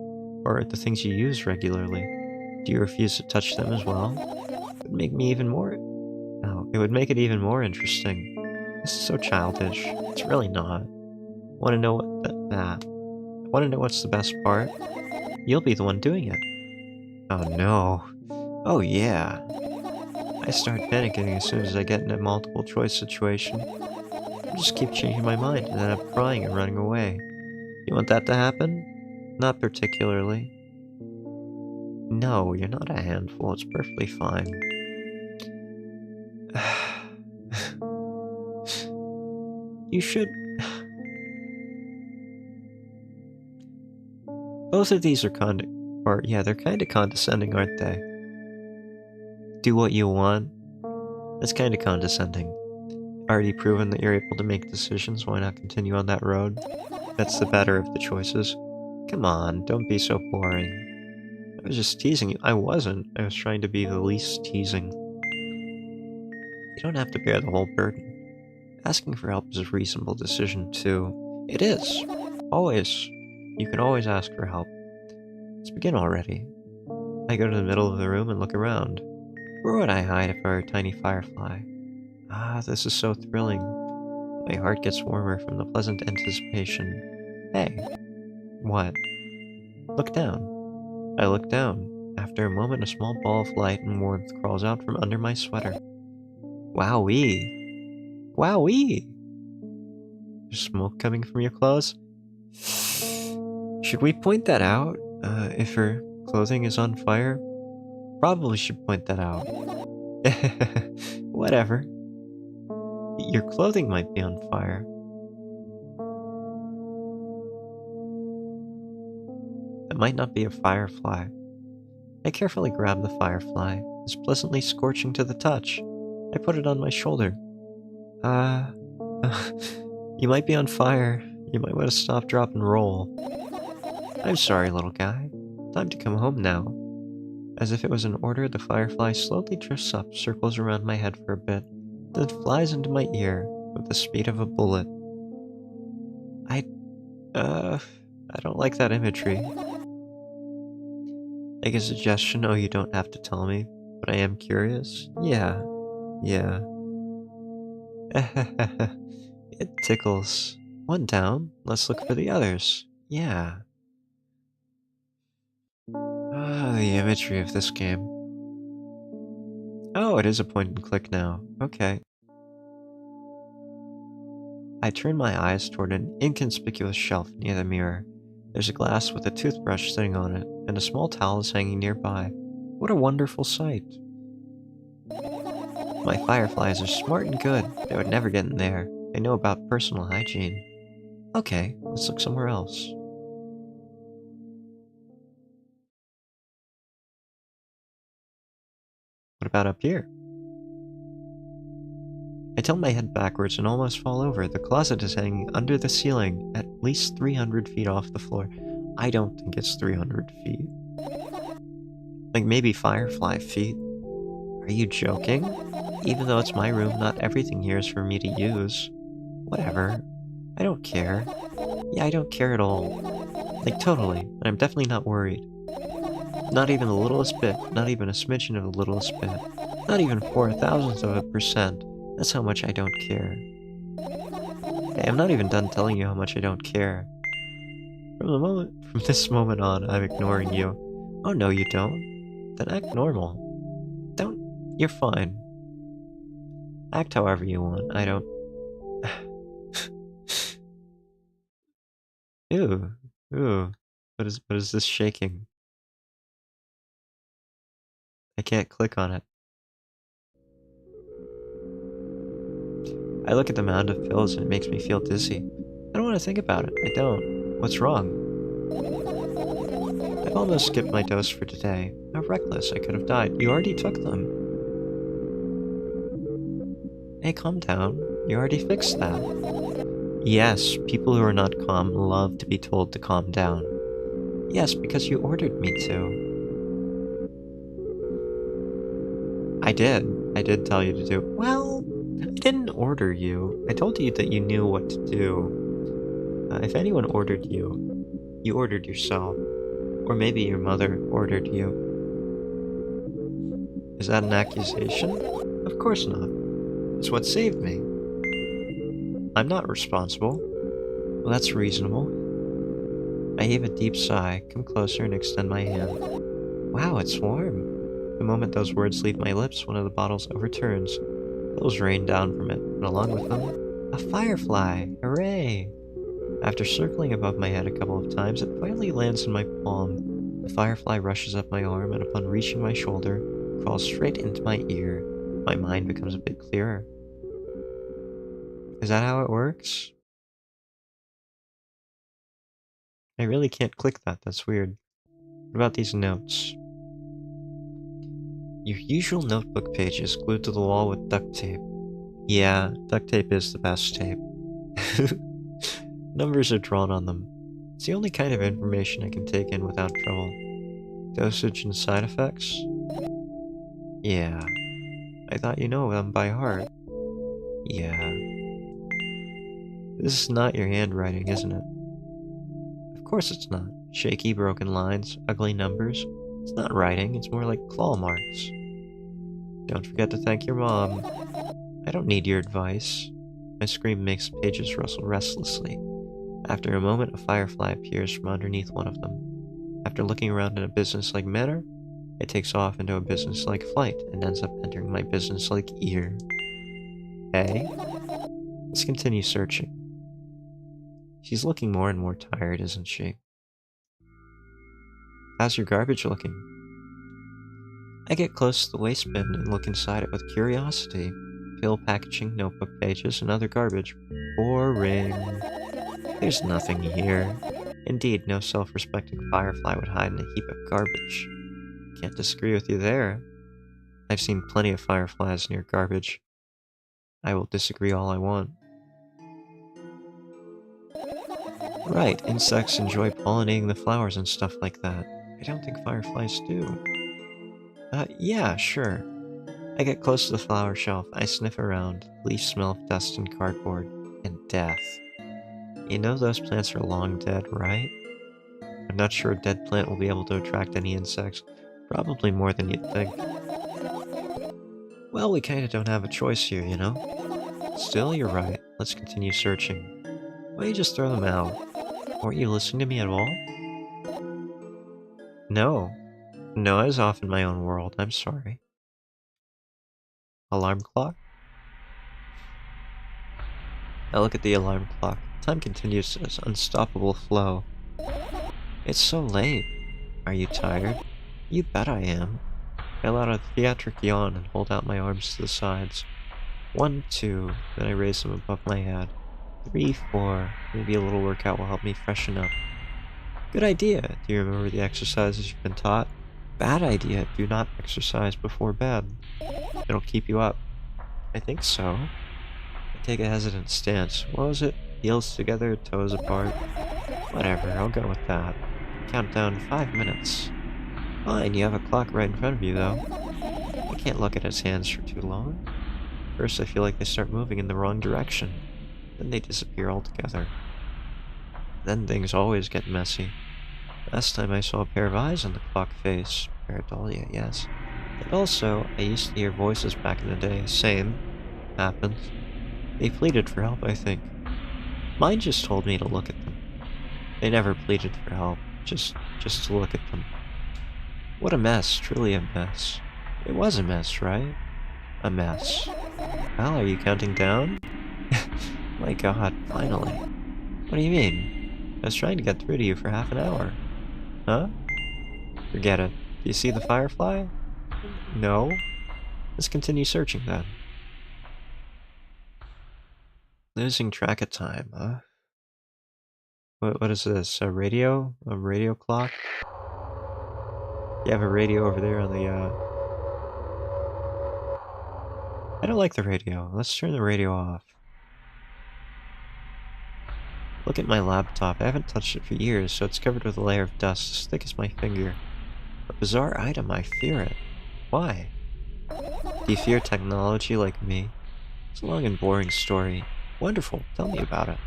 Or the things you use regularly? Do you refuse to touch them as well? It would make me even more... No, it would make it even more interesting. This is so childish. It's really not. Want to know Want to know what's the best part? You'll be the one doing it. Oh no. Oh yeah. I start panicking as soon as I get in a multiple choice situation. I just keep changing my mind and end up crying and running away. You want that to happen? Not particularly. No, you're not a handful. It's perfectly fine. You should... Both of these are they're kinda condescending, aren't they? Do what you want? That's kinda condescending. Already proven that you're able to make decisions, why not continue on that road? That's the better of the choices. Come on, don't be so boring. I was just teasing you. I wasn't. I was trying to be the least teasing. You don't have to bear the whole burden. Asking for help is a reasonable decision, too. It is. Always. You can always ask for help. Let's begin already. I go to the middle of the room and look around. Where would I hide if I were a tiny firefly? Ah, this is so thrilling. My heart gets warmer from the pleasant anticipation. Hey. What? Look down. I look down. After a moment, a small ball of light and warmth crawls out from under my sweater. Wowee. Wowee! There's smoke coming from your clothes? Should we point that out? If her clothing is on fire? Probably should point that out. Whatever. Your clothing might be on fire. It might not be a firefly. I carefully grab the firefly. It's pleasantly scorching to the touch. I put it on my shoulder. You might be on fire. You might want to stop, drop, and roll. I'm sorry, little guy. Time to come home now. As if it was an order, the firefly slowly drifts up, circles around my head for a bit, then flies into my ear with the speed of a bullet. I don't like that imagery. Like a suggestion, oh, you don't have to tell me, but I am curious? Yeah. It tickles. One down, let's look for the others. Yeah. Ah, the imagery of this game. Oh, it is a point and click now. Okay. I turn my eyes toward an inconspicuous shelf near the mirror. There's a glass with a toothbrush sitting on it, and a small towel is hanging nearby. What a wonderful sight. My fireflies are smart and good. They would never get in there. They know about personal hygiene. Okay, let's look somewhere else. What about up here? I tilt my head backwards and almost fall over. The closet is hanging under the ceiling, at least 300 feet off the floor. I don't think it's 300 feet. Like maybe firefly feet. Are you joking? Even though it's my room, not everything here is for me to use. Whatever. I don't care. Yeah, I don't care at all. Like, totally. And I'm definitely not worried. Not even the littlest bit. Not even a smidgen of the littlest bit. Not even 0.004%. That's how much I don't care. Hey, I'm not even done telling you how much I don't care. From this moment on, I'm ignoring you. Oh no, you don't. Then act normal. Don't. You're fine. Act however you want. I don't. Ew. Ew. What is this shaking? I can't click on it. I look at the mound of pills and it makes me feel dizzy. I don't want to think about it. I don't. What's wrong? I've almost skipped my dose for today. How reckless. I could have died. You already took them. Hey, calm down. You already fixed that. Yes, people who are not calm love to be told to calm down. Yes, because you ordered me to. I did. I did tell you to do. Well, I didn't order you. I told you that you knew what to do. If anyone ordered you, you ordered yourself. Or maybe your mother ordered you. Is that an accusation? Of course not. It's what saved me. I'm not responsible. Well, that's reasonable. I heave a deep sigh, come closer and extend my hand. Wow, it's warm. The moment those words leave my lips, one of the bottles overturns. Pills rain down from it, and along with them, a firefly! Hooray! After circling above my head a couple of times, it finally lands in my palm. The firefly rushes up my arm, and upon reaching my shoulder, crawls straight into my ear. My mind becomes a bit clearer. Is that how it works? I really can't click that, that's weird. What about these notes? Your usual notebook pages glued to the wall with duct tape. Yeah, duct tape is the best tape. Numbers are drawn on them. It's the only kind of information I can take in without trouble. Dosage and side effects? Yeah. I thought you know them by heart. Yeah. This is not your handwriting, isn't it? Of course it's not. Shaky, broken lines, ugly numbers. It's not writing, it's more like claw marks. Don't forget to thank your mom. I don't need your advice. My scream makes pages rustle restlessly. After a moment, a firefly appears from underneath one of them. After looking around in a businesslike manner, it takes off into a businesslike flight and ends up entering my businesslike ear. Hey? Let's continue searching. She's looking more and more tired, isn't she? How's your garbage looking? I get close to the waste bin and look inside it with curiosity. Pill packaging, notebook pages, and other garbage. Boring. There's nothing here. Indeed, no self-respecting firefly would hide in a heap of garbage. Can't disagree with you there. I've seen plenty of fireflies near garbage. I will disagree all I want. Right, insects enjoy pollinating the flowers and stuff like that. I don't think fireflies do. Yeah, sure. I get close to the flower shelf. I sniff around. Leaf smell of dust and cardboard. And death. You know those plants are long dead, right? I'm not sure a dead plant will be able to attract any insects. Probably more than you'd think. Well, we kinda don't have a choice here, you know? Still, you're right. Let's continue searching. Why don't you just throw them out? Weren't you listening to me at all? No. No, I was off in my own world. I'm sorry. Alarm clock? I look at the alarm clock. Time continues its unstoppable flow. It's so late. Are you tired? You bet I am. I let out a theatric yawn and hold out my arms to the sides. 1, 2, then I raise them above my head. 3, 4, maybe a little workout will help me freshen up. Good idea. Do you remember the exercises you've been taught? Bad idea. Do not exercise before bed. It'll keep you up. I think so. I take a hesitant stance. What was it? Heels together, toes apart. Whatever, I'll go with that. Count down 5 minutes. Fine, you have a clock right in front of you, though. I can't look at his hands for too long. First, I feel like they start moving in the wrong direction. Then they disappear altogether. Then things always get messy. Last time I saw a pair of eyes on the clock face. Pareidolia, yes. And also, I used to hear voices back in the day. Same. Happens. They pleaded for help, I think. Mine just told me to look at them. They never pleaded for help. Just to look at them. What a mess. Truly a mess. It was a mess, right? A mess. Well, are you counting down? My god, finally. What do you mean? I was trying to get through to you for half an hour. Huh? Forget it. Do you see the firefly? No? Let's continue searching then. Losing track of time, huh? What is this? A radio? A radio clock? You have a radio over there on the, I don't like the radio. Let's turn the radio off. Look at my laptop. I haven't touched it for years, so it's covered with a layer of dust as thick as my finger. A bizarre item, I fear it. Why? Do you fear technology like me? It's a long and boring story. Wonderful, tell me about it.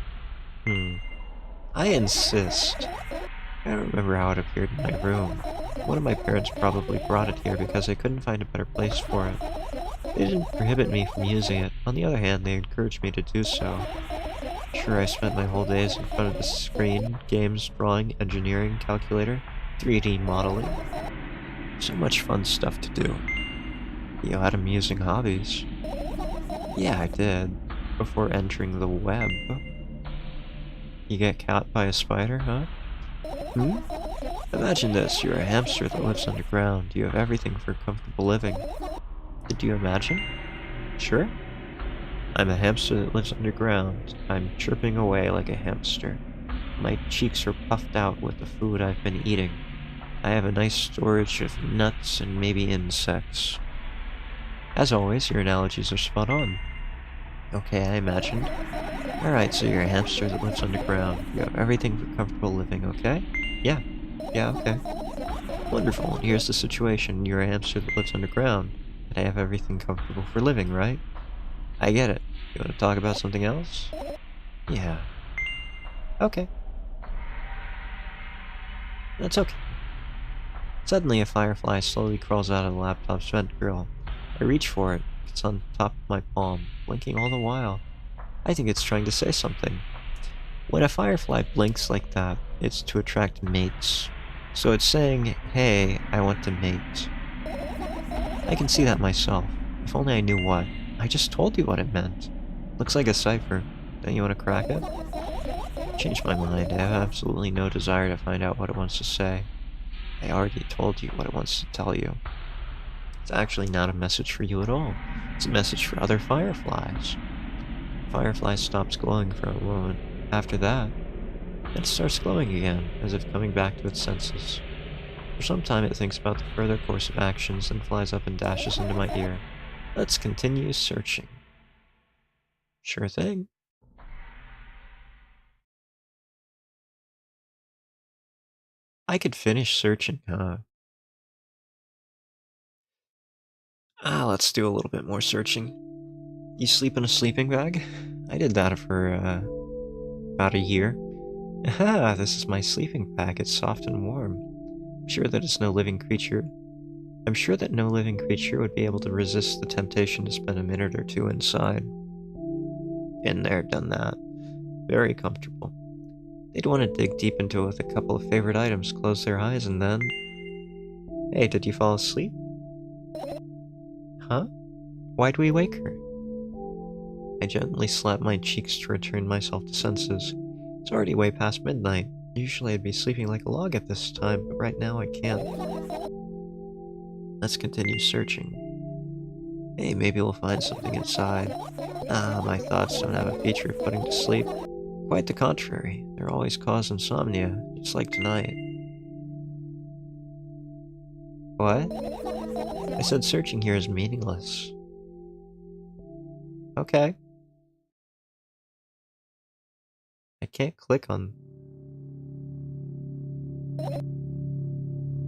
I insist. I don't remember how it appeared in my room. One of my parents probably brought it here because they couldn't find a better place for it. They didn't prohibit me from using it. On the other hand, they encouraged me to do so. Sure, I spent my whole days in front of the screen, games, drawing, engineering, calculator, 3D modeling. So much fun stuff to do. You had amusing hobbies. Yeah, I did. Before entering the web. You get caught by a spider, huh? Imagine this, you're a hamster that lives underground. You have everything for comfortable living. Did you imagine? Sure. I'm a hamster that lives underground. I'm chirping away like a hamster. My cheeks are puffed out with the food I've been eating. I have a nice storage of nuts and maybe insects. As always, your analogies are spot on. Okay, I imagined. Alright, so you're a hamster that lives underground. You have everything for comfortable living, okay? Yeah. Yeah, okay. Wonderful. And here's the situation. You're a hamster that lives underground, and I have everything comfortable for living, right? I get it. You want to talk about something else? Yeah. Okay. That's okay. Suddenly, a firefly slowly crawls out of the laptop's vent grill. I reach for it. It's on top of my palm, blinking all the while. I think it's trying to say something. When a firefly blinks like that, it's to attract mates. So it's saying, hey, I want to mate. I can see that myself. If only I knew what. I just told you what it meant. Looks like a cipher. Don't you want to crack it? Changed my mind. I have absolutely no desire to find out what it wants to say. I already told you what it wants to tell you. It's actually not a message for you at all. It's a message for other fireflies. Firefly stops glowing for a moment. After that, it starts glowing again, as if coming back to its senses. For some time it thinks about the further course of actions, then flies up and dashes into my ear. Let's continue searching. Sure thing. I could finish searching, huh? Let's do a little bit more searching. You sleep in a sleeping bag? I did that for, about a year. Aha, this is my sleeping bag. It's soft and warm. I'm sure that it's no living creature. I'm sure that no living creature would be able to resist the temptation to spend a minute or two inside. Been there, done that. Very comfortable. They'd want to dig deep into it with a couple of favorite items, close their eyes, and then... Hey, did you fall asleep? Huh? Why'd we wake her? I gently slapped my cheeks to return myself to senses. It's already way past midnight. Usually I'd be sleeping like a log at this time, but right now I can't. Let's continue searching. Hey, maybe we'll find something inside. My thoughts don't have a feature of putting to sleep. Quite the contrary. They're always cause insomnia, just like tonight. What? I said searching here is meaningless. Okay. I can't click on...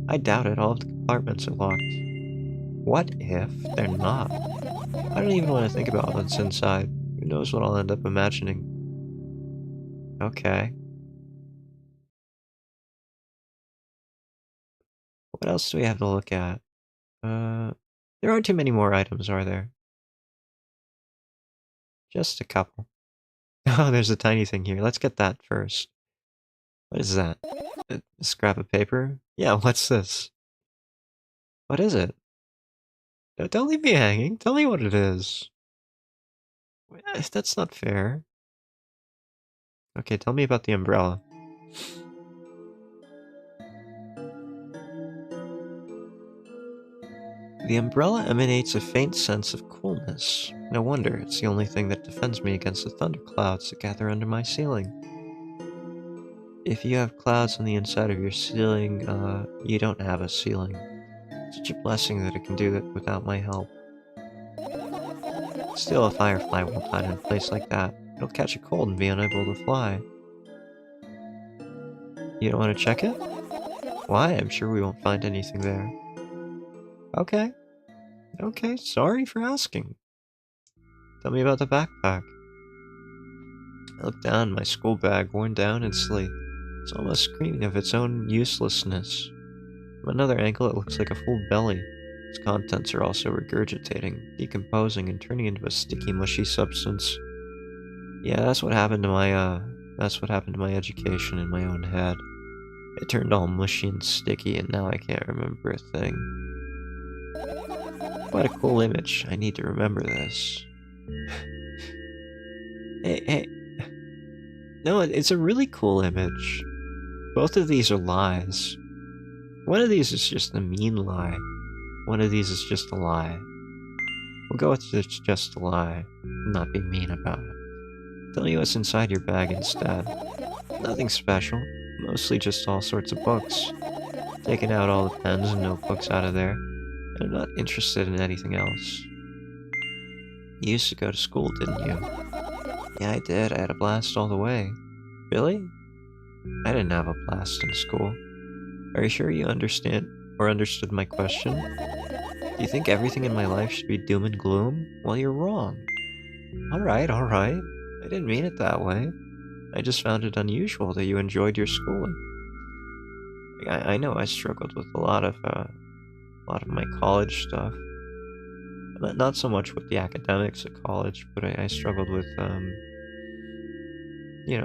I doubt it, all of the compartments are locked. What if they're not? I don't even want to think about what's inside. Who knows what I'll end up imagining. Okay. What else do we have to look at? There aren't too many more items, are there? Just a couple. Oh, there's a tiny thing here. Let's get that first. What is that? A scrap of paper? Yeah, what's this? What is it? Don't leave me hanging. Tell me what it is. That's not fair. Okay, tell me about the umbrella. The umbrella emanates a faint sense of coolness. No wonder, it's the only thing that defends me against the thunderclouds that gather under my ceiling. If you have clouds on the inside of your ceiling, you don't have a ceiling. Such a blessing that it can do that without my help. Still, a firefly won't hide in a place like that. It'll catch a cold and be unable to fly. You don't want to check it? Why? I'm sure we won't find anything there. Okay. Okay, sorry for asking. Tell me about the backpack. I look down, my school bag worn down and silly. It's almost screaming of its own uselessness. From another angle, it looks like a full belly. Its contents are also regurgitating, decomposing, and turning into a sticky, mushy substance. Yeah, that's what happened to my education in my own head. It turned all mushy and sticky, and now I can't remember a thing. What a cool image. I need to remember this. Hey. No, it's a really cool image. Both of these are lies. One of these is just a mean lie. One of these is just a lie. We'll go with it's just a lie, and not be mean about it. Tell me what's inside your bag instead. Nothing special, mostly just all sorts of books. Taking out all the pens and notebooks out of there, and I'm not interested in anything else. You used to go to school, didn't you? Yeah, I did. I had a blast all the way. Really? I didn't have a blast in school. Are you sure you understand or understood my question? Do you think everything in my life should be doom and gloom? Well, you're wrong. Alright. I didn't mean it that way. I just found it unusual that you enjoyed your schooling. I know I struggled with a lot of my college stuff. Not so much with the academics at college, but I struggled with,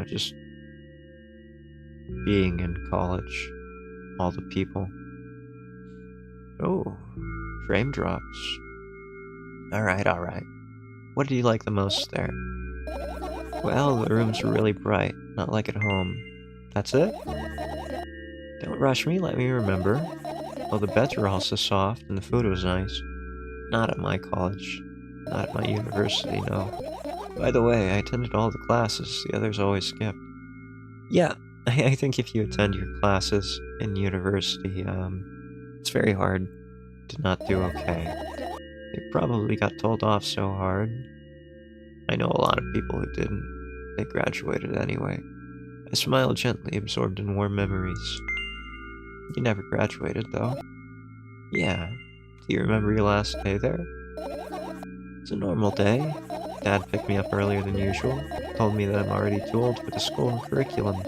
just being in college. All the people. Oh, frame drops. Alright. What do you like the most there? Well, the rooms are really bright, not like at home. That's it? Don't rush me, let me remember. Oh, the beds were also soft, and the food was nice. Not at my college. Not at my university, no. By the way, I attended all the classes, the others always skipped. Yeah, I think if you attend your classes in university, it's very hard to not do okay. They probably got told off so hard. I know a lot of people who didn't. They graduated anyway. I smiled gently, absorbed in warm memories. You never graduated, though. Yeah. Do you remember your last day there? It's a normal day. Dad picked me up earlier than usual, told me that I'm already too old for the school and curriculum.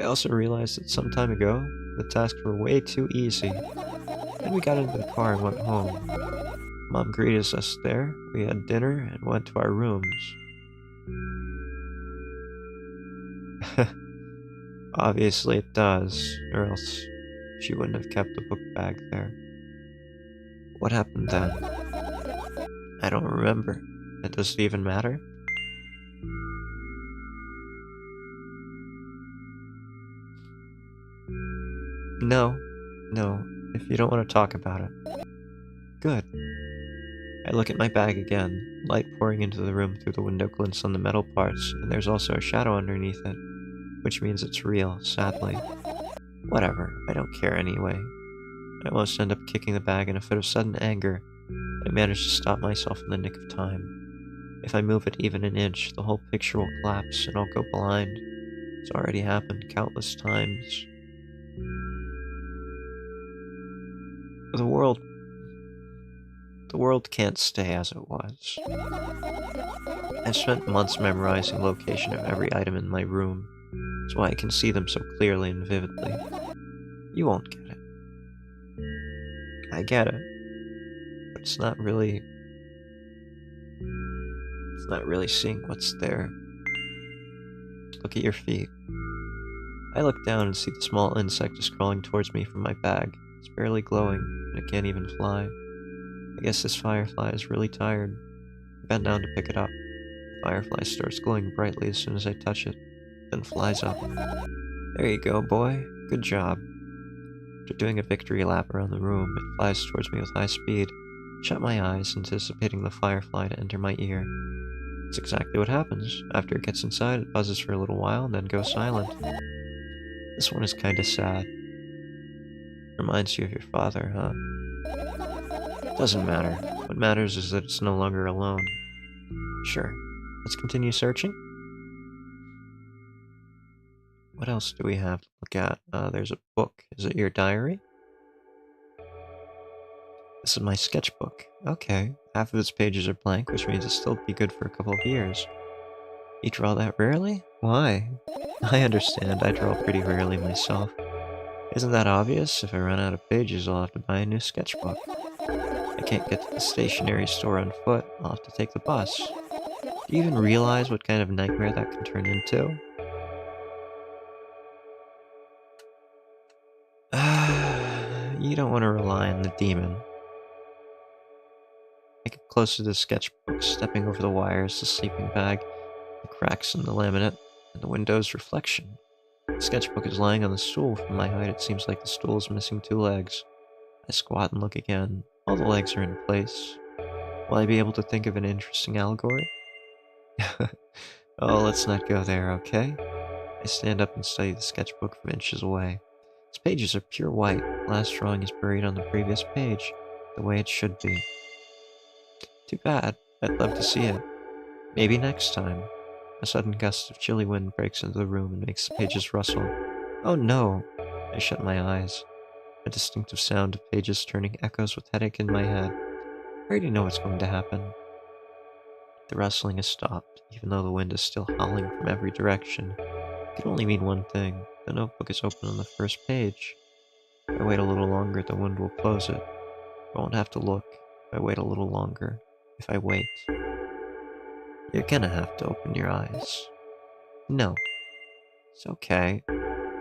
I also realized that some time ago, the tasks were way too easy. Then we got into the car and went home. Mom greeted us there, we had dinner, and went to our rooms. Obviously it does, or else she wouldn't have kept the book bag there. What happened then? I don't remember. It doesn't even matter? No. No, if you don't want to talk about it. Good. I look at my bag again, light pouring into the room through the window glints on the metal parts, and there's also a shadow underneath it, which means it's real, sadly. Whatever, I don't care anyway. I almost end up kicking the bag in a fit of sudden anger, but I manage to stop myself in the nick of time. If I move it even an inch, the whole picture will collapse and I'll go blind. It's already happened countless times. The world... The world can't stay as it was. I've spent months memorizing the location of every item in my room. That's why I can see them so clearly and vividly. You won't get it. I get it. But it's not really seeing what's there. Look at your feet. I look down and see the small insect is crawling towards me from my bag. It's barely glowing, and it can't even fly. I guess this firefly is really tired. I bend down to pick it up. The firefly starts glowing brightly as soon as I touch it, then flies up. There you go, boy. Good job. After doing a victory lap around the room, it flies towards me with high speed. I shut my eyes, anticipating the firefly to enter my ear. It's exactly what happens. After it gets inside, it buzzes for a little while and then goes silent. This one is kinda sad. Reminds you of your father, huh? Doesn't matter. What matters is that it's no longer alone. Sure. Let's continue searching. What else do we have to look at? There's a book. Is it your diary? This is my sketchbook. Okay. Half of its pages are blank, which means it'll still be good for a couple of years. You draw that rarely? Why? I understand. I draw pretty rarely myself. Isn't that obvious? If I run out of pages, I'll have to buy a new sketchbook. I can't get to the stationery store on foot. I'll have to take the bus. Do you even realize what kind of nightmare that can turn into? You don't want to rely on the demon. I get closer to the sketchbook, stepping over the wires, the sleeping bag, the cracks in the laminate, and the window's reflection. The sketchbook is lying on the stool. From my height, it seems like the stool is missing two legs. I squat and look again. All the legs are in place. Will I be able to think of an interesting allegory? Oh, let's not go there, okay? I stand up and study the sketchbook from inches away. Its pages are pure white. The last drawing is buried on the previous page, the way it should be. Too bad. I'd love to see it. Maybe next time. A sudden gust of chilly wind breaks into the room and makes the pages rustle. Oh no! I shut my eyes. A distinctive sound of pages turning echoes with headache in my head. I already know what's going to happen. The rustling has stopped, even though the wind is still howling from every direction. It can only mean one thing. The notebook is open on the first page. If I wait a little longer, the wind will close it. I won't have to look. If I wait a little longer. If I wait. You're gonna have to open your eyes. No. It's okay.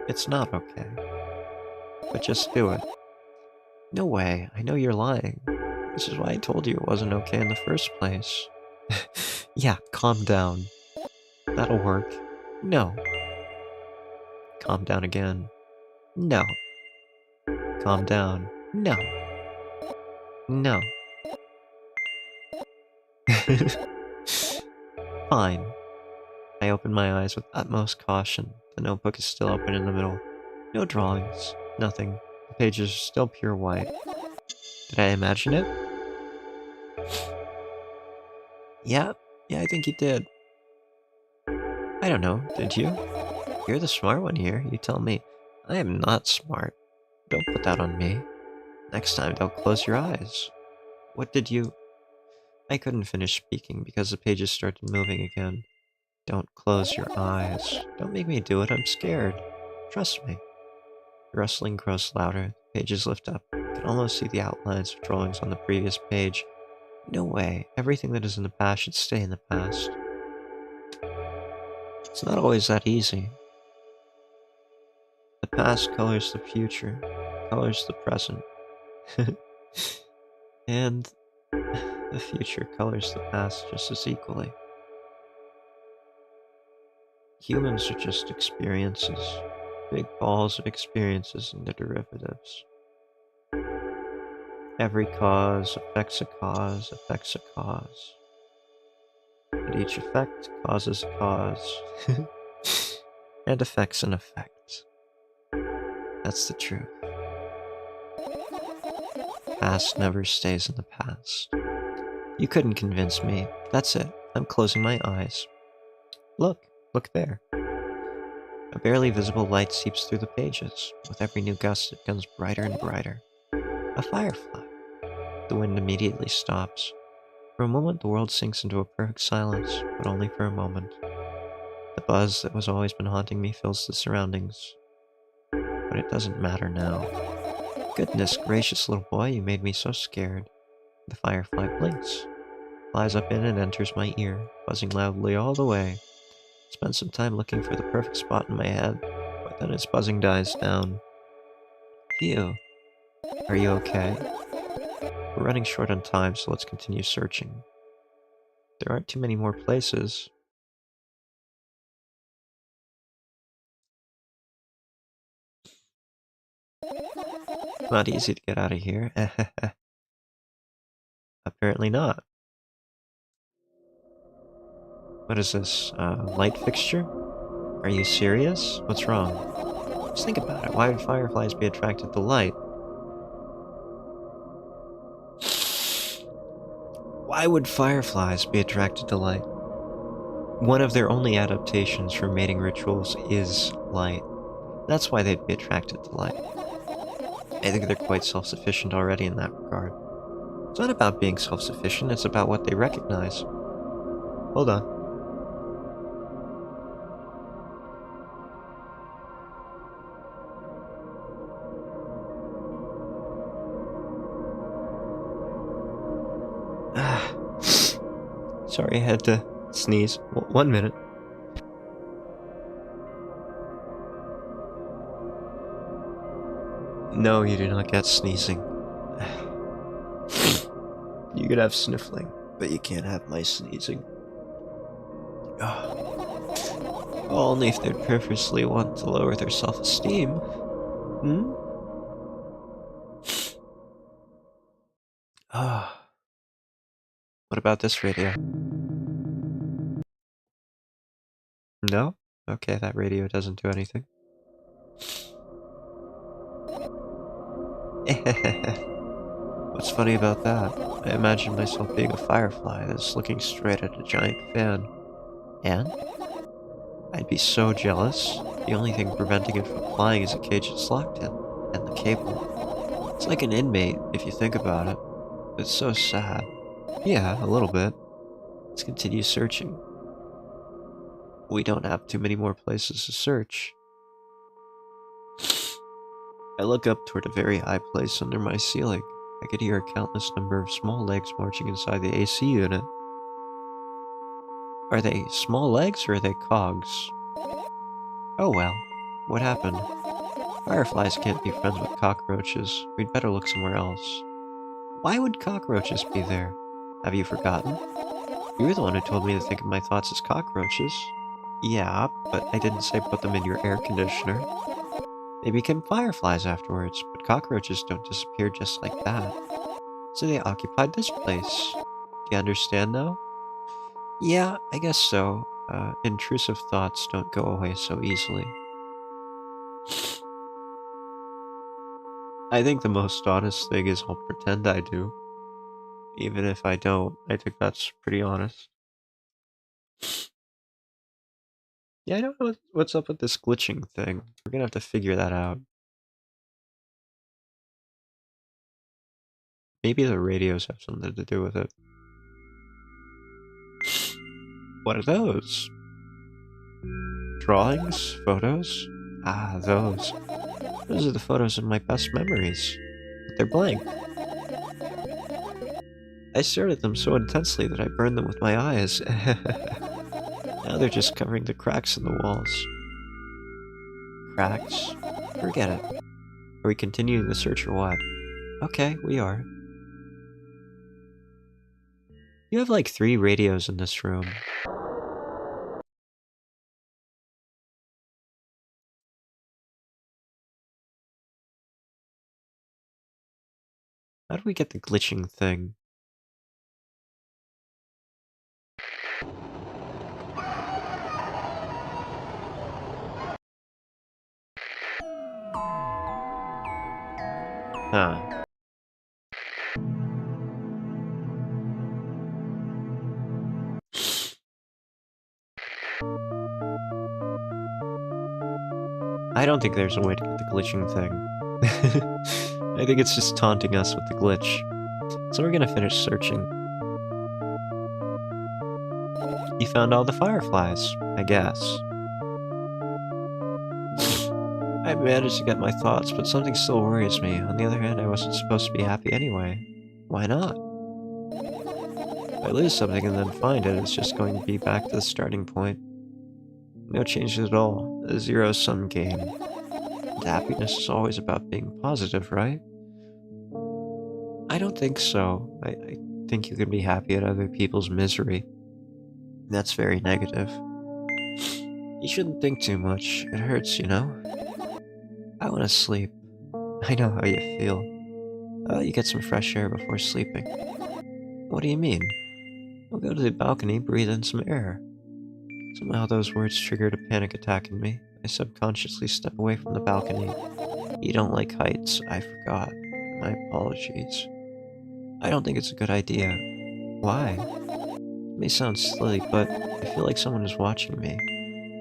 It's not okay. But just do it. No way. I know you're lying. This is why I told you it wasn't okay in the first place. Yeah, calm down. That'll work. No. Calm down again. No. Calm down. No. No. Fine. I open my eyes with utmost caution. The notebook is still open in the middle. No drawings. Nothing. The pages are still pure white. Did I imagine it? Yeah. Yeah, I think you did. I don't know. Did you? You're the smart one here. You tell me. I am not smart. Don't put that on me. Next time, don't close your eyes. What did you... I couldn't finish speaking because the pages started moving again. Don't close your eyes. Don't make me do it. I'm scared. Trust me. The rustling grows louder. The pages lift up. I can almost see the outlines of drawings on the previous page. No way. Everything that is in the past should stay in the past. It's not always that easy. past colors the future, colors the present, and the future colors the past just as equally. Humans are just experiences, big balls of experiences and their derivatives. Every cause affects a cause, affects a cause. But each effect causes a cause, and affects an effect. That's the truth. Past never stays in the past. You couldn't convince me. That's it. I'm closing my eyes. Look there. A barely visible light seeps through the pages. With every new gust, it becomes brighter and brighter. A firefly. The wind immediately stops. For a moment, the world sinks into a perfect silence, but only for a moment. The buzz that has always been haunting me fills the surroundings. But it doesn't matter now. Goodness gracious, little boy, you made me so scared. The firefly blinks, flies up in and enters my ear, buzzing loudly all the way. Spend some time looking for the perfect spot in my head, but then its buzzing dies down. Phew. Are you okay? We're running short on time, so let's continue searching. There aren't too many more places. Not easy to get out of here. Apparently not. What is this? Light fixture? Are you serious? What's wrong? Just think about it. Why would fireflies be attracted to light? Why would fireflies be attracted to light? One of their only adaptations for mating rituals is light. That's why they'd be attracted to light. I think they're quite self-sufficient already in that regard. It's not about being self-sufficient, it's about what they recognize. Hold on. Sorry, I had to sneeze. 1 minute. No, you do not get sneezing. You could have sniffling, but you can't have my sneezing. Only if they'd purposely want to lower their self-esteem. Hmm? What about this radio? No? Okay, that radio doesn't do anything. What's funny about that? I imagine myself being a firefly that's looking straight at a giant fan. And? I'd be so jealous. The only thing preventing it from flying is a cage it's locked in. And the cable. It's like an inmate, if you think about it. It's so sad. Yeah, a little bit. Let's continue searching. We don't have too many more places to search. I look up toward a very high place under my ceiling. I could hear a countless number of small legs marching inside the AC unit. Are they small legs or are they cogs? Oh well. What happened? Fireflies can't be friends with cockroaches. We'd better look somewhere else. Why would cockroaches be there? Have you forgotten? You were the one who told me to think of my thoughts as cockroaches. Yeah, but I didn't say put them in your air conditioner. They became fireflies afterwards, but cockroaches don't disappear just like that. So they occupied this place. Do you understand now? Yeah, I guess so. Intrusive thoughts don't go away so easily. I think the most honest thing is I'll pretend I do. Even if I don't, I think that's pretty honest. Yeah, I don't know what's up with this glitching thing. We're gonna have to figure that out. Maybe the radios have something to do with it. What are those? Drawings? Photos? Ah, those. Those are the photos of my best memories. But they're blank. I stared at them so intensely that I burned them with my eyes. Now they're just covering the cracks in the walls. tracks? Forget it. Are we continuing the search or what? Okay, we are. You have like 3 radios in this room. How do we get the glitching thing? Huh. I don't think there's a way to get the glitching thing. I think it's just taunting us with the glitch. So we're gonna finish searching. You found all the fireflies, I guess. I managed to get my thoughts, but something still worries me. On the other hand, I wasn't supposed to be happy anyway. Why not? If I lose something and then find it, it's just going to be back to the starting point. No changes at all. A zero-sum game. And happiness is always about being positive, right? I don't think so. I think you can be happy at other people's misery. That's very negative. You shouldn't think too much. It hurts, you know? I want to sleep. I know how you feel. You get some fresh air before sleeping. What do you mean? We'll go to the balcony, breathe in some air. Somehow those words triggered a panic attack in me. I subconsciously step away from the balcony. You don't like heights, I forgot. My apologies. I don't think it's a good idea. Why? It may sound silly, but I feel like someone is watching me.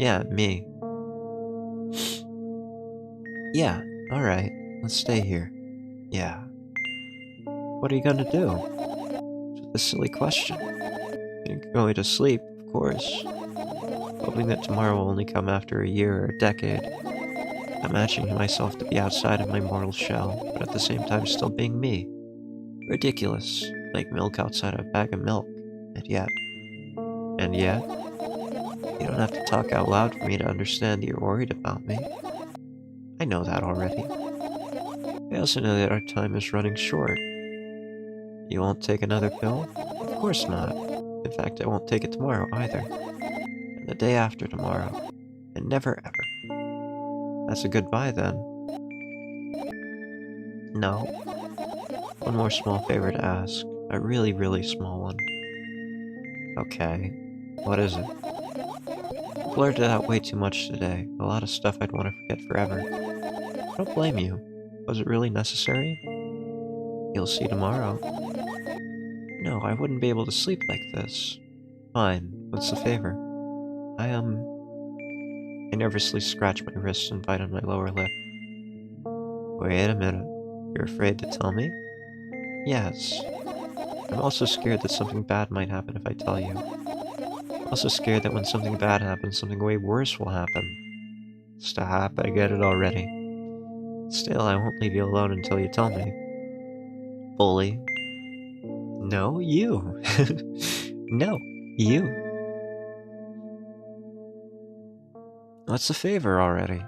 Yeah, me. Yeah, alright. Let's stay here. Yeah. What are you gonna do? It's a silly question. You're going to sleep, of course. Hoping that tomorrow will only come after a year or a decade. Imagining myself to be outside of my mortal shell, but at the same time still being me. Ridiculous. Like milk outside a bag of milk. And yet, you don't have to talk out loud for me to understand that you're worried about me. I know that already. I also know that our time is running short. You won't take another pill? Of course not. In fact, I won't take it tomorrow either. And the day after tomorrow. And never ever. That's a goodbye then. No. One more small favor to ask. A really, really small one. Okay. What is it? I blurted out way too much today. A lot of stuff I'd want to forget forever. I don't blame you. Was it really necessary? You'll see tomorrow. No, I wouldn't be able to sleep like this. Fine. What's the favor? I nervously scratch my wrist and bite on my lower lip. Wait a minute. You're afraid to tell me? Yes. I'm also scared that something bad might happen if I tell you. I'm also scared that when something bad happens, something way worse will happen. Stop, I get it already. Still, I won't leave you alone until you tell me. Bully. No, you. No, you. What's the favor already?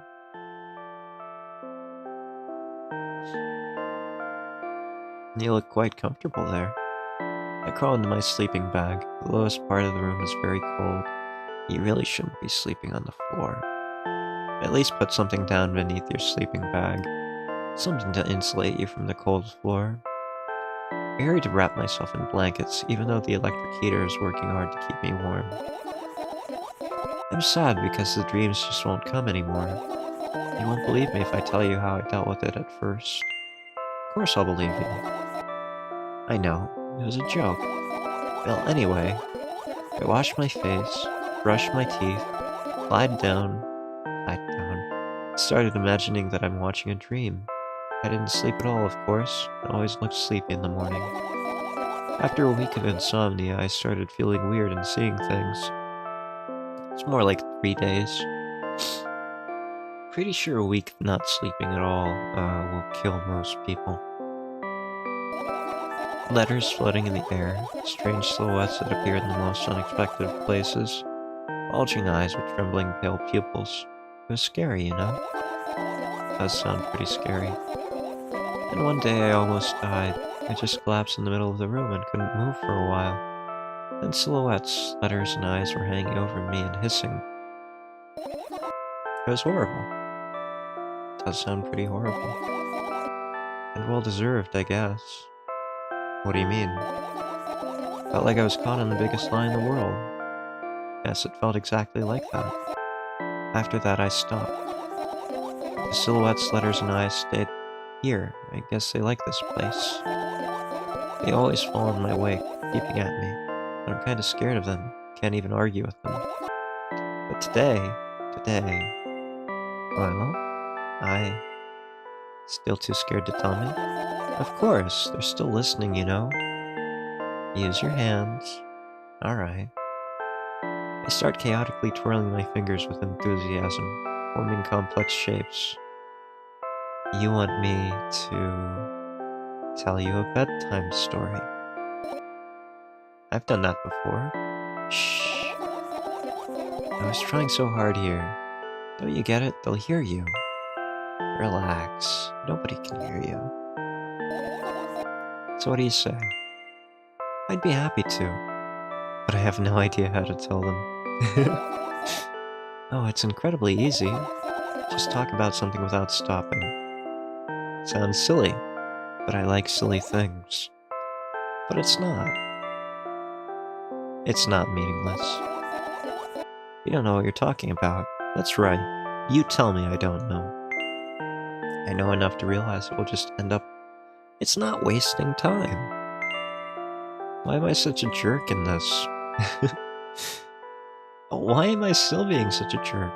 You look quite comfortable there. I crawl into my sleeping bag. The lowest part of the room is very cold. You really shouldn't be sleeping on the floor. At least put something down beneath your sleeping bag. Something to insulate you from the cold floor. I hurry to wrap myself in blankets, even though the electric heater is working hard to keep me warm. I'm sad because the dreams just won't come anymore. You won't believe me if I tell you how I dealt with it at first. Of course I'll believe you. I know, it was a joke. Well, anyway, I washed my face, brushed my teeth, lied down, started imagining that I'm watching a dream. I didn't sleep at all, of course. I always looked sleepy in the morning. After a week of insomnia, I started feeling weird and seeing things. It's more like 3 days. Pretty sure a week of not sleeping at all will kill most people. Letters floating in the air, strange silhouettes that appear in the most unexpected of places, bulging eyes with trembling pale pupils. It was scary, you know? does sound pretty scary. And one day I almost died. I just collapsed in the middle of the room and couldn't move for a while. Then silhouettes, letters, and eyes were hanging over me and hissing. It was horrible. It does sound pretty horrible. And well deserved, I guess. What do you mean? Felt like I was caught in the biggest lie in the world. Yes, it felt exactly like that. After that, I stopped. The silhouettes, letters, and eyes stayed here. I guess they like this place. They always fall in my wake, peeping at me. And I'm kinda scared of them. Can't even argue with them. But today, well, I... Still too scared to tell me? Of course, they're still listening, you know. Use your hands. Alright. I start chaotically twirling my fingers with enthusiasm, forming complex shapes. You want me to tell you a bedtime story. I've done that before. Shh. I was trying so hard here. Don't you get it? They'll hear you. Relax. Nobody can hear you. So what do you say? I'd be happy to, but I have no idea how to tell them. Oh, it's incredibly easy. Just talk about something without stopping. Sounds silly, but I like silly things. But it's not. It's not meaningless. You don't know what you're talking about. That's right. You tell me I don't know. I know enough to realize it will just end up... It's not wasting time. Why am I such a jerk in this? Why am I still being such a jerk?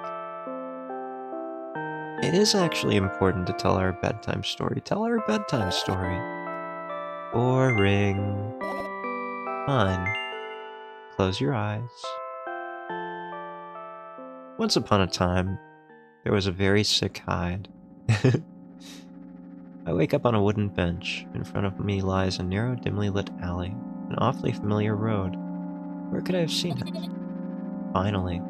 It is actually important to tell our bedtime story. Tell our bedtime story. Boring. Fine. Close your eyes. Once upon a time, there was a very sick Hyde. I wake up on a wooden bench. In front of me lies a narrow, dimly lit alley, an awfully familiar road. Where could I have seen it? Finally.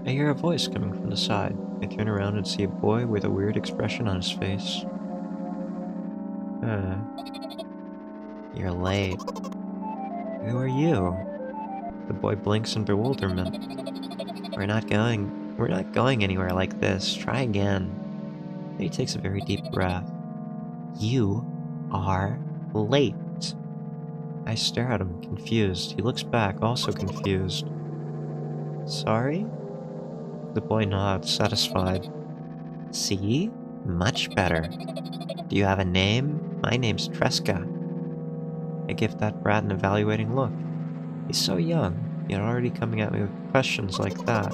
I hear a voice coming from the side. I turn around and see a boy with a weird expression on his face. You're late. Who are you? The boy blinks in bewilderment. We're not going anywhere like this. Try again. Then he takes a very deep breath. You are late. I stare at him, confused. He looks back, also confused. Sorry? The boy nods, satisfied. See? Much better. Do you have a name? My name's Tresca. I give that brat an evaluating look. He's so young, yet already coming at me with questions like that.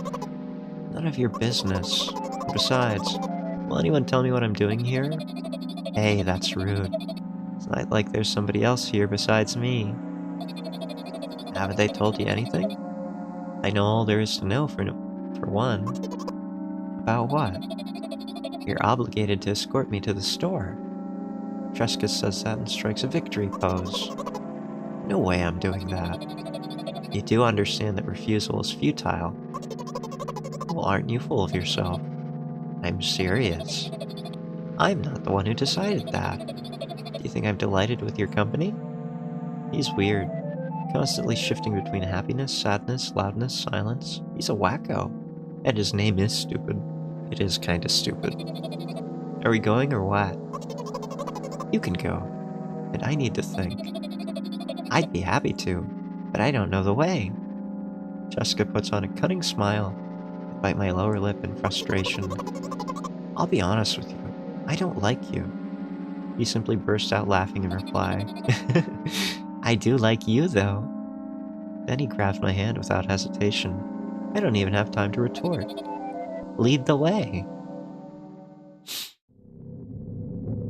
None of your business. Besides, will anyone tell me what I'm doing here? Hey, that's rude. It's not like there's somebody else here besides me. Haven't they told you anything? I know all there is to know for one. About what? You're obligated to escort me to the store. Tresca says that and strikes a victory pose. No way I'm doing that. You do understand that refusal is futile. Well, aren't you full of yourself? I'm serious. I'm not the one who decided that. Do you think I'm delighted with your company? He's weird. Constantly shifting between happiness, sadness, loudness, silence. He's a wacko. And his name is stupid. It is kinda stupid. Are we going or what? You can go. And I need to think. I'd be happy to, but I don't know the way. Jessica puts on a cunning smile. I bite my lower lip in frustration. I'll be honest with you. I don't like you. He simply bursts out laughing in reply. I do like you, though. Then he grabs my hand without hesitation. I don't even have time to retort. Lead the way.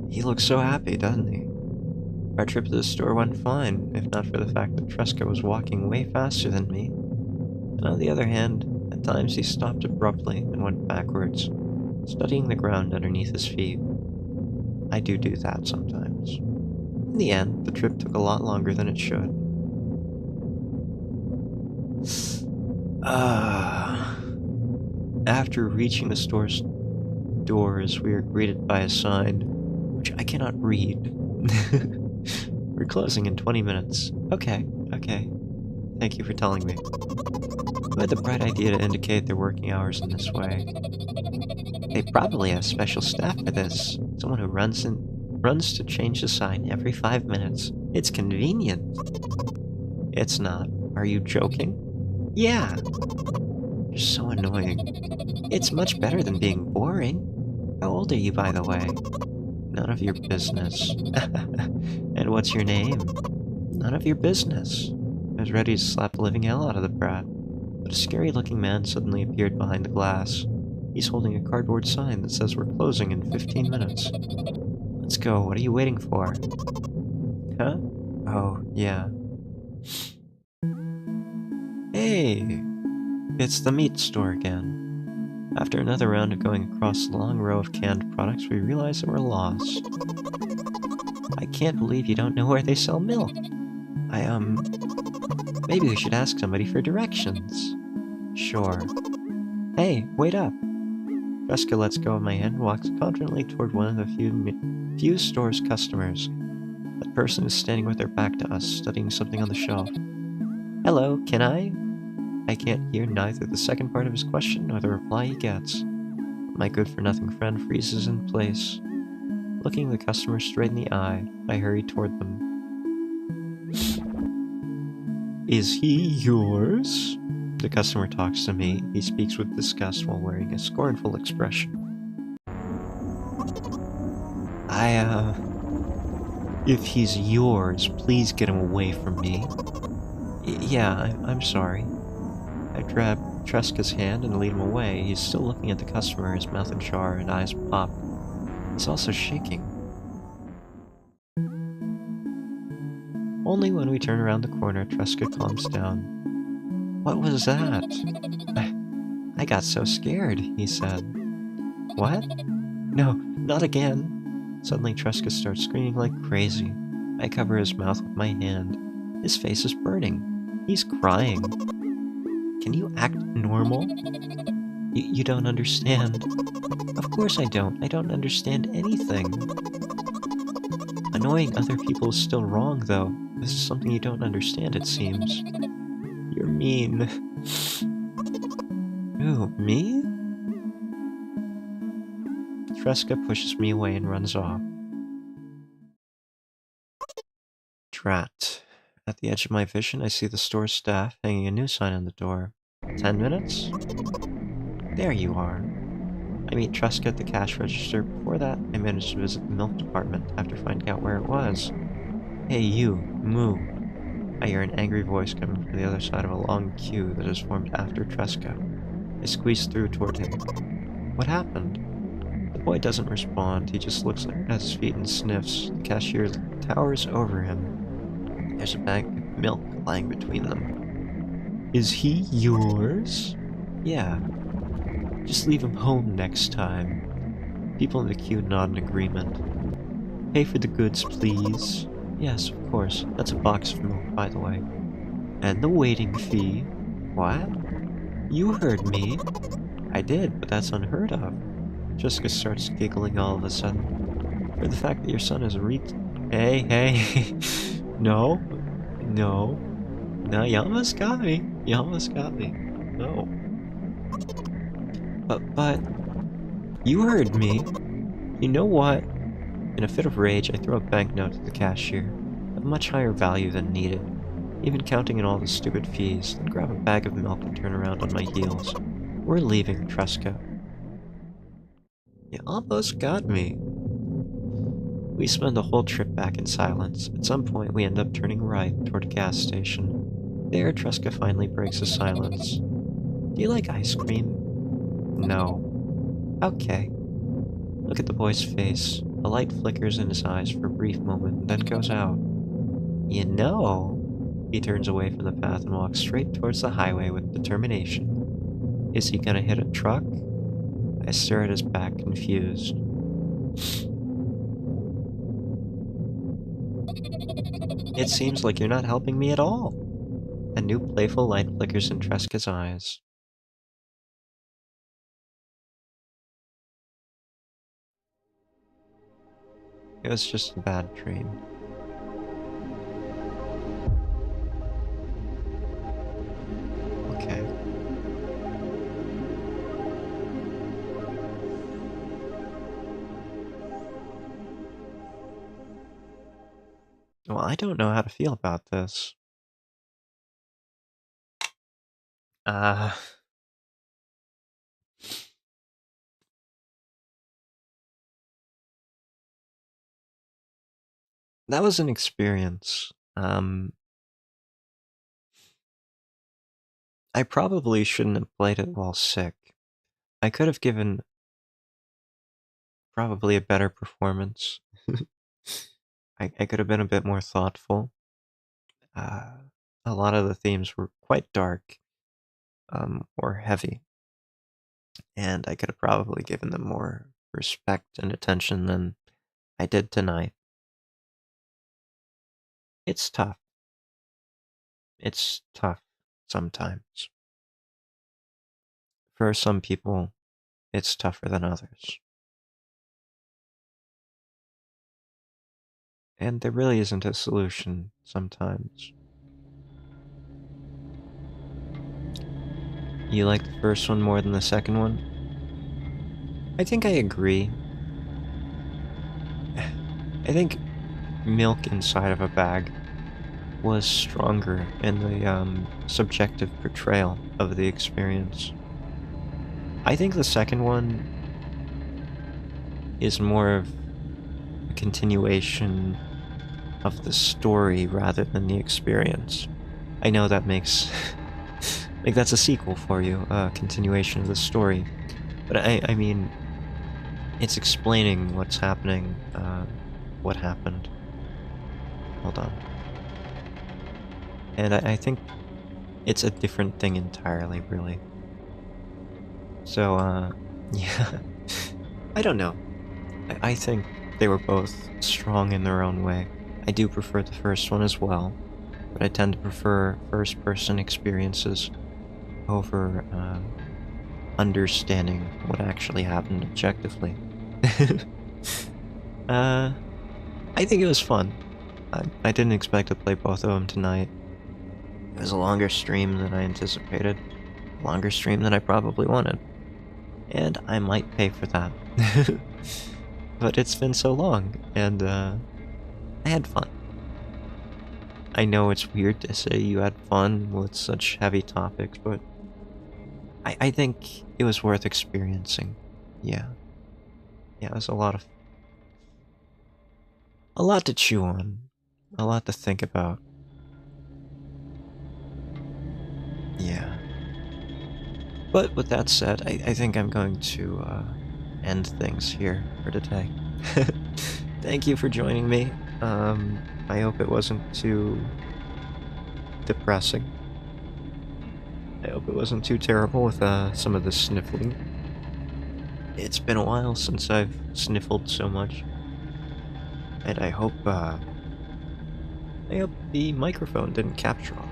He looks so happy, doesn't he? Our trip to the store went fine, if not for the fact that Tresca was walking way faster than me. And on the other hand, at times he stopped abruptly and went backwards, studying the ground underneath his feet. I do that sometimes. In the end, the trip took a lot longer than it should. After reaching the store, doors, we are greeted by a sign, which I cannot read. We're closing in 20 minutes. Okay, okay. Thank you for telling me. Who had the bright idea to indicate their working hours in this way? They probably have special staff for this. Someone who runs to change the sign every 5 minutes. It's convenient. It's not. Are you joking? Yeah. You're so annoying. It's much better than being boring. How old are you, by the way? None of your business. And what's your name? None of your business. I was ready to slap the living hell out of the brat, but a scary-looking man suddenly appeared behind the glass. He's holding a cardboard sign that says we're closing in 15 minutes. Let's go, what are you waiting for? Huh? Oh, yeah. Hey! It's the meat store again. After another round of going across the long row of canned products, we realize that we're lost. I can't believe you don't know where they sell milk. Maybe we should ask somebody for directions. Sure. Hey, wait up. Jessica lets go of my hand and walks confidently toward one of the few store's customers. That person is standing with their back to us, studying something on the shelf. Hello, can I? I can't hear neither the second part of his question nor the reply he gets. My good-for-nothing friend freezes in place. Looking the customer straight in the eye, I hurry toward them. Is he yours? The customer talks to me. He speaks with disgust while wearing a scornful expression. If he's yours, please get him away from me. Yeah, I'm sorry. I grab Tresca's hand and lead him away. He's still looking at the customer, his mouth ajar and eyes pop. He's also shaking. Only when we turn around the corner, Tresca calms down. What was that? I got so scared, he said. What? No, not again. Suddenly Tresca starts screaming like crazy. I cover his mouth with my hand. His face is burning. He's crying. Can you act normal? You don't understand. Of course I don't. I don't understand anything. Annoying other people is still wrong, though. This is something you don't understand, it seems. You're mean. Ooh, me? Tresca pushes me away and runs off. Drat. At the edge of my vision, I see the store staff hanging a new sign on the door. 10 minutes? There you are. I meet Tresca at the cash register. Before that, I managed to visit the milk department after finding out where it was. Hey you, moo. I hear an angry voice coming from the other side of a long queue that has formed after Tresca. I squeeze through toward him. What happened? The boy doesn't respond, he just looks at his feet and sniffs. The cashier towers over him. There's a bag of milk lying between them. Is he yours? Yeah. Just leave him home next time. People in the queue nod in agreement. Pay for the goods, please. Yes, of course. That's a box of milk, by the way. And the waiting fee. What? You heard me. I did, but that's unheard of. Jessica starts giggling all of a sudden. For the fact that your son is a Hey. No. No. No, you almost got me. You almost got me. No. But... You heard me. You know what? In a fit of rage, I throw a banknote at the cashier, of much higher value than needed, even counting in all the stupid fees, then grab a bag of milk and turn around on my heels. We're leaving, Tresca. You almost got me. We spend the whole trip back in silence. At some point, we end up turning right toward a gas station. There, Tresca finally breaks the silence. Do you like ice cream? No. Okay. Look at the boy's face. A light flickers in his eyes for a brief moment, and then goes out. You know... He turns away from the path and walks straight towards the highway with determination. Is he gonna hit a truck? I stare at his back, confused. It seems like you're not helping me at all. A new playful light flickers in Tresca's eyes. It was just a bad dream. Okay. Well, I don't know how to feel about this. Uh, that was an experience. I probably shouldn't have played it while sick. I could have given probably a better performance. I could have been a bit more thoughtful. Uh, a lot of the themes were quite dark, or heavy, and I could have probably given them more respect and attention than I did tonight. It's tough. It's tough sometimes. For some people, it's tougher than others. And there really isn't a solution sometimes. You like the first one more than the second one? I think I agree. I think milk inside of a bag was stronger in the subjective portrayal of the experience. I think the second one is more of a continuation of the story rather than the experience. I know that makes like that's a sequel for you, a continuation of the story. But I mean, it's explaining what's happening, what happened. Hold on. And I think it's a different thing entirely, really. So, yeah. I don't know. I think they were both strong in their own way. I do prefer the first one as well, but I tend to prefer first-person experiences over understanding what actually happened objectively. I think it was fun. I didn't expect to play both of them tonight. It was a longer stream than I anticipated, a longer stream than I probably wanted, and I might pay for that. But it's been so long, and I had fun. I know it's weird to say you had fun with such heavy topics, but I think it was worth experiencing. Yeah. Yeah, it was a lot to chew on, a lot to think about. Yeah. But with that said, I think I'm going to end things here for today. Thank you for joining me. I hope it wasn't too depressing. I hope it wasn't too terrible with some of the sniffling. It's been a while since I've sniffled so much. And I hope the microphone didn't capture all.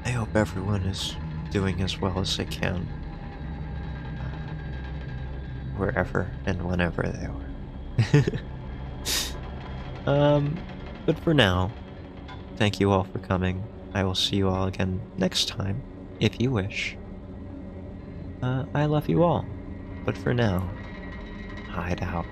I hope everyone is doing as well as they can, wherever and whenever they are. But for now, thank you all for coming. I will see you all again next time, if you wish. I love you all, but for now, hide out.